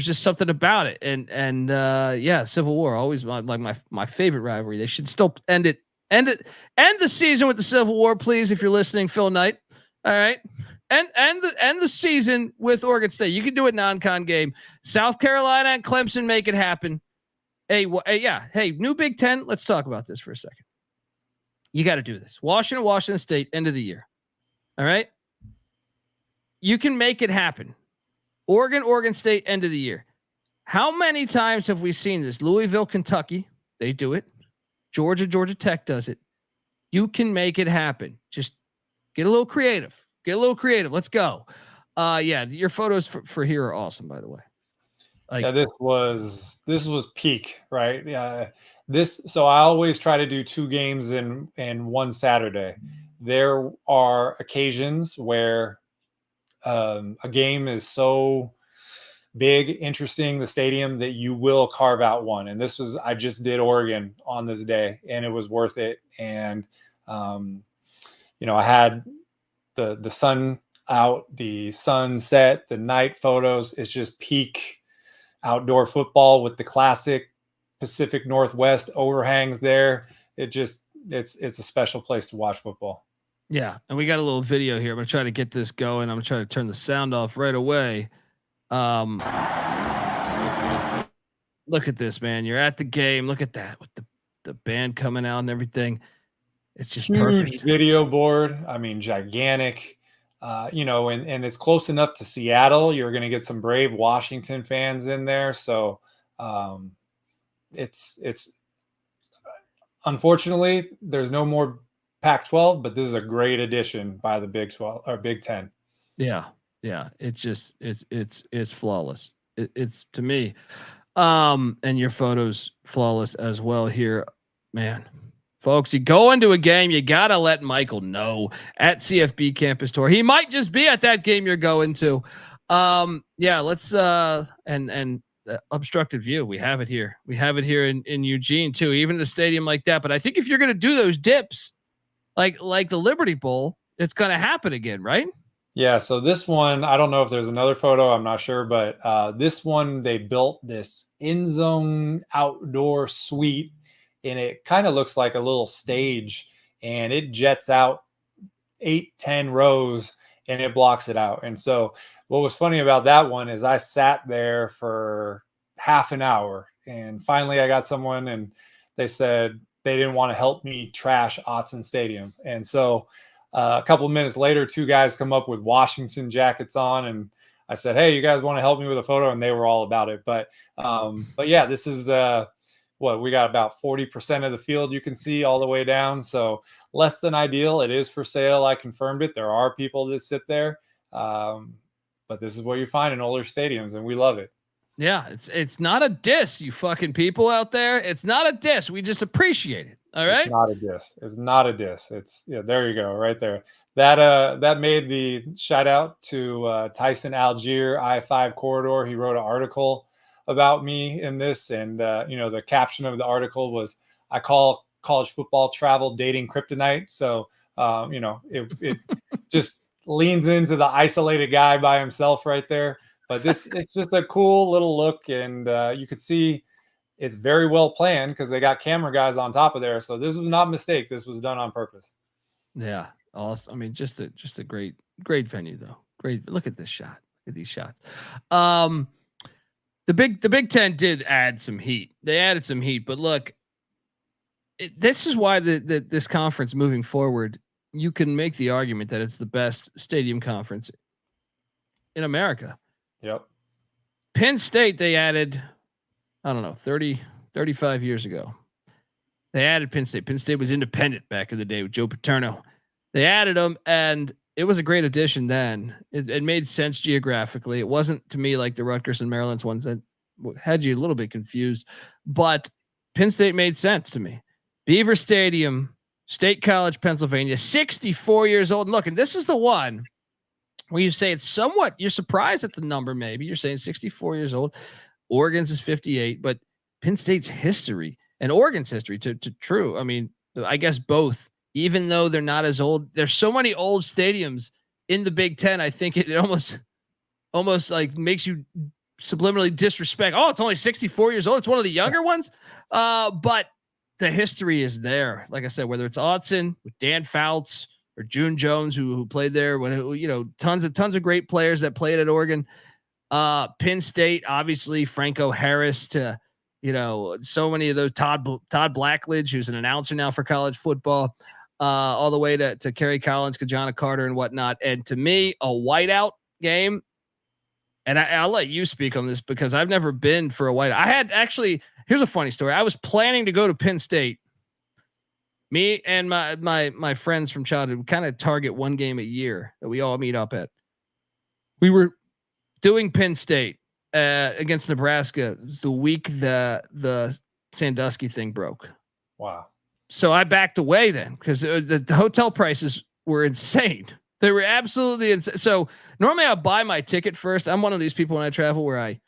just something about it. And Civil War, always my favorite rivalry. They should still end the season with the Civil War, please. If you're listening, Phil Knight. All right. End the season with Oregon State. You can do a non-con game. South Carolina and Clemson make it happen. Hey, new Big Ten. Let's talk about this for a second. You got to do this. Washington State, end of the year. All right. You can make it happen. Oregon State, end of the year. How many times have we seen this? Louisville, Kentucky, they do it. Georgia Tech does it. You can make it happen. Just get a little creative. Let's go. Your photos for here are awesome, by the way. This was peak, right? Yeah. So I always try to do 2 games in one Saturday. There are occasions where a game is so big, interesting, the stadium, that you will carve out one. And I just did Oregon on this day, and it was worth it. And, I had the sun out, the sunset, the night photos. It's just peak outdoor football with the classic Pacific Northwest overhangs there. It's a special place to watch football. Yeah. And we got a little video here. I'm going to try to get this going. I'm going to try to turn the sound off right away. Look at this, man. You're at the game. Look at that with the band coming out and everything. It's just huge perfect. Video board. I mean, gigantic, and it's close enough to Seattle. You're going to get some brave Washington fans in there. So it's unfortunately there's no more Pac-12, but this is a great addition by the Big 12 or Big 10. Yeah. Yeah. It's flawless. It's to me. And your photos flawless as well here, man. Folks, you go into a game, you got to let Michael know at CFB Campus Tour. He might just be at that game you're going to. Yeah, let's and obstructed view. We have it here. We have it here in Eugene too, even in a stadium like that. But I think if you're going to do those dips like the Liberty Bowl, it's going to happen again, right? Yeah. So this one, I don't know if there's another photo. I'm not sure, but this one, they built this in zone outdoor suite, and it kind of looks like a little stage, and it jets out 8-10 rows and it blocks it out. And so what was funny about that one is I sat there for half an hour, and finally I got someone, and they said they didn't want to help me trash Autzen Stadium. And so a couple of minutes later, 2 guys come up with Washington jackets on, and I said, "Hey, you guys want to help me with a photo?" And they were all about it. But yeah, this is we got about 40% of the field you can see all the way down. So less than ideal. It is for sale. I confirmed it. There are people that sit there. But this is what you find in older stadiums, and we love it. Yeah, it's not a diss, you fucking people out there. It's not a diss. We just appreciate it. All right. It's not a diss. It's not a diss. It's there you go, right there. That made the shout out to Tyson Algier, I-5 corridor. He wrote an article about me in this, and the caption of the article was, "I call college football travel dating kryptonite." So it just leans into the isolated guy by himself right there. But it's just a cool little look, and you could see it's very well planned because they got camera guys on top of there. So this was not a mistake. This was done on purpose. Yeah, awesome. I mean, just a great venue though. Great. Look at this shot. Look at these shots. The Big Ten did add some heat. They added some heat, but look, this is why this conference moving forward, you can make the argument that it's the best stadium conference in America. Yep. Penn State, they added, I don't know, 35 years ago. They added Penn State. Penn State was independent back in the day with Joe Paterno. They added them, and it was a great addition then. It made sense geographically. It wasn't to me like the Rutgers and Maryland's ones that had you a little bit confused, but Penn State made sense to me. Beaver Stadium, State College, Pennsylvania, 64 years old. And look, and this is the one where you say it's somewhat, you're surprised at the number. Maybe you're saying 64 years old. Oregon's is 58, but Penn State's history and Oregon's history to true. I mean, I guess both, even though they're not as old, there's so many old stadiums in the Big Ten. I think it almost like makes you subliminally disrespect. Oh, it's only 64 years old. It's one of the younger ones. But the history is there. Like I said, whether it's Autzen with Dan Fouts or June Jones, who played there when, tons of great players that played at Oregon, Penn State, obviously Franco Harris to, so many of those Todd Blackledge, who's an announcer now for college football, all the way to Kerry Collins, Kajana Carter and whatnot. And to me, a whiteout game. And I'll let you speak on this because I've never been for a whiteout. I had actually, here's a funny story. I was planning to go to Penn State. Me and my friends from childhood kind of target one game a year that we all meet up at. We were doing Penn State against Nebraska the week the Sandusky thing broke. Wow. So I backed away then because the hotel prices were insane. They were absolutely insane. So normally I buy my ticket first. I'm one of these people when I travel where I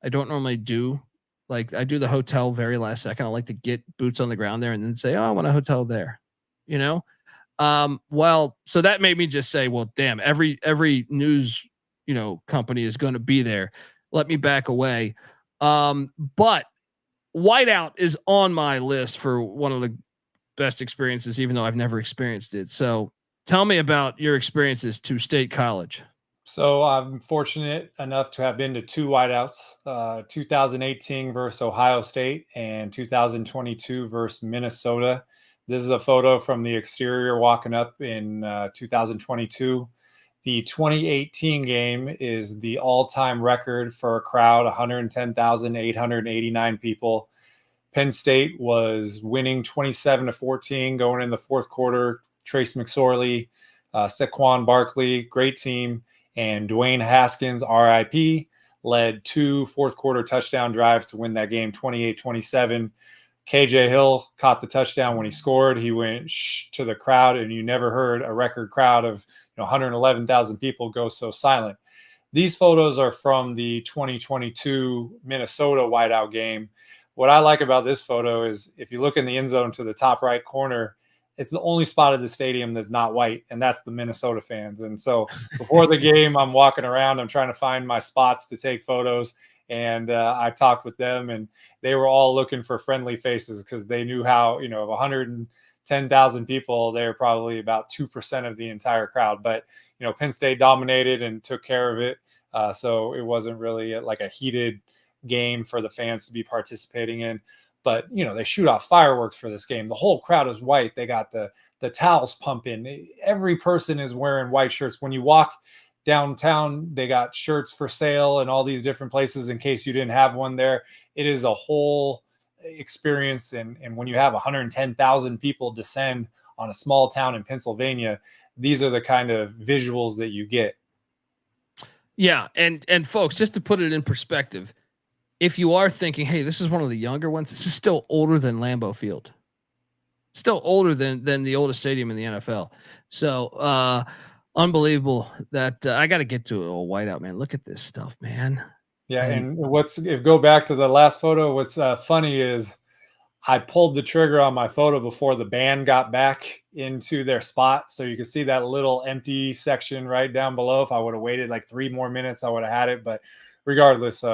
don't normally do. Like I do the hotel very last second. I like to get boots on the ground there and then say, "Oh, I want a hotel there," Well, so that made me just say, well, damn, every news, company is going to be there. Let me back away. But whiteout is on my list for one of the best experiences, even though I've never experienced it. So tell me about your experiences to State College. So I'm fortunate enough to have been to 2 whiteouts, 2018 versus Ohio State and 2022 versus Minnesota. This is a photo from the exterior walking up in 2022. The 2018 game is the all-time record for a crowd, 110,889 people. Penn State was winning 27-14 going in the fourth quarter. Trace McSorley, Saquon Barkley, great team. And Dwayne Haskins, RIP, led 2 fourth quarter touchdown drives to win that game, 28-27. KJ Hill caught the touchdown when he scored. He went shh to the crowd, and you never heard a record crowd of 111,000 people go so silent. These photos are from the 2022 Minnesota whiteout game. What I like about this photo is if you look in the end zone to the top right corner, it's the only spot of the stadium that's not white, and that's the Minnesota fans. And so before the game, I'm walking around, I'm trying to find my spots to take photos. And I talked with them, and they were all looking for friendly faces because they knew how, of 110,000 people, they were probably about 2% of the entire crowd. But, Penn State dominated and took care of it. So it wasn't really like a heated game for the fans to be participating in. But, they shoot off fireworks for this game. The whole crowd is white. They got the towels pumping. Every person is wearing white shirts. When you walk downtown, they got shirts for sale in all these different places in case you didn't have one there. It is a whole experience. And when you have 110,000 people descend on a small town in Pennsylvania, these are the kind of visuals that you get. Yeah. And folks, just to put it in perspective, if you are thinking, hey, this is one of the younger ones, this is still older than Lambeau Field, still older than the oldest stadium in the NFL. So, unbelievable that I got to get to a whiteout, man. Look at this stuff, man. Yeah. And if go back to the last photo, what's funny is I pulled the trigger on my photo before the band got back into their spot. So you can see that little empty section right down below. If I would have waited like 3 more minutes, I would have had it. But regardless,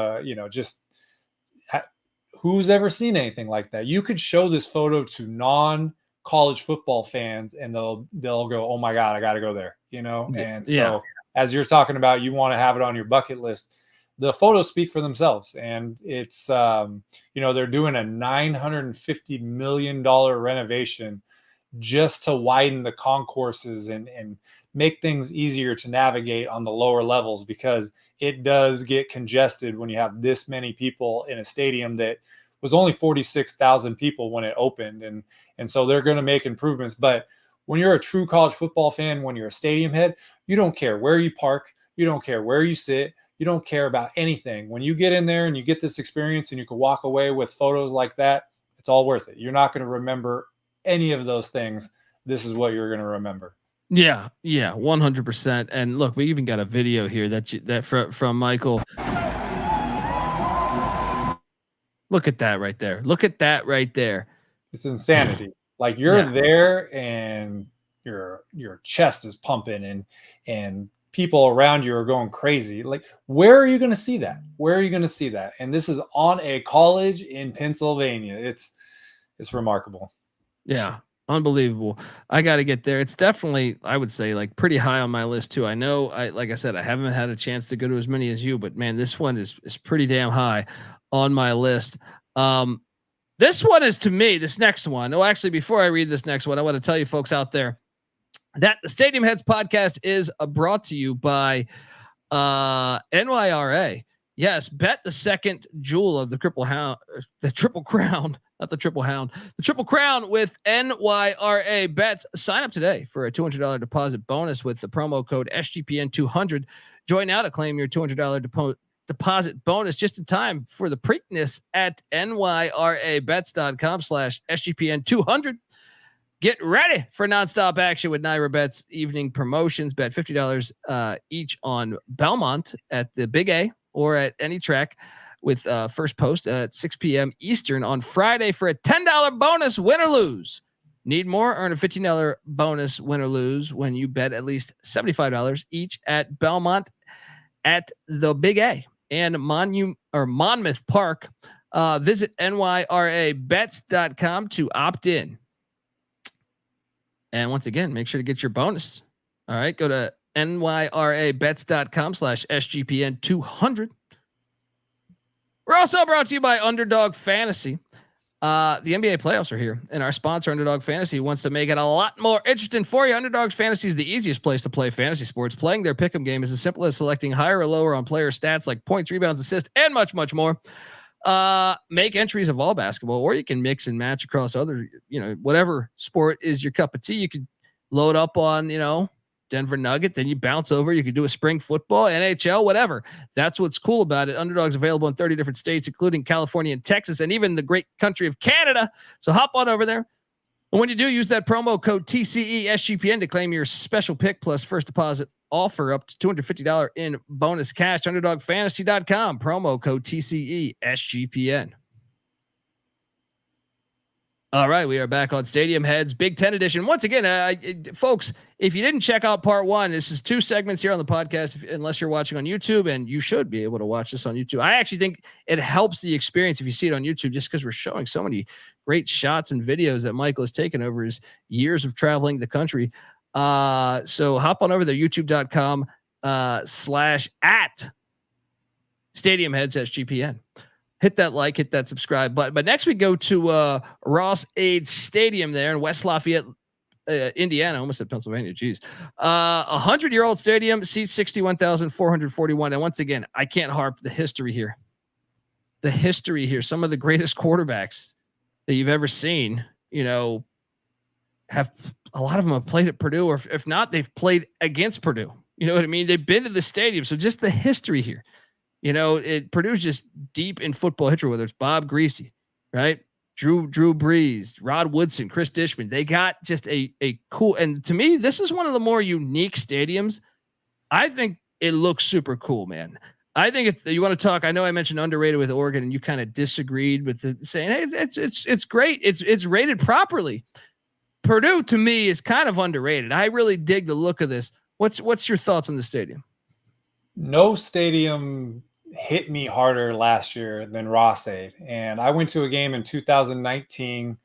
just who's ever seen anything like that? You could show this photo to non-college football fans and they'll go, oh my God, I got to go there. And so as you're talking about, you want to have it on your bucket list. The photos speak for themselves, and it's, they're doing a $950 million renovation just to widen the concourses and make things easier to navigate on the lower levels, because it does get congested when you have this many people in a stadium that was only 46,000 people when it opened. And so they're going to make improvements, but when you're a true college football fan, when you're a stadium head, you don't care where you park. You don't care where you sit. You don't care about anything. When you get in there and you get this experience and you can walk away with photos like that, it's all worth it. You're not going to remember any of those things. This is what you're going to remember. Yeah. 100%. And look, we even got a video here from Michael. Look at that right there. It's insanity. Like you're there and your chest is pumping and people around you are going crazy. Like, where are you going to see that? And this is on a college in Pennsylvania. It's remarkable. Yeah. Unbelievable. I got to get there. It's definitely, I would say, like pretty high on my list too. I know like I said, I haven't had a chance to go to as many as you, but man, this one is pretty damn high on my list. This one is, to me, this next one. Oh, actually, before I read this next one, I want to tell you folks out there that the Stadium Heads podcast is brought to you by NYRA. Yes, bet the second jewel of the Triple Crown with NYRA bets. Sign up today for a $200 deposit bonus with the promo code SGPN200. Join now to claim your $200 deposit bonus just in time for the Preakness at nyrabets.com/SGPN200. Get ready for nonstop action with Naira Bets evening promotions. Bet $50 each on Belmont at the Big A or at any track with first post at 6 p.m. Eastern on Friday for a $10 bonus, win or lose. Need more? Earn a $15 bonus, win or lose, when you bet at least $75 each at Belmont at the Big A and Monmouth Park. Visit nyrabets.com to opt in. And once again, make sure to get your bonus. All right, go to nyrabets.com/SGPN200. We're also brought to you by Underdog Fantasy. The NBA playoffs are here, and our sponsor, Underdog Fantasy, wants to make it a lot more interesting for you. Underdog Fantasy is the easiest place to play fantasy sports. Playing their pick'em game is as simple as selecting higher or lower on player stats like points, rebounds, assists, and much, much more. Make entries of all basketball, or you can mix and match across other, whatever sport is your cup of tea. You can load up on, Denver Nugget, then you bounce over. You could do a spring football, NHL, whatever. That's what's cool about it. Underdog's available in 30 different states, including California and Texas, and even the great country of Canada. So hop on over there. And when you do, use that promo code TCESGPN to claim your special pick plus first deposit offer up to $250 in bonus cash. UnderdogFantasy.com, promo code TCESGPN. All right, we are back on Stadium Heads, Big Ten edition. Once again, folks, if you didn't check out part one, this is 2 segments here on the podcast, unless you're watching on YouTube, and you should be able to watch this on YouTube. I actually think it helps the experience if you see it on YouTube, just because we're showing so many great shots and videos that Michael has taken over his years of traveling the country. So hop on over there, youtube.com /@ Stadium Heads SGPN. Hit that like, hit that subscribe button. But next we go to Ross-Ade Stadium there in West Lafayette, Indiana. I almost said Pennsylvania. Geez. 100-year-old stadium, seats 61,441. And once again, I can't harp the history here. The history here. Some of the greatest quarterbacks that you've ever seen, have a lot of them have played at Purdue, or if not, they've played against Purdue. You know what I mean? They've been to the stadium. So just the history here. Purdue's just deep in football history, whether it's Bob Greasy, right? Drew Brees, Rod Woodson, Chris Dishman. They got just a cool, and to me, this is one of the more unique stadiums. I think it looks super cool, man. I think if you want to talk, I know I mentioned underrated with Oregon, and you kind of disagreed with the saying, hey, it's great. It's rated properly. Purdue to me is kind of underrated. I really dig the look of this. What's your thoughts on the stadium? No stadium hit me harder last year than Ross-Ade. And I went to a game in 2019.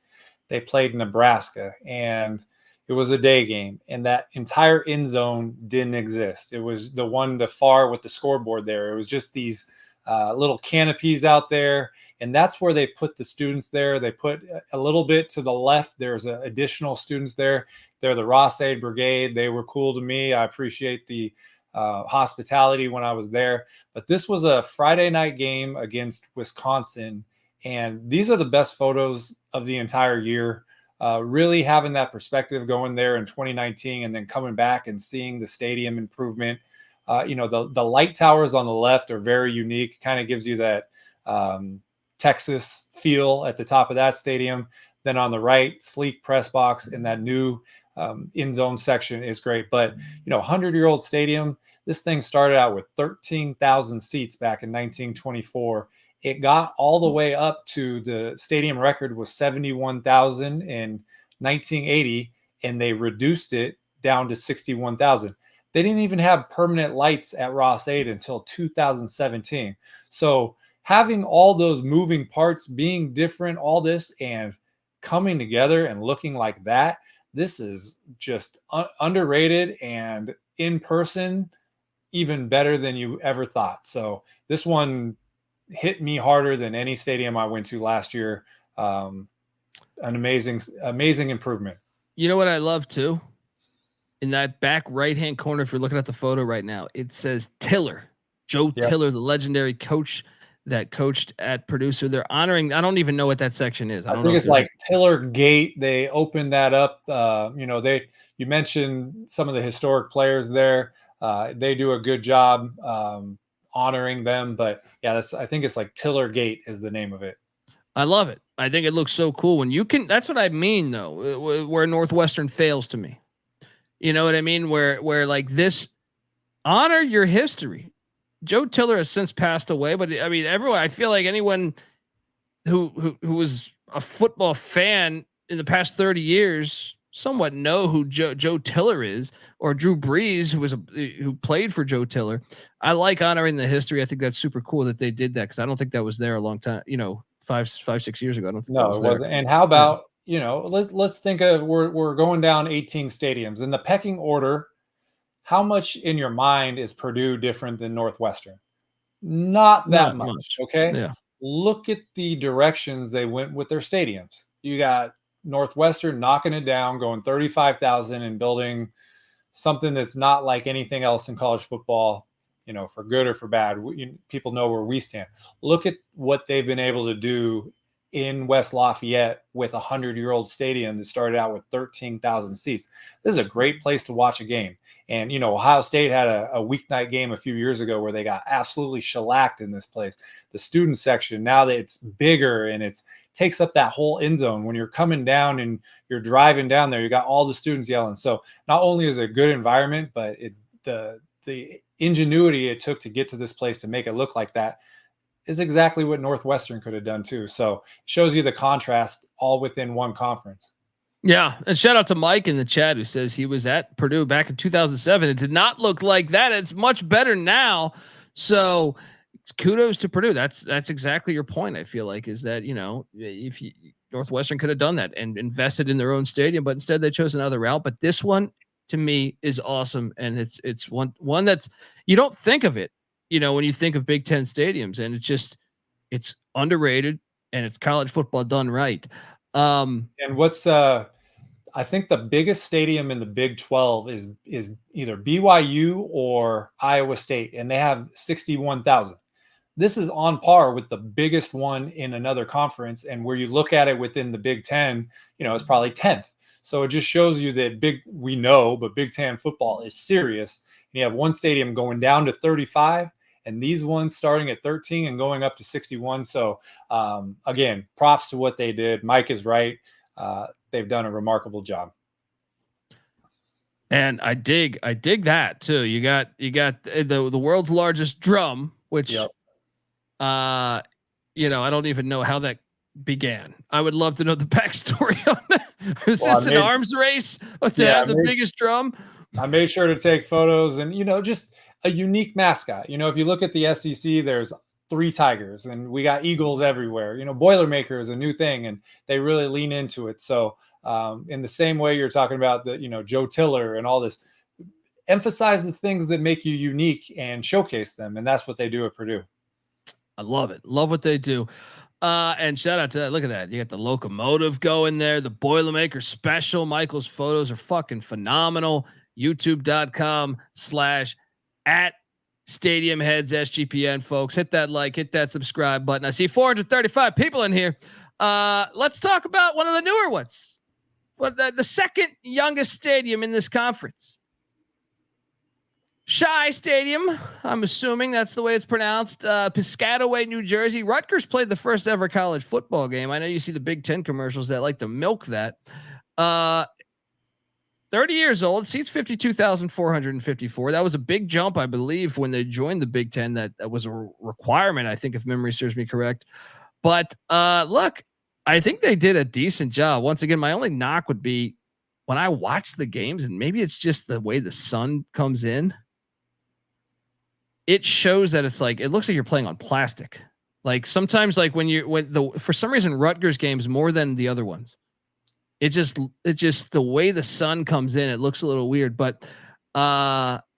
They played Nebraska, and it was a day game, and that entire end zone didn't exist. It was the far with the scoreboard there. It was just these little canopies out there, and that's where they put the students there. They put a little bit to the left. There's additional students there. They're the Ross-Ade Brigade. They were cool to me. I appreciate the hospitality when I was there. But this was a Friday night game against Wisconsin, and these are the best photos of the entire year. Really having that perspective going there in 2019 and then coming back and seeing the stadium improvement. The light towers on the left are very unique. Kind of gives you that Texas feel at the top of that stadium. Then on the right, sleek press box, and that new end zone section is great. But 100-year-old stadium, this thing started out with 13,000 seats back in 1924. It got all the way up to the stadium record was 71,000 in 1980, and they reduced it down to 61,000. They didn't even have permanent lights at Ross-Ade until 2017. So having all those moving parts, being different, all this, and coming together and looking like that, this is just underrated, and in person, even better than you ever thought. So this one hit me harder than any stadium I went to last year. An amazing improvement. You know what I love too? In that back right-hand corner, if you're looking at the photo right now, it says Tiller, Joe Tiller, the legendary coach that coached at Purdue. So they're honoring, I don't even know what that section is. I think it's like Tiller Gate. They opened that up. You mentioned some of the historic players there. They do a good job honoring them, but yeah, I think it's like Tiller Gate is the name of it. I love it. I think it looks so cool when you can, that's what I mean though, where Northwestern fails to me. You know what I mean? Where like this, honor your history. Joe Tiller has since passed away, but I mean, I feel like anyone who was a football fan in the past 30 years somewhat know who Joe Tiller is, or Drew Brees, who played for Joe Tiller. I like honoring the history. I think that's super cool that they did that, because I don't think that was there a long time, 5-6 years ago. I don't think it wasn't. And how about, let's think of, we're going down 18 stadiums in the pecking order. How much in your mind is Purdue different than Northwestern? Not that much. Okay. Yeah. Look at the directions they went with their stadiums. You got Northwestern knocking it down, going 35,000 and building something that's not like anything else in college football, for good or for bad. People know where we stand. Look at what they've been able to do in West Lafayette with a 100-year-old stadium that started out with 13,000 seats. This is a great place to watch a game. And, Ohio State had a weeknight game a few years ago where they got absolutely shellacked in this place. The student section, now that it's bigger and it takes up that whole end zone, when you're coming down and you're driving down there, you got all the students yelling. So not only is it a good environment, but the ingenuity it took to get to this place to make it look like that is exactly what Northwestern could have done too. So it shows you the contrast all within one conference. Yeah. And shout out to Mike in the chat who says he was at Purdue back in 2007. It did not look like that. It's much better now. So kudos to Purdue. That's exactly your point. I feel like is that, if Northwestern could have done that and invested in their own stadium, but instead they chose another route. But this one to me is awesome. And it's one that's, you don't think of it, when you think of Big Ten stadiums, and it's underrated and it's college football done right. And what's I think the biggest stadium in the Big 12 is either BYU or Iowa State, and they have 61,000. This is on par with the biggest one in another conference, and where you look at it within the Big Ten, it's probably 10th. So it just shows you that Big Ten football is serious. And you have one stadium going down to 35. And these ones starting at 13 and going up to 61. So again, props to what they did. Mike is right. They've done a remarkable job. And I dig that too. You got the world's largest drum, which, yep. I don't even know how that began. I would love to know the backstory on that. Was this an arms race with the biggest drum? I made sure to take photos and, just a unique mascot. If you look at the SEC, there's 3 tigers and we got eagles everywhere. Boilermaker is a new thing and they really lean into it. So in the same way you're talking about the, Joe Tiller and all this, emphasize the things that make you unique and showcase them. And that's what they do at Purdue. I love it. Love what they do. And shout out to that. Look at that. You got the locomotive going there. The Boilermaker special. Michael's photos are fucking phenomenal. YouTube.com/@StadiumHeadsSGPN, folks. Hit that like, hit that subscribe button. I see 435 people in here. Let's talk about one of the newer ones. The second youngest stadium in this conference. SHI Stadium. I'm assuming that's the way it's pronounced. Piscataway, New Jersey. Rutgers played the first ever college football game. I know you see the Big Ten commercials that like to milk that. 30 years old, seats 52,454. That was a big jump, I believe, when they joined the Big Ten. That was a requirement, I think, if memory serves me correct. But look, I think they did a decent job. Once again, my only knock would be when I watch the games, and maybe it's just the way the sun comes in, it shows that it's like, it looks like you're playing on plastic. Like sometimes, like for some reason, Rutgers games more than the other ones. It's just the way the sun comes in, it looks a little weird, but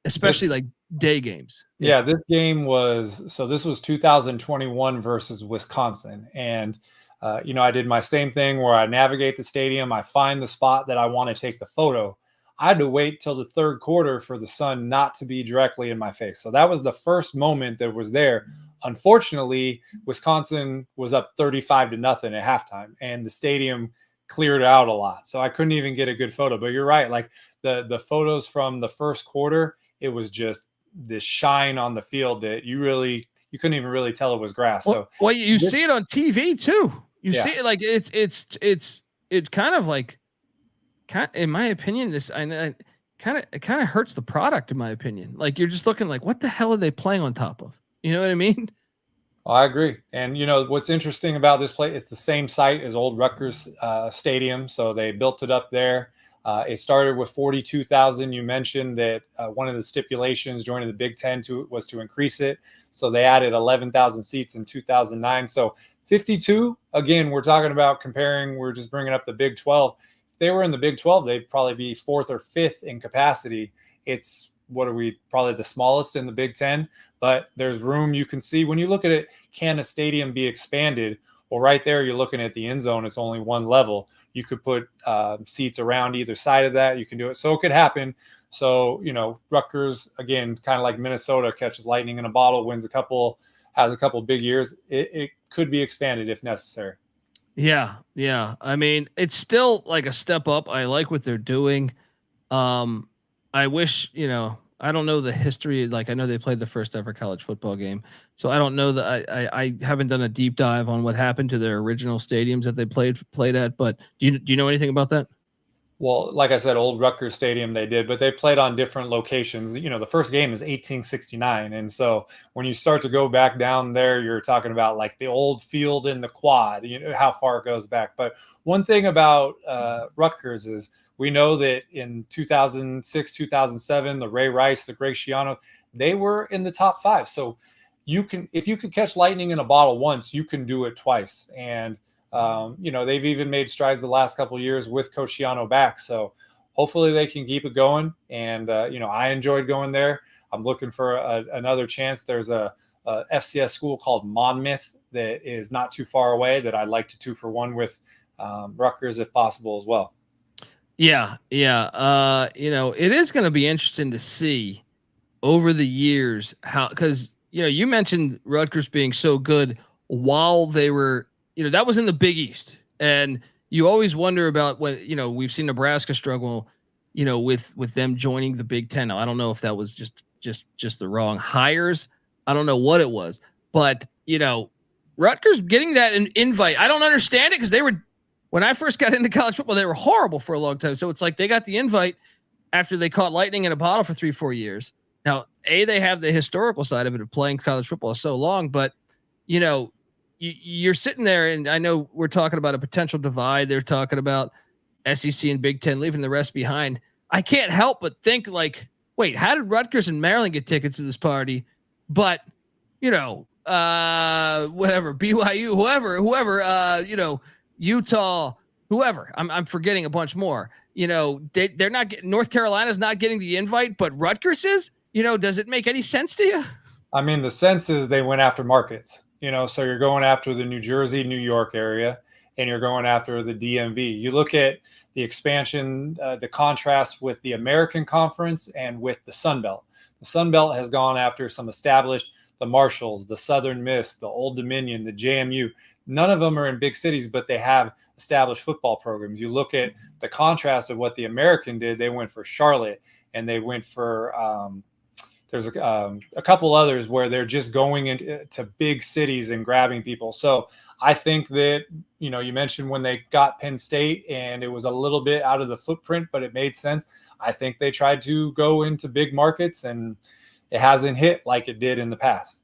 especially like day games. Yeah, this game this was 2021 versus Wisconsin. And, I did my same thing where I navigate the stadium. I find the spot that I want to take the photo. I had to wait till the third quarter for the sun not to be directly in my face. So that was the first moment that was there. Unfortunately, Wisconsin was up 35-0 at halftime, and the stadium cleared out a lot. So I couldn't even get a good photo, but you're right. Like the photos from the first quarter, it was just this shine on the field that you couldn't even really tell it was grass. So you see it on TV too. You see it like it's kind of like, in my opinion, it kind of hurts the product in my opinion. Like you're just looking like, what the hell are they playing on top of? You know what I mean? I agree. And what's interesting about this place, it's the same site as old Rutgers Stadium. So they built it up there. It started with 42,000. You mentioned that one of the stipulations joining the Big Ten was to increase it. So they added 11,000 seats in 2009. So 52, again, we're talking about comparing, we're just bringing up the Big 12. If they were in the Big 12, they'd probably be 4th or 5th in capacity. It's, probably the smallest in the Big Ten, but there's room. You can see when you look at it, can a stadium be expanded? Well, right there, you're looking at the end zone. It's only one level. You could put seats around either side of that. You can do it. So it could happen. So, Rutgers, again, kind of like Minnesota, catches lightning in a bottle, has a couple big years. It could be expanded if necessary. Yeah. Yeah. I mean, it's still like a step up. I like what they're doing. I wish, I don't know the history. Like I know they played the first ever college football game. So I don't know that I haven't done a deep dive on what happened to their original stadiums that they played at, but do you know anything about that? Well, like I said, old Rutgers Stadium they did, but they played on different locations. The first game is 1869. And so when you start to go back down there, you're talking about like the old field in the quad, how far it goes back. But one thing about Rutgers is we know that in 2006, 2007, the Ray Rice, the Graciano, they were in the top 5. So if you could catch lightning in a bottle once, you can do it twice. And they've even made strides the last couple of years with Coach Shiano back. So hopefully they can keep it going. And, I enjoyed going there. I'm looking for another chance. There's a FCS school called Monmouth that is not too far away that I'd like to 2-for-1 with Rutgers if possible as well. Yeah. Yeah. It is going to be interesting to see over the years because, you mentioned Rutgers being so good while they were, that was in the Big East, and you always wonder about when, we've seen Nebraska struggle, with them joining the Big Ten. Now, I don't know if that was just the wrong hires. I don't know what it was, but Rutgers getting that invite, I don't understand it because when I first got into college football, they were horrible for a long time. So it's like they got the invite after they caught lightning in a bottle for 3-4 years. Now, they have the historical side of it of playing college football so long, but you're sitting there, and I know we're talking about a potential divide. They're talking about SEC and Big Ten leaving the rest behind. I can't help but think like, wait, how did Rutgers and Maryland get tickets to this party? But, whatever, BYU, whoever, Utah, whoever, I'm forgetting a bunch more, they're not getting, North Carolina's not getting the invite, but Rutgers is, does it make any sense to you? I mean, the sense is they went after markets. So you're going after the New Jersey, New York area, and you're going after the DMV. You look at the expansion, the contrast with the American Conference and with the Sun Belt. The Sun Belt has gone after some established, the Marshalls, the Southern Miss, the Old Dominion, the JMU. None of them are in big cities, but they have established football programs. You look at the contrast of what the American did. They went for Charlotte, and they went for there's a couple others where they're just going into big cities and grabbing people. So I think that, you mentioned when they got Penn State and it was a little bit out of the footprint, but it made sense. I think they tried to go into big markets and it hasn't hit like it did in the past.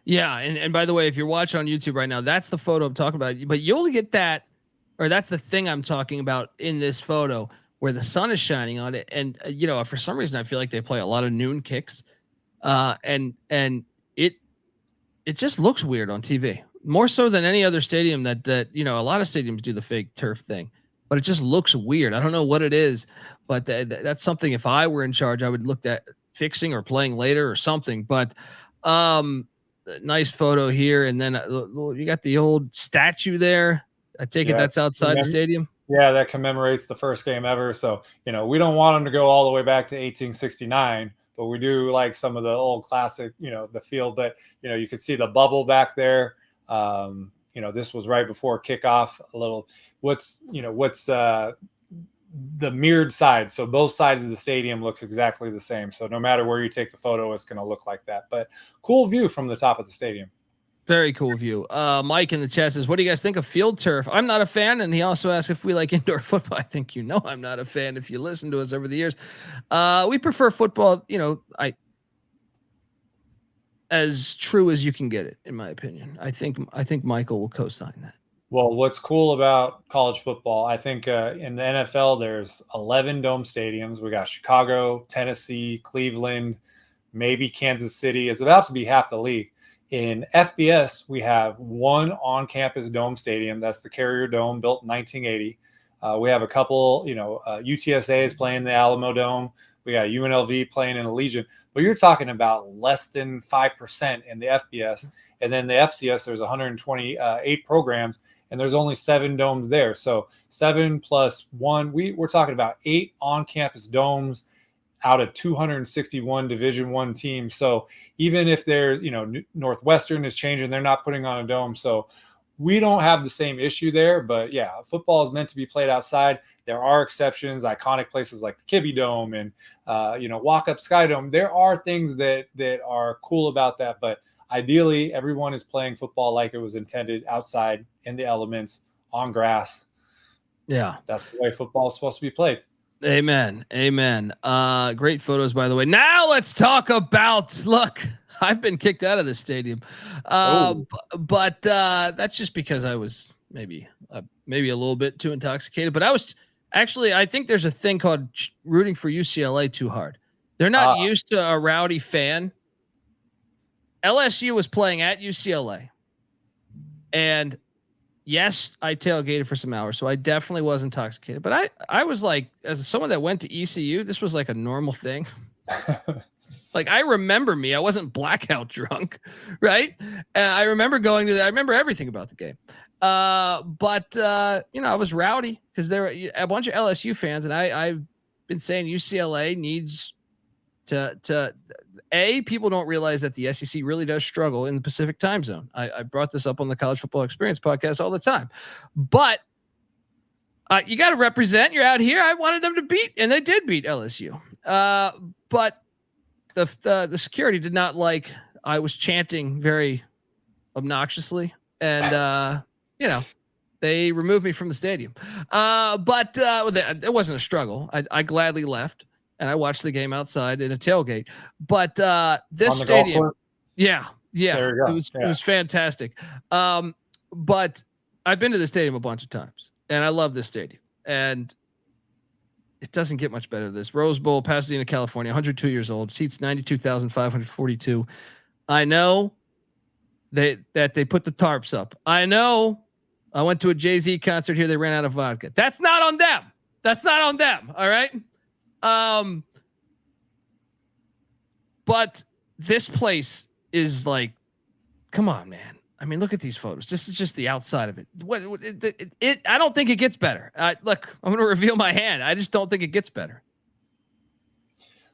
Yeah. And by the way, if you're watching on YouTube right now, that's the photo I'm talking about, but you'll get that, or that's the thing I'm talking about in this photo where the sun is shining on it. And, for some reason, I feel like they play a lot of noon kicks. And it just looks weird on TV more so than any other stadium that a lot of stadiums do the fake turf thing, but it just looks weird. I don't know what it is, but that's something, if I were in charge, I would look at fixing or playing later or something. But nice photo here. And then you got the old statue there. I take it that's outside the stadium. Yeah, that commemorates the first game ever. So, we don't want them to go all the way back to 1869. But we do like some of the old classic, the field. But, you could see the bubble back there. This was right before kickoff. A little, what's the mirrored side. So both sides of the stadium looks exactly the same. So no matter where you take the photo, it's going to look like that. But cool view from the top of the stadium. Very cool view. Mike in the chat says, what do you guys think of field turf? I'm not a fan. And he also asked if we like indoor football. I think, I'm not a fan. If you listen to us over the years, we prefer football, as true as you can get it, in my opinion. I think Michael will co-sign that. Well, what's cool about college football, I think in the NFL, there's 11 dome stadiums. We got Chicago, Tennessee, Cleveland, maybe Kansas City. It's about to be half the league. In FBS, we have one on-campus dome stadium. That's the Carrier Dome, built in 1980. We have a couple, UTSA is playing the Alamo Dome. We got UNLV playing in the Legion. But you're talking about less than 5% in the FBS. And then the FCS, there's 128 programs, and there's only 7 domes there. So 7 plus 1, we're talking about 8 on-campus domes out of 261 Division I teams. So even if there's, Northwestern is changing, they're not putting on a dome. So we don't have the same issue there, but yeah, football is meant to be played outside. There are exceptions, iconic places like the Kibbe Dome and, Walk-Up Sky Dome. There are things that are cool about that, but ideally everyone is playing football like it was intended, outside in the elements, on grass. Yeah. That's the way football is supposed to be played. Amen. Amen. Great photos, by the way. Now let's talk about, look, I've been kicked out of this stadium. But that's just because I was maybe a little bit too intoxicated, but I think there's a thing called rooting for UCLA too hard. They're not used to a rowdy fan. LSU was playing at UCLA, and yes, I tailgated for some hours, so I definitely was intoxicated. But I was like, as someone that went to ECU, this was like a normal thing. Like, I remember I wasn't blackout drunk, right? I remember going to I remember everything about the game. But I was rowdy because there were a bunch of LSU fans, and I've been saying UCLA needs to people don't realize that the SEC really does struggle in the Pacific time zone. I brought this up on the College Football Experience podcast all the time, but you got to represent. You're out here. I wanted them to beat, and they did beat LSU. But the security did not like. I was chanting very obnoxiously, and they removed me from the stadium. But it wasn't a struggle. I gladly left. And I watched the game outside in a tailgate, but this stadium, yeah, it was fantastic. But I've been to the stadium a bunch of times, and I love this stadium, and it doesn't get much better than this. Rose Bowl, Pasadena, California, 102 years old, seats 92,542. I know that they put the tarps up. I know I went to a Jay-Z concert here. They ran out of vodka. That's not on them. All right. But this place is like, come on, man. I mean, look at these photos. This is just the outside of it. I don't think it gets better. Look, I'm going to reveal my hand. I just don't think it gets better.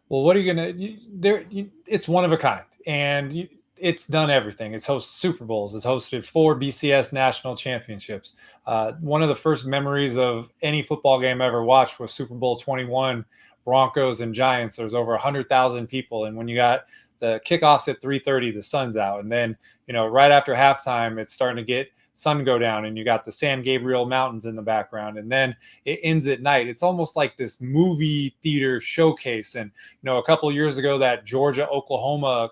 Well, what are you going to, it's one of a kind, and it's done everything. It's hosted Super Bowls. It's hosted 4 BCS national championships. One of the first memories of any football game I ever watched was Super Bowl 21, Broncos and Giants. There was over 100,000 people. And when you got the kickoffs at 3:30, the sun's out. And then, right after halftime, it's starting to get sun go down, and you got the San Gabriel Mountains in the background. And then it ends at night. It's almost like this movie theater showcase. And, a couple of years ago, that Georgia-Oklahoma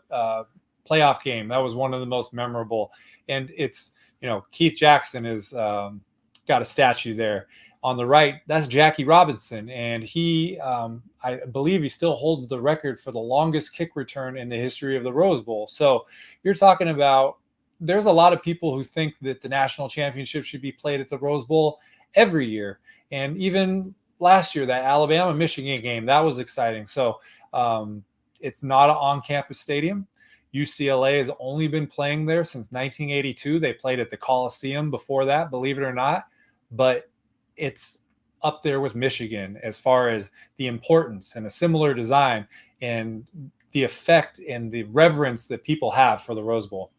playoff game, that was one of the most memorable. And it's, Keith Jackson is got a statue there. On the right, that's Jackie Robinson, and he, I believe he still holds the record for the longest kick return in the history of the Rose Bowl. So you're talking about, there's a lot of people who think that the national championship should be played at the Rose Bowl every year. And even last year, that Alabama-Michigan game, that was exciting. So it's not an on-campus stadium. UCLA has only been playing there since 1982. They played at the Coliseum before that, believe it or not. But it's up there with Michigan as far as the importance and a similar design and the effect and the reverence that people have for the Rose Bowl.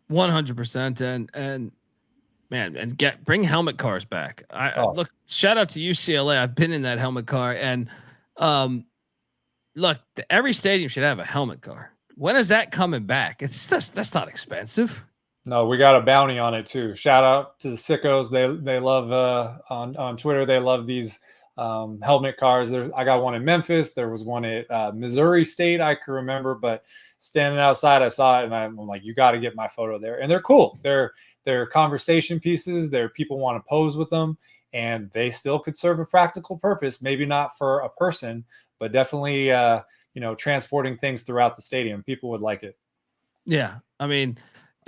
100%. And man, and bring helmet cars back. Look, shout out to UCLA. I've been in that helmet car, and look, every stadium should have a helmet car. When is that coming back? That's not expensive. No, we got a bounty on it too. Shout out to the sickos. They love on Twitter. They love these helmet cars. I got one in Memphis. There was one at Missouri State. I can remember, but standing outside, I saw it, and I'm like, you got to get my photo there. And they're cool. They're conversation pieces. People want to pose with them, and they still could serve a practical purpose. Maybe not for a person, but definitely transporting things throughout the stadium. People would like it. Yeah, I mean.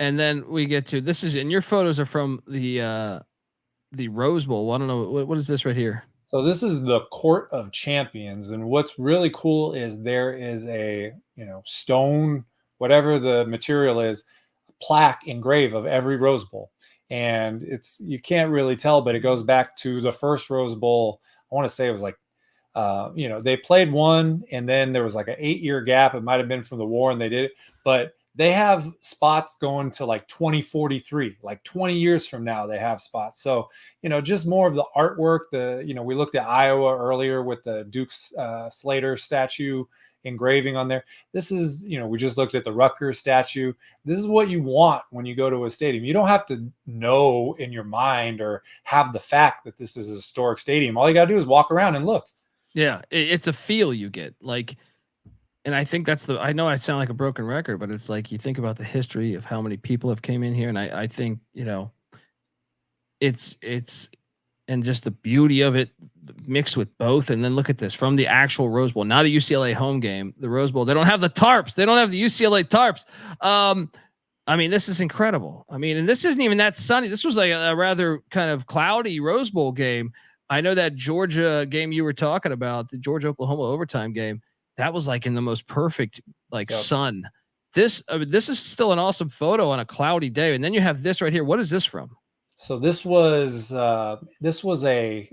And then we get to and your photos are from the Rose Bowl. I don't know what is this right here. So this is the Court of Champions, and what's really cool is there is a stone, whatever the material is, plaque engraved of every Rose Bowl, and you can't really tell, but it goes back to the first Rose Bowl. I want to say it was like they played one, and then there was like an 8-year gap. It might have been from the war, and they did it, but they have spots going to like 2043, like 20 years from now, they have spots. So, just more of the artwork, we looked at Iowa earlier with the Duke's Slater statue engraving on there. This is, we just looked at the Rutgers statue. This is what you want when you go to a stadium. You don't have to know in your mind or have the fact that this is a historic stadium. All you got to do is walk around and look. Yeah. It's a feel you get, like, and I think I know I sound like a broken record, but it's like, you think about the history of how many people have came in here. And I think, it's, and just the beauty of it mixed with both. And then look at this from the actual Rose Bowl, not a UCLA home game, the Rose Bowl. They don't have the tarps. They don't have the UCLA tarps. I mean, this is incredible. I mean, and this isn't even that sunny. This was like a rather kind of cloudy Rose Bowl game. I know that Georgia game you were talking about, the Georgia-Oklahoma overtime game, that was like in the most perfect sun. This is still an awesome photo on a cloudy day. And then you have this right here. What is this from? So this was a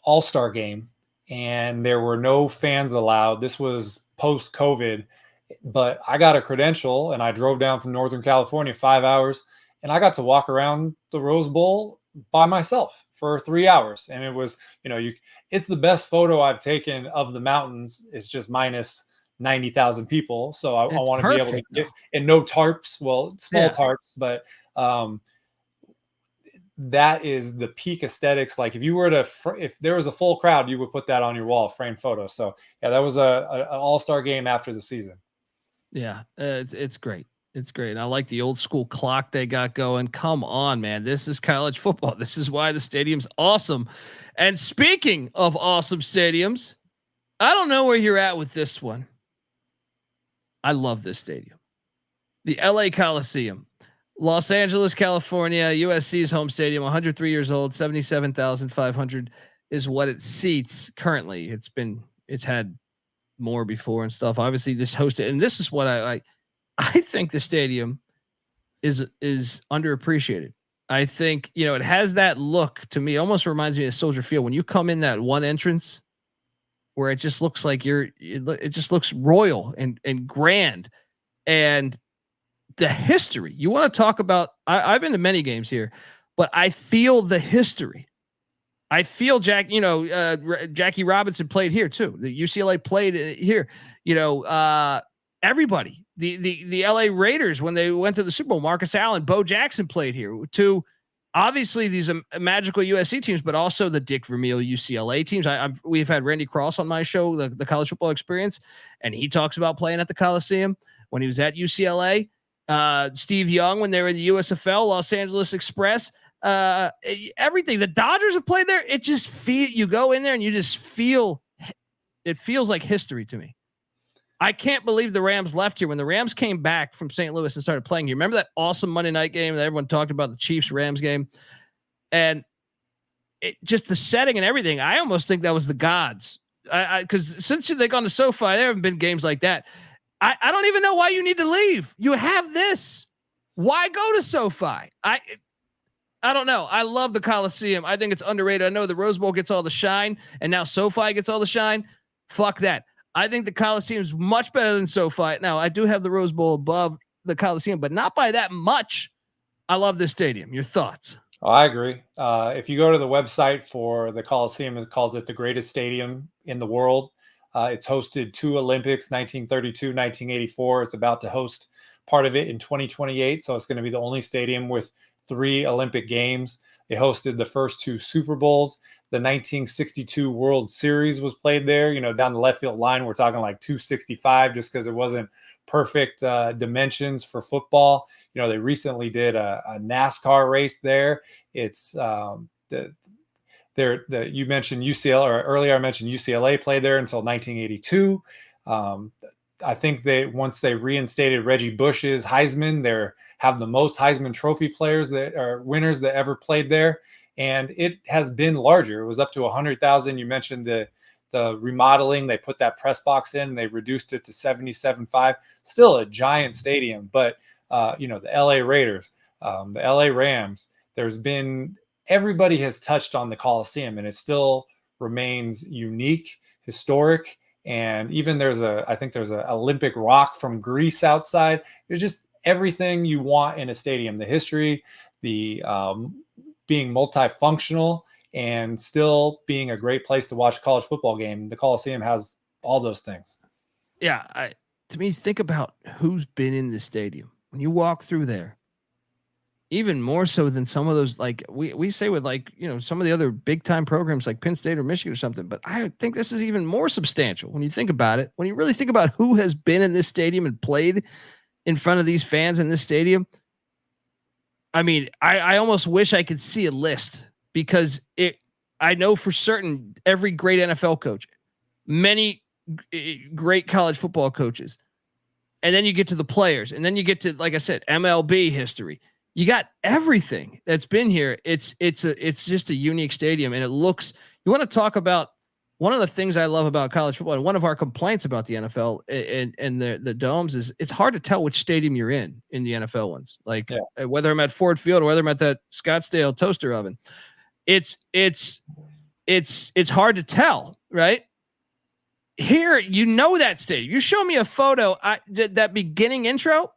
all-star game, and there were no fans allowed. This was post-COVID, but I got a credential and I drove down from Northern California 5 hours, and I got to walk around the Rose Bowl by myself for 3 hours. And it was, it's the best photo I've taken of the mountains. It's just minus 90,000 people. So I want to be able to get, and no tarps, small tarps, but that is the peak aesthetics. Like if there was a full crowd, you would put that on your wall, framed photo. So yeah, that was an all-star game after the season. Yeah. It's great. It's great. And I like the old school clock they got going. Come on, man. This is college football. This is why the stadium's awesome. And speaking of awesome stadiums, I don't know where you're at with this one. I love this stadium. The LA Coliseum, Los Angeles, California, USC's home stadium, 103 years old, 77,500 is what it seats currently. It's had more before and stuff. Obviously this hosted, and this is what I think the stadium is underappreciated. I think, it has that look to me. It almost reminds me of Soldier Field. When you come in that one entrance where it just looks like it just looks royal and grand, and the history you want to talk about. I've been to many games here, but I feel the history. I feel Jackie Robinson played here too. The UCLA played here, everybody. The LA Raiders, when they went to the Super Bowl, Marcus Allen, Bo Jackson played here too. Obviously these magical USC teams, but also the Dick Vermeil UCLA teams. We've had Randy Cross on my show, the College Football Experience, and he talks about playing at the Coliseum when he was at UCLA. Steve Young, when they were in the USFL, Los Angeles Express, everything. The Dodgers have played there. It just you go in there and you just feel, it feels like history to me. I can't believe the Rams left here. When the Rams came back from St. Louis and started playing here, remember that awesome Monday night game that everyone talked about, the Chiefs-Rams game? And it just the setting and everything. I almost think that was the gods. Because since they've gone to SoFi, there haven't been games like that. I don't even know why you need to leave. You have this. Why go to SoFi? I don't know. I love the Coliseum. I think it's underrated. I know the Rose Bowl gets all the shine, and now SoFi gets all the shine. Fuck that. I think the Coliseum is much better than SoFi. Now, I do have the Rose Bowl above the Coliseum, but not by that much. I love this stadium. Your thoughts? Oh, I agree. If you go to the website for the Coliseum, it calls it the greatest stadium in the world. It's hosted 2 Olympics, 1932, 1984. It's about to host part of it in 2028. So it's going to be the only stadium with 3 Olympic games. It hosted the first 2 Super Bowls. The 1962 World Series was played there. Down the left field line, we're talking like 265 just because it wasn't perfect dimensions for football. They recently did a NASCAR race there. It's you mentioned UCLA, or earlier I mentioned UCLA played there until 1982. I think once they reinstated Reggie Bush's Heisman, they have the most Heisman Trophy players that are winners that ever played there. And it has been larger. It was up to 100,000. You mentioned the remodeling. They put that press box in and they reduced it to 77.5. Still a giant stadium, but the LA Raiders, the LA Rams, everybody has touched on the Coliseum, and it still remains unique, historic, And even I think there's a Olympic rock from Greece outside. There's just everything you want in a stadium, the history, the being multifunctional, and still being a great place to watch a college football game. The Coliseum has all those things. Yeah. To me, think about who's been in the stadium when you walk through there. Even more so than some of those, like we say with, like, you know, some of the other big time programs like Penn State or Michigan or something. But I think this is even more substantial when you think about it. When you really think about who has been in this stadium and played in front of these fans in this stadium. I mean, I almost wish I could see a list, because I know for certain every great NFL coach, many great college football coaches, and then you get to the players, and then you get to, like I said, MLB history. You got everything that's been here. It's just a unique stadium, and it looks. You want to talk about one of the things I love about college football, and one of our complaints about the NFL and the domes, is it's hard to tell which stadium you're in the NFL ones. Like whether I'm at Ford Field or whether I'm at that Scottsdale toaster oven, it's hard to tell, right? Here, you know that stadium. You show me a photo, that beginning intro,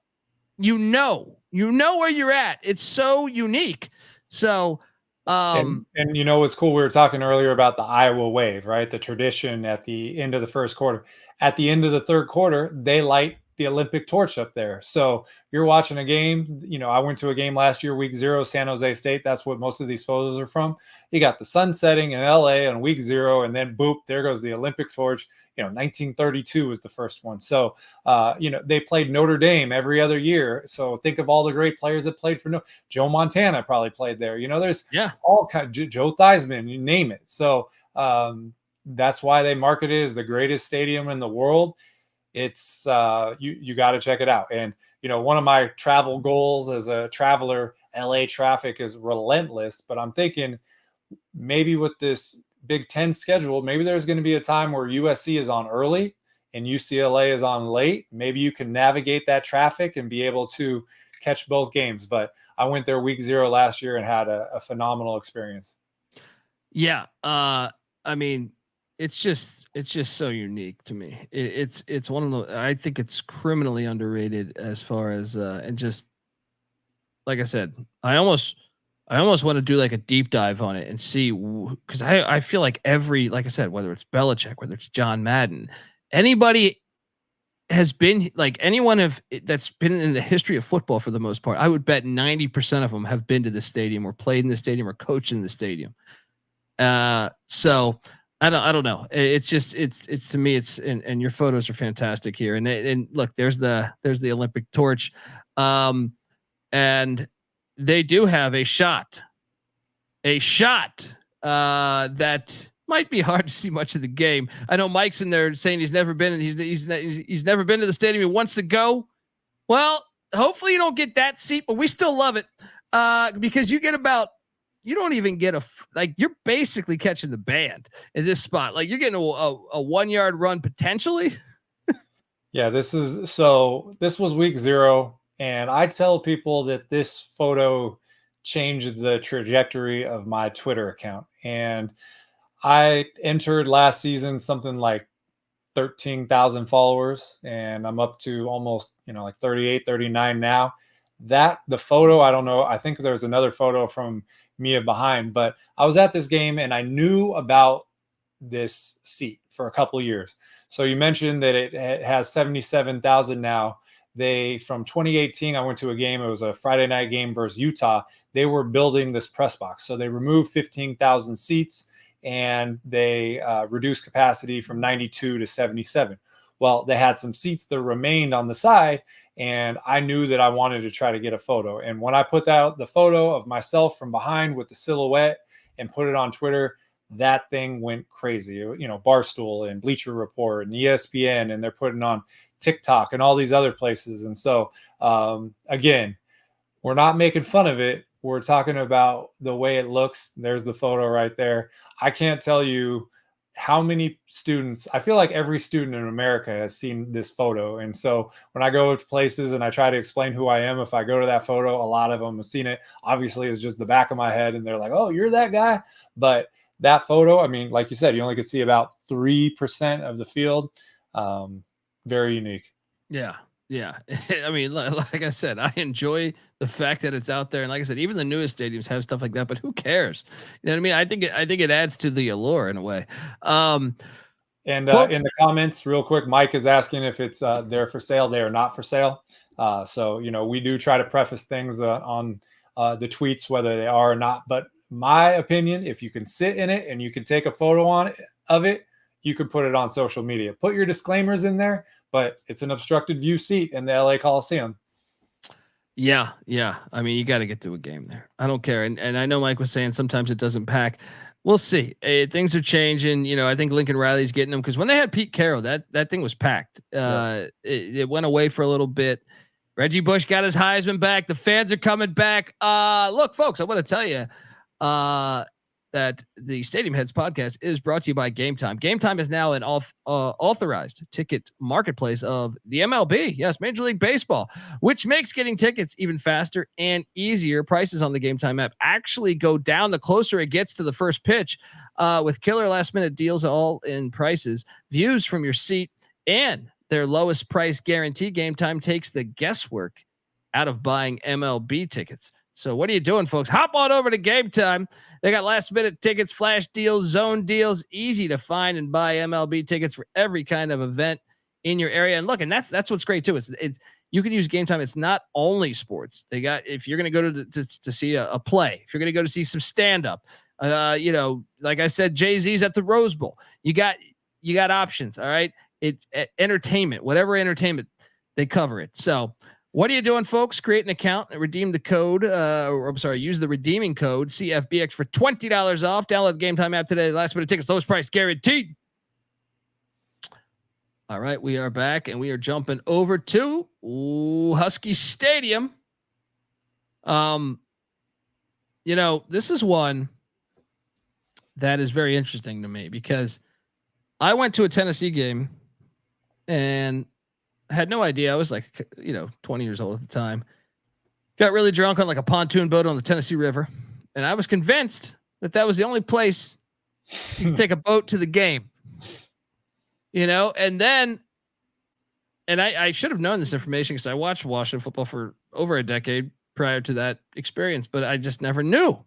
you know where you're at. It's so unique. So, and you know what's cool? We were talking earlier about the Iowa wave, right? The tradition at the end of the first quarter. At the end of the third quarter, they light the Olympic torch up there. So you're watching a game. You know, I went to a game last year, week 0, San Jose State. That's what most of these photos are from. You got the sun setting in LA on week 0, and then boop, there goes the Olympic torch. You know, 1932 was the first one. So, you know, they played Notre Dame every other year. So think of all the great players that played for Joe Montana probably played there. You know, there's all kind of Joe Theismann, you name it. So that's why they market it as the greatest stadium in the world. It's you got to check it out. And, you know, one of my travel goals as a traveler, LA traffic is relentless, but I'm thinking maybe with this Big Ten schedule, maybe there's going to be a time where USC is on early and UCLA is on late. Maybe you can navigate that traffic and be able to catch both games. But I went there week 0 last year and had a phenomenal experience. Yeah. I mean, it's just so unique to me. It's one of the, I think it's criminally underrated as far as, and just like I said, I almost want to do like a deep dive on it and see, because I feel like like I said, whether it's Belichick, whether it's John Madden, anybody has been, like anyone that's been in the history of football for the most part, I would bet 90% of them have been to the stadium or played in the stadium or coached in the stadium. So I don't know. It's just, it's to me, it's, and your photos are fantastic here. And look, there's the Olympic torch. And they do have a shot that might be hard to see much of the game. I know Mike's in there saying he's never been, and he's never been to the stadium. He wants to go. Well, hopefully you don't get that seat, but we still love it because you don't even get you're basically catching the band in this spot. Like you're getting a 1 yard run potentially. Yeah, this was week 0. And I tell people that this photo changed the trajectory of my Twitter account. And I entered last season something like 13,000 followers, and I'm up to almost, like 38, 39 now. The photo, I don't know. I think there's another photo from Mia behind, but I was at this game and I knew about this seat for a couple of years. So you mentioned that it has 77,000 now. From 2018, I went to a game. It was a Friday night game versus Utah. They were building this press box. So they removed 15,000 seats and they reduced capacity from 92 to 77. Well, they had some seats that remained on the side, and I knew that I wanted to try to get a photo. And when I put out the photo of myself from behind with the silhouette and put it on Twitter, that thing went crazy. Barstool and Bleacher Report and ESPN, and they're putting on TikTok and all these other places. And so, again, we're not making fun of it. We're talking about the way it looks. There's the photo right there. I can't tell you how many students, I feel like every student in America has seen this photo. And so when I go to places and I try to explain who I am, if I go to that photo, a lot of them have seen it. Obviously, it's just the back of my head and they're like, oh, you're that guy. But that photo, I mean, like you said, you only could see about 3% of the field. Very unique. Yeah. Yeah. I mean, like I said, I enjoy the fact that it's out there. And like I said, even the newest stadiums have stuff like that, but who cares? You know what I mean? I think it adds to the allure in a way. And folks, in the comments real quick, Mike is asking if it's they're for sale. They are not for sale. So, we do try to preface things on the tweets, whether they are or not. But my opinion, if you can sit in it and you can take a photo of it, you could put it on social media. Put your disclaimers in there, but it's an obstructed view seat in the LA Coliseum. Yeah. I mean, you got to get to a game there. I don't care. And I know Mike was saying sometimes it doesn't pack. We'll see. Things are changing. I think Lincoln Riley's getting them because when they had Pete Carroll, that thing was packed. It went away for a little bit. Reggie Bush got his Heisman back. The fans are coming back. Look, folks, I want to tell you that the Stadium Heads podcast is brought to you by Game Time. Game Time is now an authorized ticket marketplace of the MLB. Yes, Major League Baseball, which makes getting tickets even faster and easier. Prices on the Game Time app actually go down the closer it gets to the first pitch, with killer last-minute deals all in prices, views from your seat, and their lowest price guarantee. Game Time takes the guesswork out of buying MLB tickets. So what are you doing, folks? Hop on over to Game Time. They got last minute tickets, flash deals, zone deals, easy to find and buy MLB tickets for every kind of event in your area. And look, and that's what's great too. It's you can use Game Time. It's not only sports. They got, if you're going to go to see a play, if you're going to go to see some stand up, like I said, Jay-Z's at the Rose Bowl, you got options. All right. It's entertainment, whatever entertainment, they cover it. So what are you doing, folks? Create an account and redeem the code, use the redeeming code CFBX for $20 off. Download the Game Time app today. Last minute tickets, lowest price guaranteed. All right, we are back and we are jumping over to Husky Stadium. This is one that is very interesting to me because I went to a Tennessee game and had no idea. I was 20 years old at the time. Got really drunk on like a pontoon boat on the Tennessee River. And I was convinced that was the only place you could take a boat to the game. And I should have known this information because I watched Washington football for over a decade prior to that experience, but I just never knew.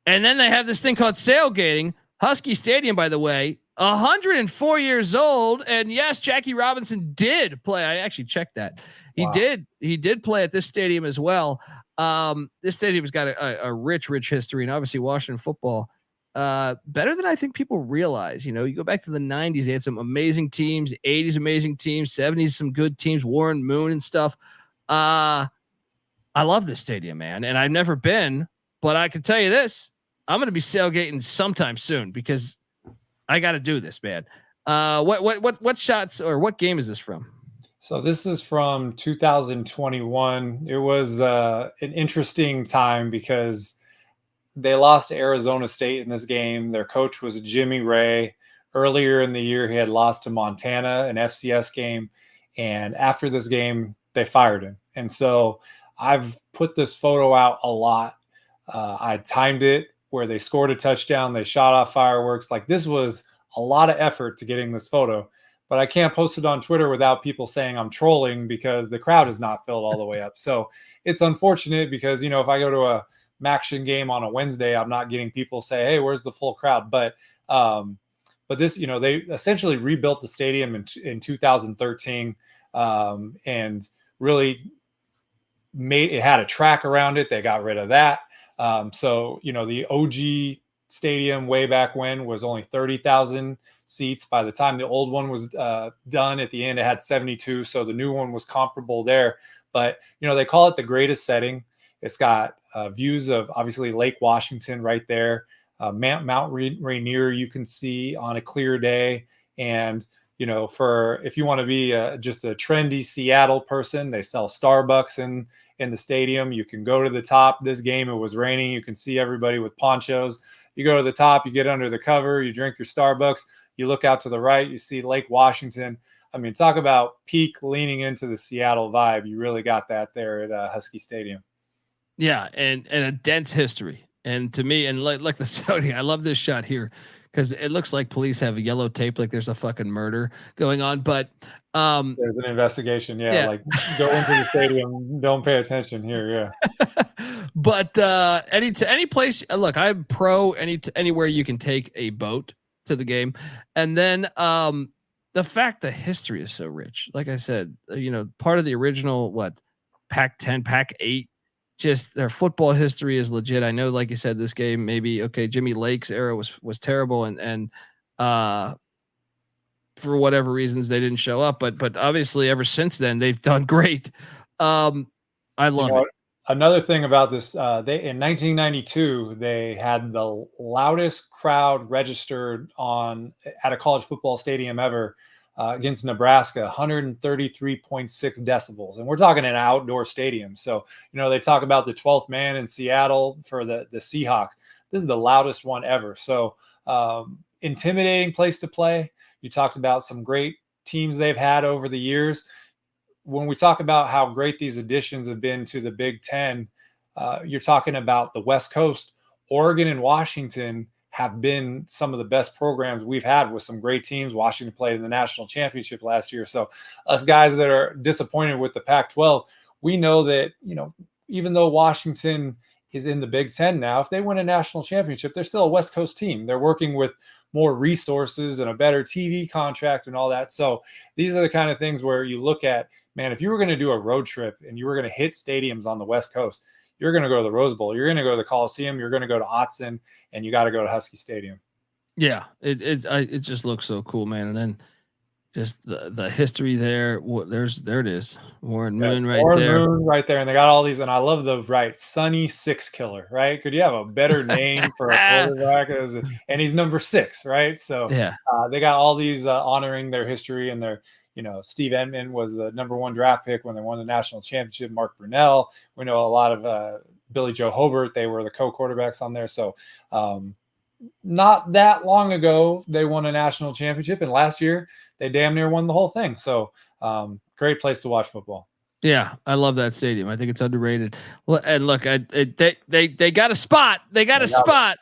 And then they have this thing called sailgating. Husky Stadium, by the way, 104 years old. And yes, Jackie Robinson did play. I actually checked that. He did play at this stadium as well. This stadium's got a rich history, and obviously Washington football, better than I think people realize. You go back to the 90s, they had some amazing teams, 80s, amazing teams, 70s, some good teams, Warren Moon and stuff. I love this stadium, man. And I've never been, but I can tell you this, I'm going to be sailgating sometime soon because I got to do this, man. What shots or what game is this from? So this is from 2021. It was an interesting time because they lost to Arizona State in this game. Their coach was Jimmy Ray. Earlier in the year, he had lost to Montana, an FCS game. And after this game, they fired him. And so I've put this photo out a lot. I timed it where they scored a touchdown. They shot off fireworks. Like, this was a lot of effort to getting this photo. But I can't post it on Twitter without people saying I'm trolling because the crowd is not filled all the way up. So it's unfortunate because, if I go to a Maction game on a Wednesday, I'm not getting people say, hey, where's the full crowd? But this, they essentially rebuilt the stadium in 2013 and really it had a track around it. They got rid of that. So, the OG stadium way back when was only 30,000 seats. By the time the old one was done at the end, it had 72. So the new one was comparable there. But, they call it the greatest setting. It's got views of obviously Lake Washington right there. Mount Rainier you can see on a clear day. And, if you want to be just a trendy Seattle person, they sell Starbucks in the stadium. You can go to the top. This game, it was raining. You can see everybody with ponchos. You go to the top, you get under the cover, you drink your Starbucks, you look out to the right, you see Lake Washington. I mean, talk about peak leaning into the Seattle vibe. You really got that there at Husky Stadium. Yeah, and a dense history. And to me, and like the Saudi, I love this shot here because it looks like police have a yellow tape, like there's a fucking murder going on. But there's an investigation. Yeah, like go into the stadium, don't pay attention here. Yeah. But any place, look, I'm pro anywhere you can take a boat to the game, and then the fact that history is so rich. Like I said, part of the original Pac-10, Pac-8. Just their football history is legit. I know, like you said, this game maybe Jimmy Lake's era was terrible, and for whatever reasons they didn't show up. But obviously ever since then they've done great. I love it. Another thing about this, in 1992 they had the loudest crowd registered at a college football stadium ever. Against Nebraska, 133.6 decibels. And we're talking an outdoor stadium. So, they talk about the 12th man in Seattle for the Seahawks. This is the loudest one ever. So intimidating place to play. You talked about some great teams they've had over the years. When we talk about how great these additions have been to the Big Ten, you're talking about the West Coast. Oregon and Washington have been some of the best programs we've had with some great teams. Washington played in the national championship last year. So us guys that are disappointed with the Pac-12, we know that, even though Washington is in the Big Ten now, if they win a national championship, they're still a West Coast team. They're working with more resources and a better TV contract and all that. So these are the kind of things where you look at, man, if you were going to do a road trip and you were going to hit stadiums on the West Coast, you're going to go to the Rose Bowl. You're going to go to the Coliseum. You're going to go to Autzen, and you got to go to Husky Stadium. Yeah, it just looks so cool, man. And then just the history there. There it is, Warren Moon right there. Moon right there, and they got all these. And I love the Sonny Six Killer. Right? Could you have a better name for a quarterback? And he's number 6, right? So yeah, they got all these honoring their history and their. Steve Edmond was the number 1 draft pick when they won the national championship. Mark Brunell. We know a lot of Billy Joe Hobart. They were the co-quarterbacks on there. So not that long ago, they won a national championship. And last year, they damn near won the whole thing. So great place to watch football. Yeah, I love that stadium. I think it's underrated. And look, they got a spot. They got a spot.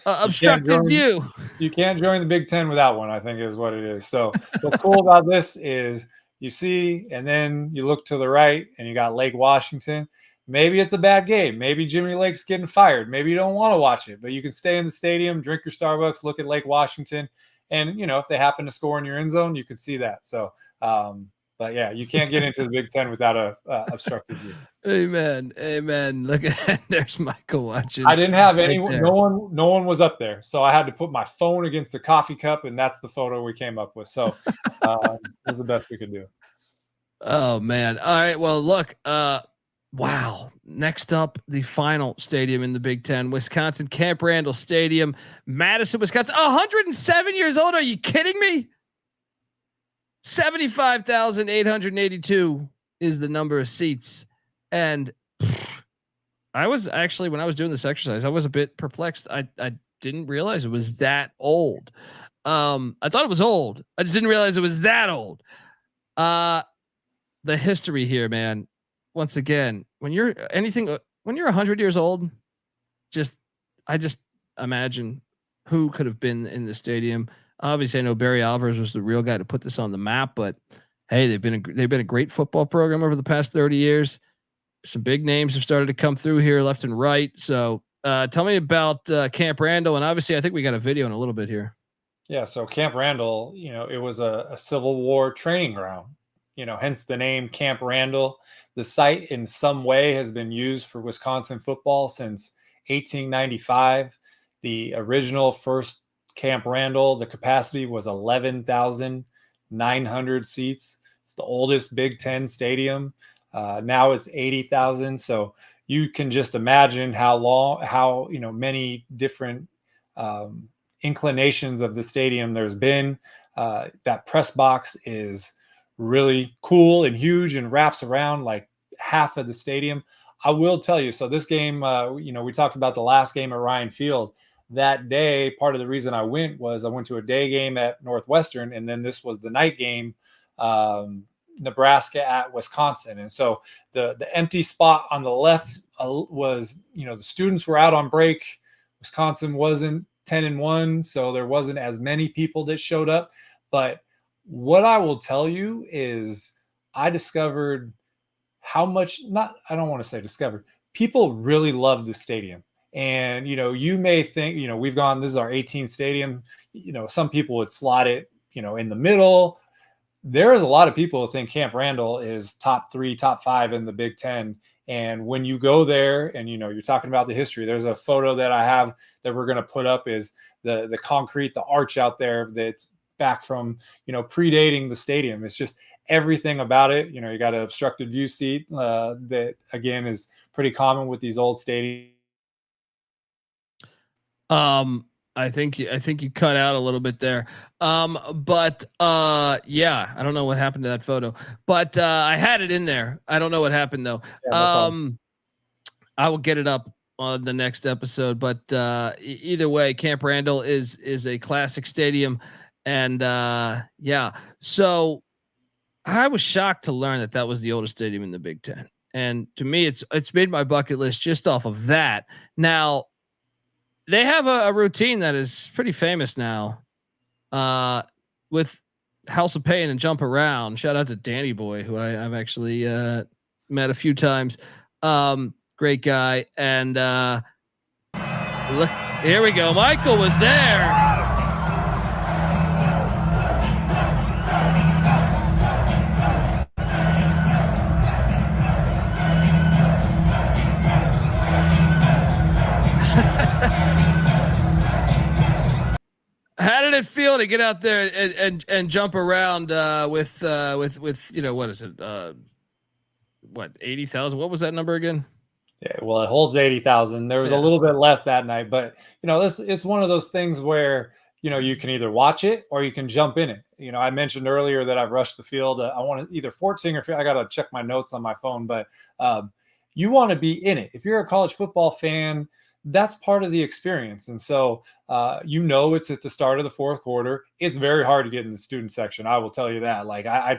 Obstructed view. You can't join the Big Ten without one, I think is what it is. So what's cool about this is you see, and then you look to the right and you got Lake Washington. Maybe it's a bad game. Maybe Jimmy Lake's getting fired. Maybe you don't want to watch it, but you can stay in the stadium, drink your Starbucks, look at Lake Washington. And, if they happen to score in your end zone, you can see that. So, but yeah, you can't get into the Big Ten without a obstructed view. Amen. Look at there's Michael watching. I didn't have anyone. No one was up there, so I had to put my phone against the coffee cup, and that's the photo we came up with. So it was the best we could do. Oh man! All right. Well, look. Wow. Next up, the final stadium in the Big Ten, Wisconsin Camp Randall Stadium, Madison, Wisconsin. 107 years old. Are you kidding me? 75,882 is the number of seats. And I was actually, when I was doing this exercise, I was a bit perplexed. I didn't realize it was that old. I thought it was old. I just didn't realize it was that old. The history here, man. Once again, when you're 100 years old, I just imagine who could have been in the stadium. Obviously, I know Barry Alvarez was the real guy to put this on the map, but hey, they've been a great football program over the past 30 years. Some big names have started to come through here left and right. So tell me about Camp Randall. And obviously I think we got a video in a little bit here. Yeah. So Camp Randall, it was a Civil War training ground, hence the name Camp Randall. The site in some way has been used for Wisconsin football since 1895. The original first Camp Randall, the capacity was 11,900 seats. It's the oldest Big Ten stadium. Now it's 80,000. So you can just imagine how many different inclinations of the stadium there's been. That press box is really cool and huge and wraps around like half of the stadium. I will tell you, so this game, we talked about the last game at Ryan Field. That day, part of the reason I went was I went to a day game at Northwestern, and then this was the night game Nebraska at Wisconsin. And so the empty spot on the left was, the students were out on break. Wisconsin wasn't 10-1, so there wasn't as many people that showed up. But what I will tell you is I discovered how much, I don't want to say discovered, people really love the stadium. And, you may think, we've gone, this is our 18th stadium. Some people would slot it, in the middle. There is a lot of people who think Camp Randall is top 3, top 5 in the Big Ten. And when you go there and, you're talking about the history, there's a photo that I have that we're going to put up is the concrete, the arch out there that's back from, predating the stadium. It's just everything about it. You got an obstructed view seat that, again, is pretty common with these old stadiums. I think you cut out a little bit there. But yeah, I don't know what happened to that photo, but I had it in there. I don't know what happened though. Yeah, no I will get it up on the next episode, but either way, Camp Randall is a classic stadium. And yeah, so I was shocked to learn that was the oldest stadium in the Big Ten. And to me, it's made my bucket list just off of that. Now, they have a routine that is pretty famous now with House of Pain and Jump Around. Shout out to Danny Boy, who I've actually met a few times. Great guy. And look, here we go. Michael was there. How did it feel to get out there and jump around with what is it? What 80,000? What was that number again? Yeah, well, it holds 80,000. There was a little bit less that night, but this it's one of those things where you can either watch it or you can jump in it. I mentioned earlier that I've rushed the field. I want to either Fort Singer. I got to check my notes on my phone, but you want to be in it. If you're a college football fan, that's part of the experience. And so, it's at the start of the fourth quarter. It's very hard to get in the student section. I will tell you that. Like I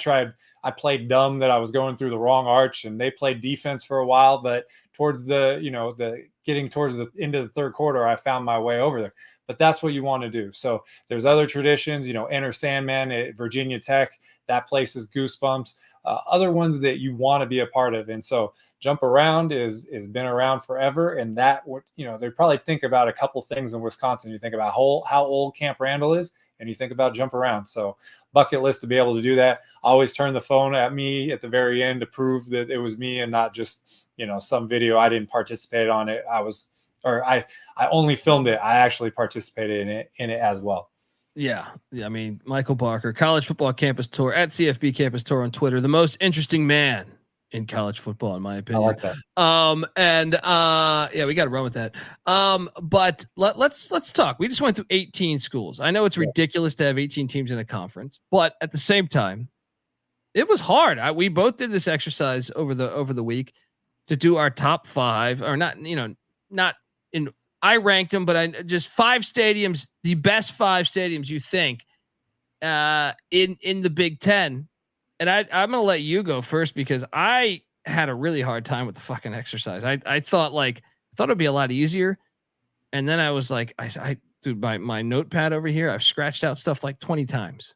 played dumb that I was going through the wrong arch, and they played defense for a while, but towards getting towards the end of the third quarter, I found my way over there. But that's what you want to do. So there's other traditions, Enter Sandman at Virginia Tech. That place is goosebumps. Other ones that you want to be a part of. And so Jump Around is been around forever. And that, they probably think about a couple things in Wisconsin. You think about how old Camp Randall is, and you think about Jump Around. So bucket list to be able to do that. I always turn the phone at me at the very end to prove that it was me and not just, some video. I didn't participate on it. I only filmed it. I actually participated in it as well. Yeah. I mean, Michael Barker, College Football Campus Tour at CFB Campus Tour on Twitter, the most interesting man in college football, in my opinion. I like that. Yeah, we got to run with that. But let's talk. We just went through 18 schools. I know it's ridiculous to have 18 teams in a conference, but at the same time, it was hard. We both did this exercise over the week to do our top 5, or not in. I ranked them, but just 5 stadiums, the best 5 stadiums you think in the Big Ten. And I'm going to let you go first because I had a really hard time with the fucking exercise. I thought it'd be a lot easier. And then I was like, I dude, my notepad over here, I've scratched out stuff like 20 times.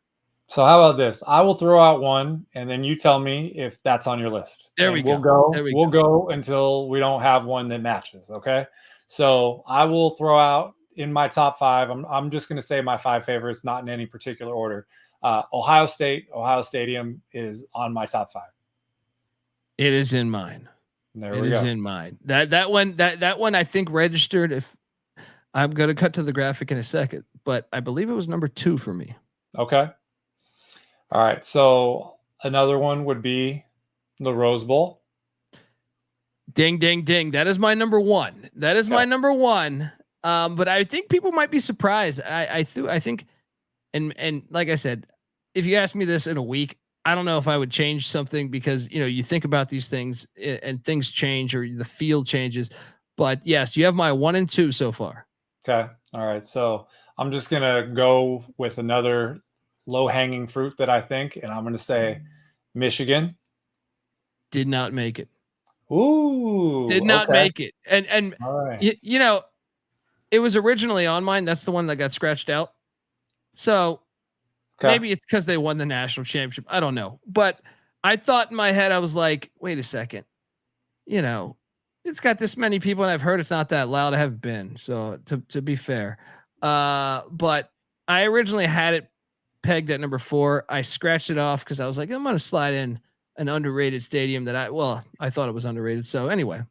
So how about this? I will throw out one, and then you tell me if that's on your list. There we go. We'll go until we don't have one that matches. Okay. So I will throw out in my top 5. I'm just going to say my 5 favorites, not in any particular order. Ohio Stadium is on my top 5. It is in mine. There we go. In mine. That one I think registered. If I'm going to cut to the graphic in a second, but I believe it was number 2 for me. Okay. All right. So another one would be the Rose Bowl. Ding, ding, ding. That is my number 1. That is my number 1. But I think people might be surprised. I think, and like I said, if you ask me this in a week, I don't know if I would change something because, you think about these things and things change or the field changes. But yes, you have my 1 and 2 so far. Okay. All right. So I'm just going to go with another low hanging fruit that I think, and I'm going to say Michigan did not make it. Ooh, did not okay. make it. And All right. you know, it was originally on mine. That's the one that got scratched out. So maybe it's because they won the national championship. I don't know. But I thought in my head, I was like, wait a second. You know, it's got this many people, and I've heard it's not that loud. I haven't been. So to be fair. But I originally had it pegged at number 4. I scratched it off because I was like, I'm gonna slide in an underrated stadium that I thought it was underrated. So anyway.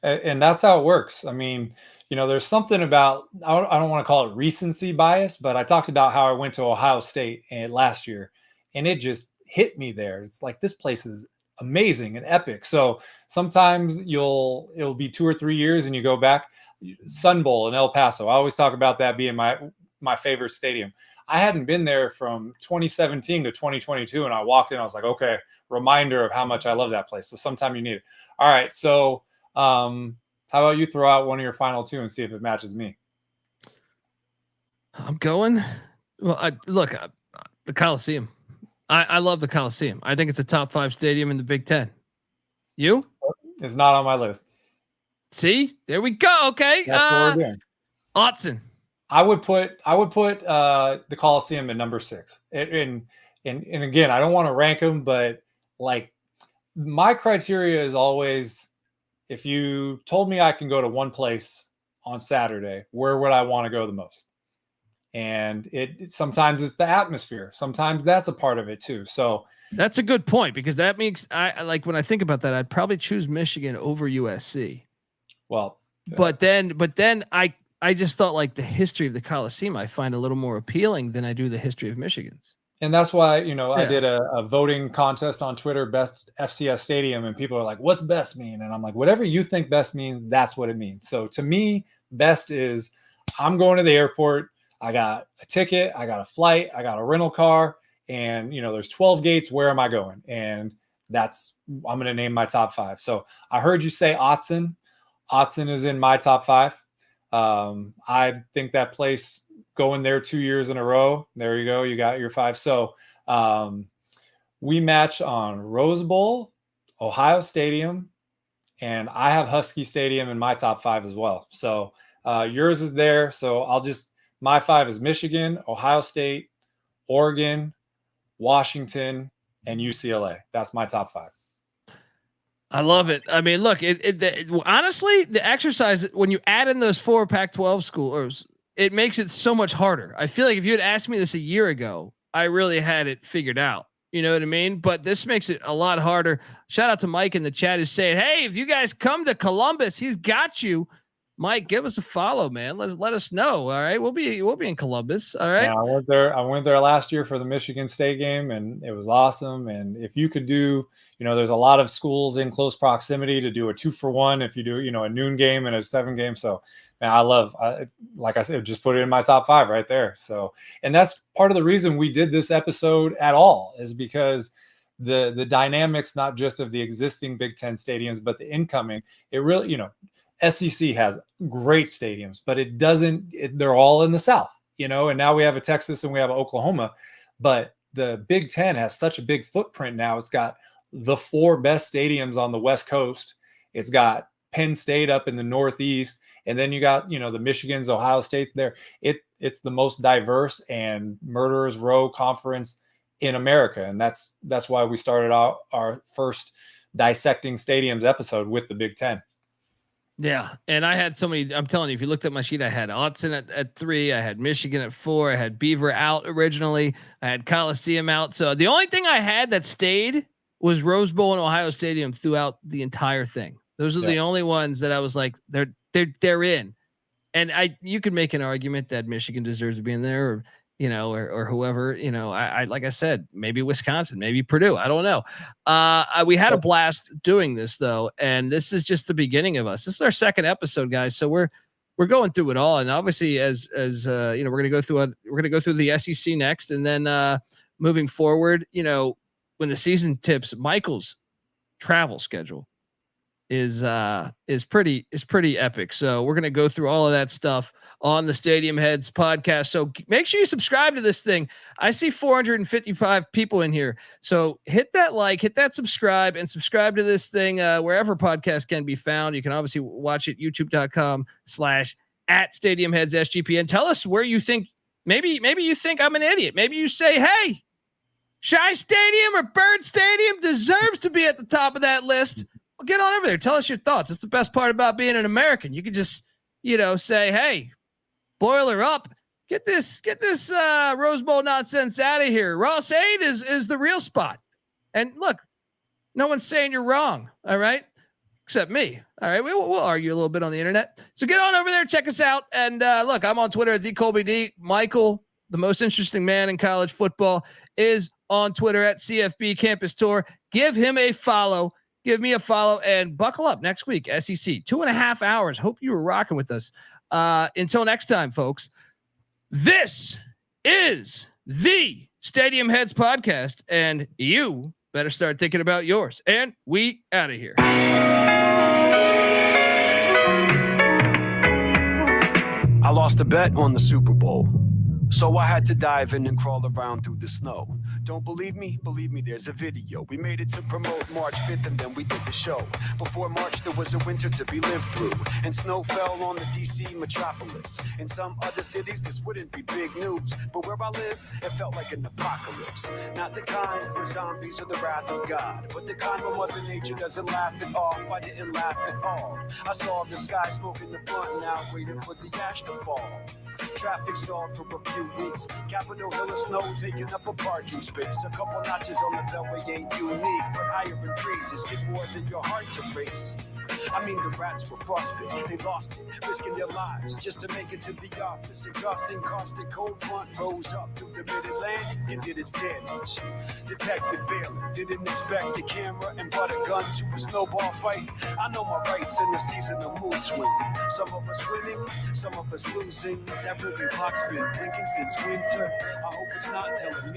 And that's how it works. I mean, you know, there's something about, I don't want to call it recency bias, but I talked about how I went to Ohio State last year, and it just hit me there. It's like, this place is amazing and epic. So sometimes it'll be 2 or 3 years and you go back. Sun Bowl in El Paso, I always talk about that being my favorite stadium. I hadn't been there from 2017 to 2022, and I walked in, I was like, okay, reminder of how much I love that place. So sometime you need it. All right, so how about you throw out one of your final 2 and see if it matches me? I'm going. Well, the Coliseum. I love the Coliseum. I think it's a top 5 stadium in the Big Ten. You? It's not on my list. See, there we go. Okay. That's what we're doing. Autzen. I would put the Coliseum at number 6. And again, I don't want to rank them, but like, my criteria is always, if you told me I can go to one place on Saturday, where would I want to go the most? And it sometimes it's the atmosphere. Sometimes that's a part of it too. So that's a good point, because that makes I like, when I think about that, I'd probably choose Michigan over USC. Well, but then I just thought, like, the history of the Coliseum I find a little more appealing than I do the history of Michigan's. And that's why, you know, I did a voting contest on Twitter, best FCS stadium, and people are like, what's best mean? And I'm like, whatever you think best means, that's what it means. So to me, best is, I'm going to the airport, I got a ticket, I got a flight, I got a rental car, and, you know, there's 12 gates. Where am I going? And I'm going to name my top 5. So I heard you say Autzen. Autzen is in my top 5. I think that place, going there 2 years in a row, there you go, you got your 5. So we match on Rose Bowl, Ohio Stadium, and I have Husky Stadium in my top 5 as well. So yours is there. So my 5 is Michigan, Ohio State, Oregon, Washington, and UCLA. That's my top 5. I love it. I mean, look, honestly, the exercise, when you add in those 4 Pac-12 schools, it makes it so much harder. I feel like if you had asked me this a year ago, I really had it figured out. You know what I mean? But this makes it a lot harder. Shout out to Mike in the chat who's saying, hey, if you guys come to Columbus, he's got you. Mike, give us a follow, man. Let us know. All right. We'll be in Columbus. All right. Yeah, I went there last year for the Michigan State game, and it was awesome. And if you could do, you know, there's a lot of schools in close proximity to do a 2-for-1 if you do, you know, a noon game and a 7 game. So, man, like I said, just put it in my top 5 right there. So, and that's part of the reason we did this episode at all, is because the dynamics, not just of the existing Big Ten stadiums, but the incoming, it really, you know, SEC has great stadiums, but they're all in the South, you know, and now we have a Texas and we have Oklahoma, but the Big Ten has such a big footprint now. It's got the 4 best stadiums on the West Coast. It's got Penn State up in the Northeast. And then you got, you know, the Michigans, Ohio States there. It's the most diverse and murderer's row conference in America. And that's why we started out our first dissecting stadiums episode with the Big Ten. Yeah. And I had so many, I'm telling you, if you looked at my sheet, I had Autzen at 3, I had Michigan at 4, I had Beaver out originally, I had Coliseum out. So the only thing I had that stayed was Rose Bowl and Ohio Stadium throughout the entire thing. Those are the only ones that I was like, they're in. And you could make an argument that Michigan deserves to be in there, or, you know, or whoever, you know, I like I said, maybe Wisconsin, maybe Purdue. I don't know. We had a blast doing this though. And this is just the beginning of us. This is our 2nd episode, guys. So we're going through it all. And obviously as you know, we're going to go through the SEC next. And then moving forward, you know, when the season tips, Michael's travel schedule is pretty epic. So we're going to go through all of that stuff on the Stadium Heads podcast. So make sure you subscribe to this thing. I see 455 people in here. So hit that like, hit that subscribe, and subscribe to this thing wherever podcasts can be found. You can obviously watch it youtube.com/@StadiumHeadsSGPN. Tell us where you think, maybe you think I'm an idiot. Maybe you say, hey, SHI Stadium or Bird Stadium deserves to be at the top of that list. Well, get on over there. Tell us your thoughts. It's the best part about being an American. You can just, say, hey, boil her up. Get this Rose Bowl nonsense out of here. Ross-Ade is the real spot. And look, no one's saying you're wrong. All right. Except me. All right. We'll argue a little bit on the internet. So get on over there. Check us out. And look, I'm on Twitter at @TheColbyD. Michael, the most interesting man in college football, is on Twitter at CFB Campus Tour. Give him a follow. Give me a follow, and buckle up next week. SEC 2.5 hours. Hope you were rocking with us. Until next time, folks, this is the Stadium Heads podcast, and you better start thinking about yours. And we out of here. I lost a bet on the Super Bowl, so I had to dive in and crawl around through the snow. Don't believe me? Believe me, there's a video. We made it to promote March 5th and then we did the show. Before March, there was a winter to be lived through, and snow fell on the DC metropolis. In some other cities, this wouldn't be big news, but where I live, it felt like an apocalypse. Not the kind where zombies are the wrath of God, but the kind where Mother Nature doesn't laugh it off. I didn't laugh at all. I saw the sky smoking the blunt now, waiting for the ash to fall. Traffic stalled for a few weeks. Capitol Hill of snow taking up a parking space. A couple notches on the beltway ain't unique, but higher in freezes get more than your heart to race. I mean, the rats were frostbitten, they lost it, risking their lives just to make it to the office. Exhausting, caustic, cold front rose up through the mid-Atlantic and did its damage. Detective Bailey didn't expect a camera and brought a gun to a snowball fight. I know my rights in the seasonal mood swing. Some of us winning, some of us losing. That broken clock's been blinking since winter. I hope it's not telling me